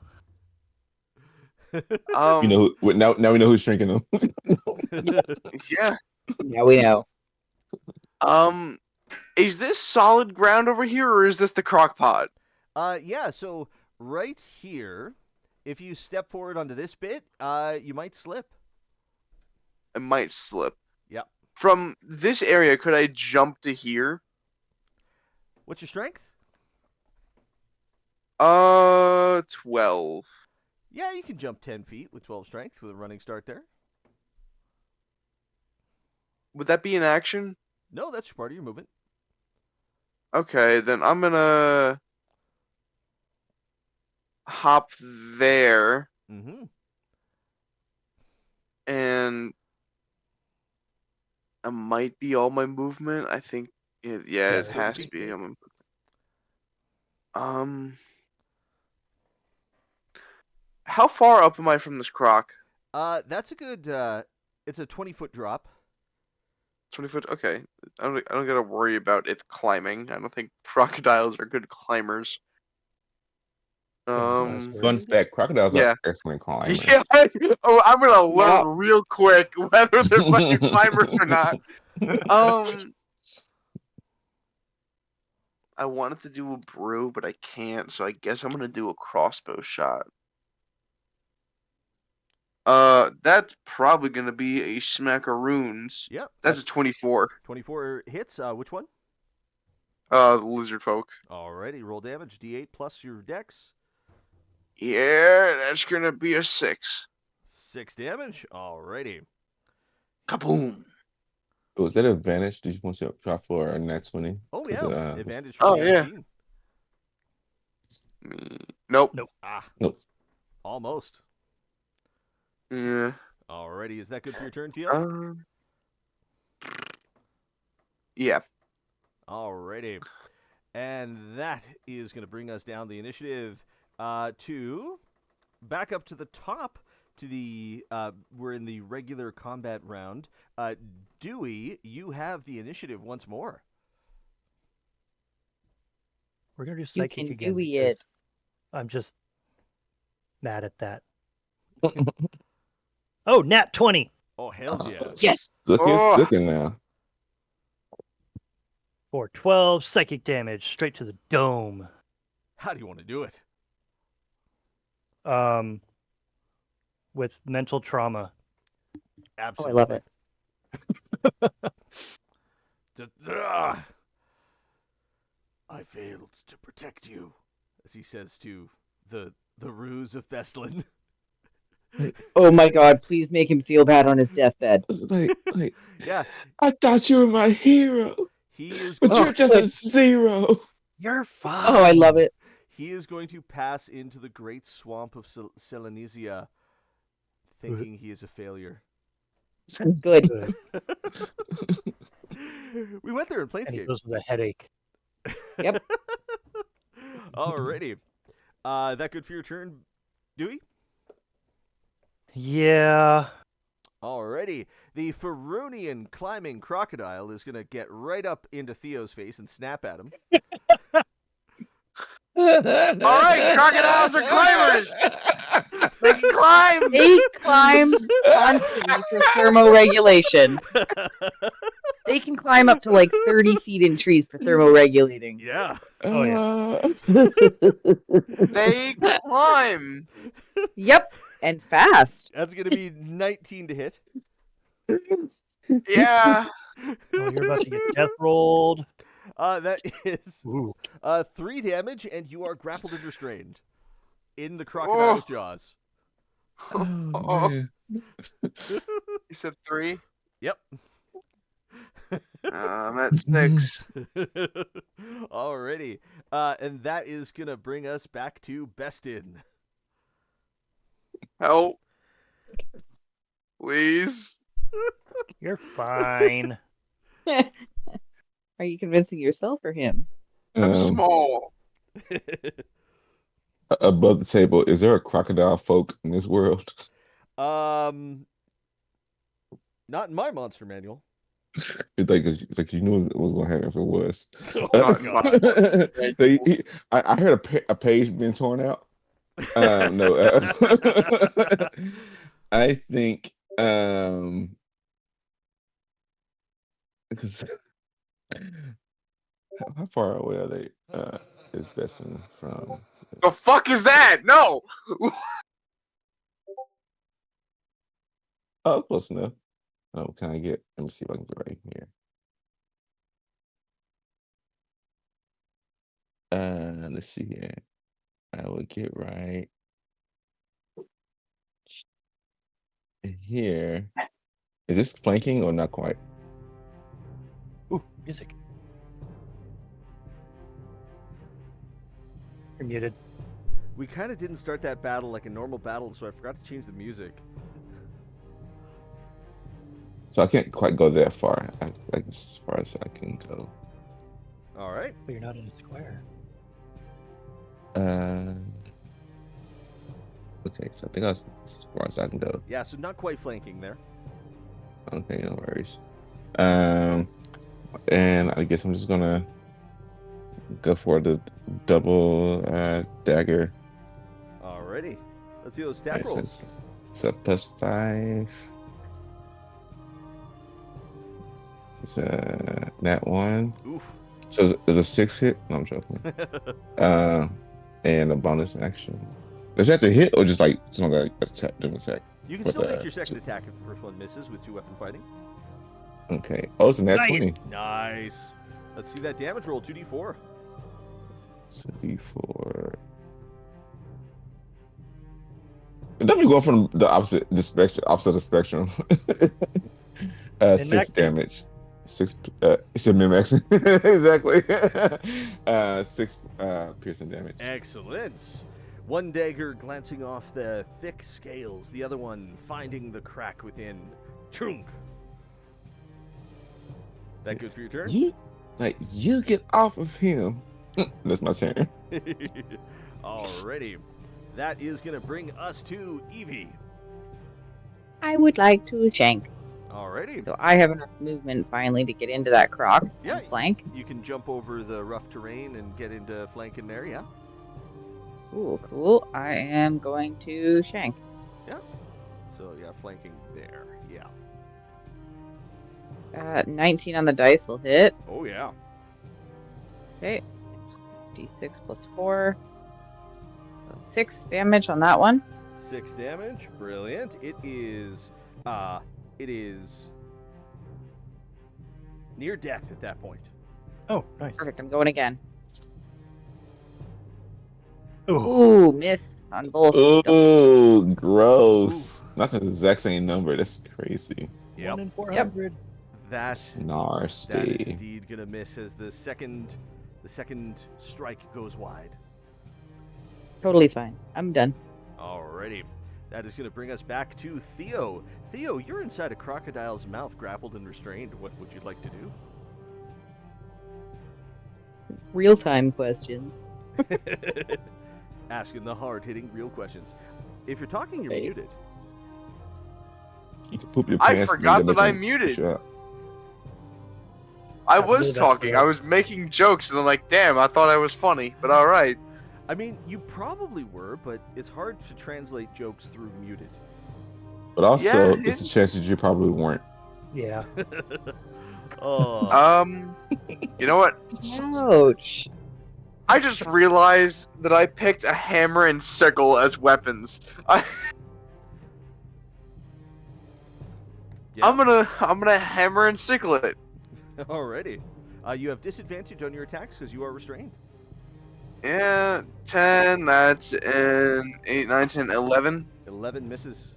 You know, now we know who's shrinking them. Yeah. Now we know. Is this solid ground over here, or is this the crock pot? Yeah, so right here, if you step forward onto this bit, you might slip. I might slip. Yep. From this area, could I jump to here? What's your strength? 12. Yeah, you can jump 10 feet with 12 strength with a running start there. Would that be an action? No, that's part of your movement. Okay, then I'm gonna hop there, Mm-hmm. and it might be all my movement. I think, yeah, it Yeah. has 30 to be feet. all my movement. How far up am I from this croc? That's a good, it's a 20-foot drop. 20 foot. Okay, I don't gotta worry about it climbing. I don't think crocodiles are good climbers. Fun fact: crocodiles Yeah. are excellent climbers. Yeah. Oh, I'm gonna learn Yep. real quick whether they're fucking climbers or not. I wanted to do a brew, but I can't, so I guess I'm gonna do a crossbow shot. That's probably gonna be a smackaroons. Yep. That's a 24. 24 hits. Which one? The lizard folk. Alrighty, roll damage. D8 plus your dex. Yeah, that's gonna be a 6. 6 damage. Alrighty. Kaboom. Was that advantage? Did you want to try for a nat 20? Oh, 'Cause, yeah. Advantage for the yeah. 18. Nope. Nope. Almost. Yeah. Alrighty, is that good for your turn, Theo? Yeah. Alrighty. And that is going to bring us down the initiative to back up to the top to the we're in the regular combat round. Dewey, you have the initiative once more. We're gonna do You psychic can again do because it. I'm just mad at that. Oh, nat 20 Oh, hells yeah. Yes. Look Oh. at Sookin now. for 12 psychic damage straight to the dome. How do you want to do it? With mental trauma. Oh, Absolutely. I love it. I failed to protect you, as he says to the ruse of Bestlin. Oh my God! Please make him feel bad on his deathbed. Like, Yeah, I thought you were my hero, he is. but Oh, you're just a zero. You're fine. Oh, I love it. He is going to pass into the great swamp of Selenesia, thinking he is a failure. Good. Good. We went there in And he Planescape. goes with a headache. Yep. Alrighty. That good for your turn, Dewey? Yeah. Alrighty. The Ferunian climbing crocodile is going to get right up into Theo's face and snap at him. Alright, crocodiles are climbers! They can climb! They climb constantly for thermoregulation. They can climb up to like 30 feet in trees for thermoregulating. Yeah. Oh, yeah. They climb! Yep, and fast. That's going to be 19 to hit. Yeah. Oh, you're about to get death rolled. That is Ooh. 3 damage, and you are grappled and restrained in the crocodile's jaws. Oh, man. You said 3? Yep. I'm at 6. Alrighty. And that is going to bring us back to Bestin. Help. Please. You're fine. Are you convincing yourself or him? I'm small. Above the table, is there a crocodile folk in this world? Not in my monster manual. Like you knew it was gonna happen if it was. Not my I heard a page being torn out. No, I think because how far away are they? Is Besson from? The fuck is that? No. Oh, close enough. Can I get? Let me see if I can get right here. Let's see here. I will get right here. Is this flanking or not quite? Ooh, music. You're muted. We kind of didn't start that battle like a normal battle, so I forgot to change the music. So I can't quite go that far. Like as far as I can go. All right. But you're not in a square. Okay, so I think that's as far as I can go. Yeah, so not quite flanking there. Okay, no worries. And I guess I'm just gonna go for the double dagger. Alrighty. Let's see those stack Right, rolls. so +5. It's that one. Oof. So there's a 6 hit. No, I'm joking. And a bonus action. Does that have to hit or just like some like attack, different attack? You can With still the- make your second attack if the first one misses with 2-weapon fighting. Okay. Oh, it's a nat Nice. 20. Nice. Let's see that damage roll. 2d4. So D4. Let me go from the opposite of the spectrum. 6 Min-maxing. damage. 6 it's a min-max. Exactly. 6 piercing damage. Excellent. One dagger glancing off the thick scales, the other one finding the crack within. Chunk. That good for your turn? You get off of him. That's my turn. Alrighty. That is going to bring us to Evie. I would like to shank. Alrighty. So I have enough movement finally to get into that croc Yeah. and flank. You can jump over the rough terrain and get into flank in there, yeah? Ooh, cool. I am going to shank. So, yeah, flanking there, yeah. 19 on the dice will hit. Oh, yeah. Okay. D6 plus 4. So 6 damage on that one. 6 damage. Brilliant. It is near death at that point. Oh, nice. Perfect. I'm going again. Ooh. Ooh, miss on both. Oh, gross. That's the exact same number. That's crazy. 1 in 400. That's That is nasty. indeed gonna miss as the second strike goes wide. Totally fine. I'm done. Alrighty. That is gonna bring us back to Theo. Theo, you're inside a crocodile's mouth, grappled and restrained. What would you like to do? Real time questions. Asking the hard-hitting real questions. If you're talking, you're Right. muted. You can poop your I pants and forgot then that they I'm can muted. spit you out. I I was believe that's talking. correct. I was making jokes, and I'm like, damn, I thought I was funny, but all right. I mean, you probably were, but it's hard to translate jokes through muted. But also, Yeah, it's a chance that you probably weren't. Yeah. Oh, You know what? Ouch. I just realized that I picked a hammer and sickle as weapons. yeah. I'm gonna hammer and sickle it. Alrighty. You have disadvantage on your attacks because you are restrained. Yeah, 10. That's an 8, 9, 10, 11, 11 misses.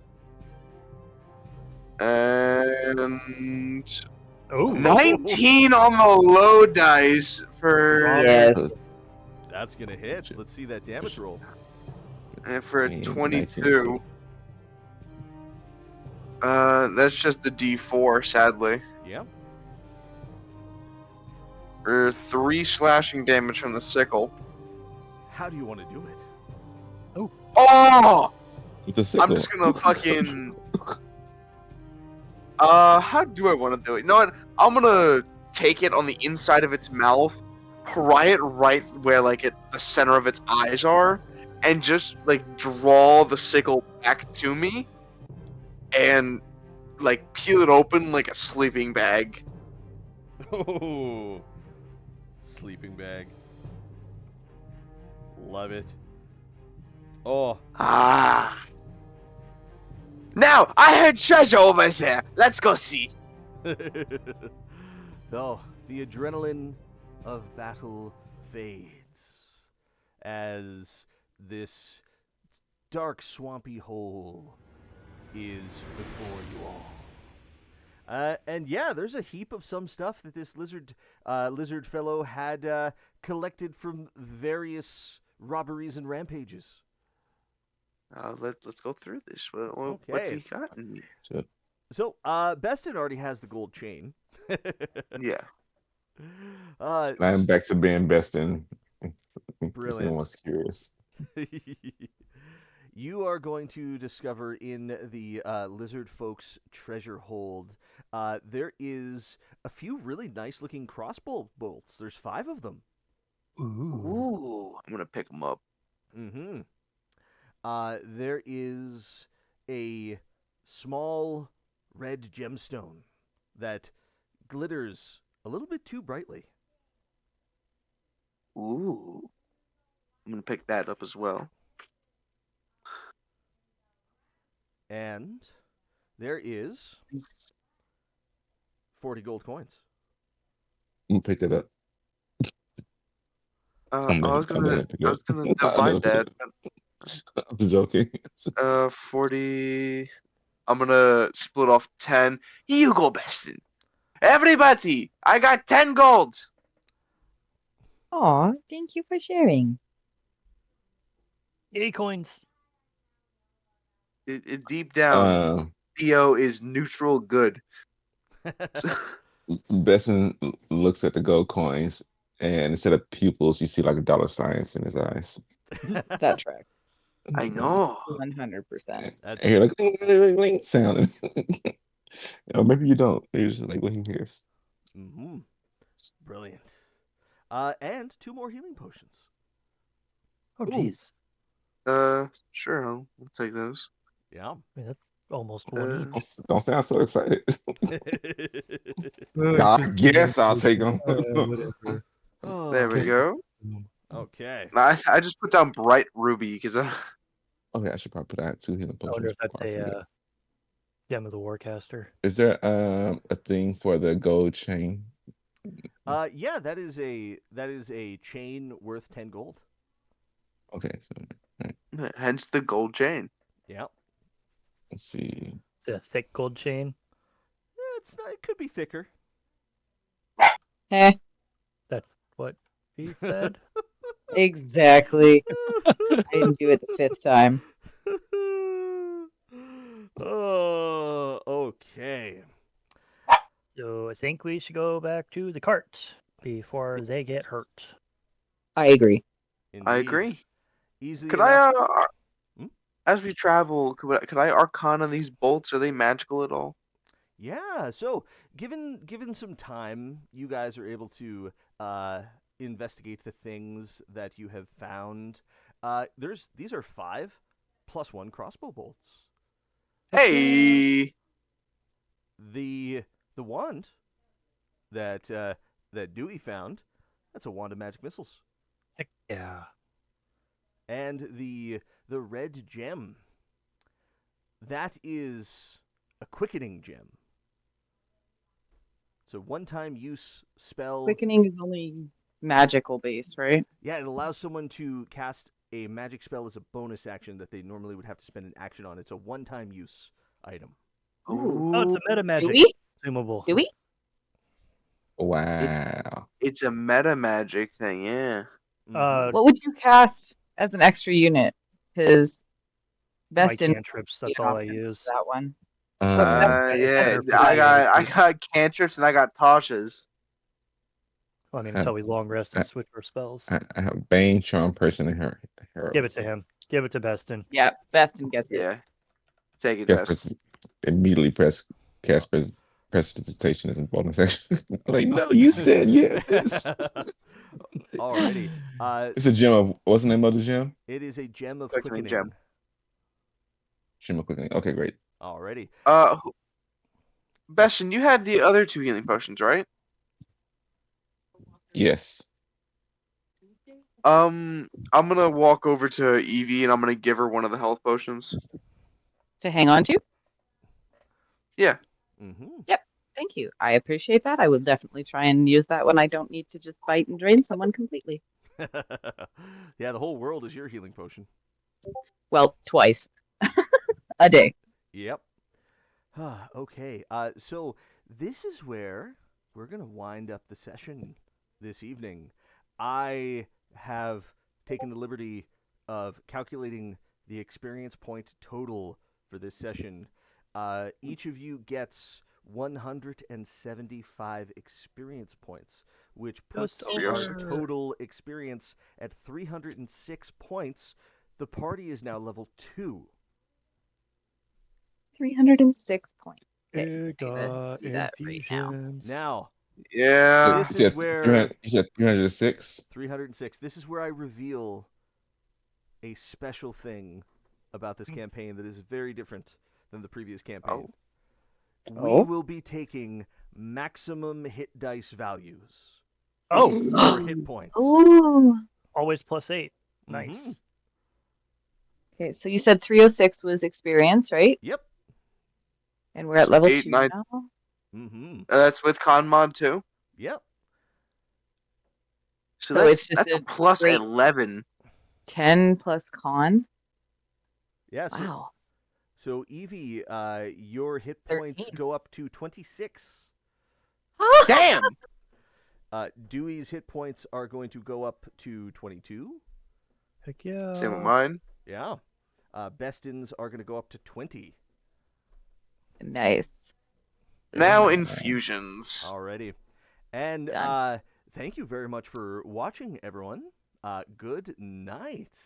and Oh, 19 on the low dice for Yes. That's gonna hit. Let's see that damage roll. and for a And 22. That's just the D4, sadly. Yeah. For 3 slashing damage from the sickle. How do you want to do it? Oh! With the sickle. I'm just gonna fucking. How do I want to do it? You know what? I'm gonna take it on the inside of its mouth, pry it right where like the center of its eyes are, and just like draw the sickle back to me, and like peel it open like a sleeping bag. Oh, sleeping bag. Love it. Oh, Ah. Now I heard treasure over there. Let's go see. oh, the adrenaline of battle fades as this dark, swampy hole is before you all. And yeah, there's a heap of some stuff that this lizard fellow had collected from various robberies and rampages. Let's go through this. What's Okay. he got? in here? So, Beston already has the gold chain. Yeah. I'm back to being best in. Because Brilliant. anyone's curious. You are going to discover in the lizard folks treasure hold, there is a few really nice looking crossbow bolts. There's 5 of them. Ooh, I'm gonna pick them up. Mm-hmm. There is a small red gemstone that glitters a little bit too brightly. Ooh, I'm gonna pick that up as well. And there is 40 gold coins. I'm gonna pick that up. I was gonna pick it up. divide that. I'm just joking. 40. I'm gonna split off 10. You go, Beston. Everybody, I got 10 gold. Aw, thank you for sharing. Yay, coins. Deep down, Theo is neutral good. Besson looks at the gold coins, and instead of pupils, you see like dollar signs in his eyes. That tracks. I know. 100%. And you're like, "Ling, ling, ling," sound. Or maybe you don't. You're just like what he hears. Mm-hmm. Brilliant. And 2 more healing potions. Oh, jeez. Sure, I'll take those. Yeah. I mean, that's almost one each. Don't sound so excited. Uh, I guess I'll take them. whatever. There we go. Okay. I just put down bright ruby because Okay, I should probably put out 2 healing I wonder potions. if that's before I forget. a Gem of the Warcaster. Is there a thing for the gold chain? Yeah, that is a chain worth 10 gold. Okay, so hence the gold chain. Yeah. let's see. It's a thick gold chain. It's not, it could be thicker. Eh, That's what he said. exactly. I didn't do it the 5th time. Oh, okay. So I think we should go back to the cart before they get hurt. I agree. I Indeed. agree. Easily Could enough. as we travel, could I arcana these bolts? Are they magical at all? Yeah, so given some time, you guys are able to investigate the things that you have found. These are 5 plus 1 crossbow bolts. Hey, The wand that Dewey found, that's a wand of magic missiles. Heck yeah. And the red gem, that is a quickening gem. So one-time use spell. Quickening is only magical based, right? Yeah, it allows someone to cast a magic spell as a bonus action that they normally would have to spend an action on. It's a one-time use item. Oh, it's a meta Do magic we? consumable. Do we? Wow. it's a meta magic thing, yeah. Mhm. What would you cast as an extra unit? Because My best in cantrips, that's all I use. that one. Yeah, better I for got cantrips and I got Tasha's. Well, I mean, until we long rest and switch our spells. I have Bane, Charm Person, and her. Give it to him. Give it to Beston. Yeah, best in gets it. Yeah, take it, Yes, best. immediately press cast prestidigitation as a bonus action. Like, no, you said you had this. Alrighty. It's a gem of what's the name of the gem? It is a gem of Quickening quickening. gem. Gem of quickening. Okay, great. Alrighty. Besson, you had the other 2 healing potions, right? Yes. I'm gonna walk over to Evie and I'm gonna give her one of the health potions. To hang on to? Yeah. Mm-hmm. Thank you. I appreciate that. I will definitely try and use that when I don't need to just bite and drain someone completely. Yeah, the whole world is your healing potion. Well, twice a day. Yep. Okay. So this is where we're gonna wind up the session this evening. I have taken the liberty of calculating the experience point total for this session. Each of you gets 175 experience points, which puts Just our over. total experience at 306 points. The party is now level 2. 306 points. Okay, Big I'm gonna do that right now. infusions. Now, Yeah. this is where You said 306. 306. This is where I reveal a special thing about this campaign that is very different than the previous campaign. We Oh. will be taking maximum hit dice values Oh, for hit points. Oh. always +8. Mhm. Nice. Okay, so you said 306 was experience, right? Yep. And we're at level 8, 2 9. now. Mm-hmm. That's with con mod too. Yep. So So it's that's just a a plus straight 11. 10 plus con. Yeah. So, Wow. so Evie, your hit 13. points go up to 26. Damn. Dewey's hit points are going to go up to 22. Heck yeah. Same with mine. Yeah. Beston's are going to go up to 20. Nice. Now Yeah. infusions. Alrighty. And Done. thank you very much for watching, everyone. Good night.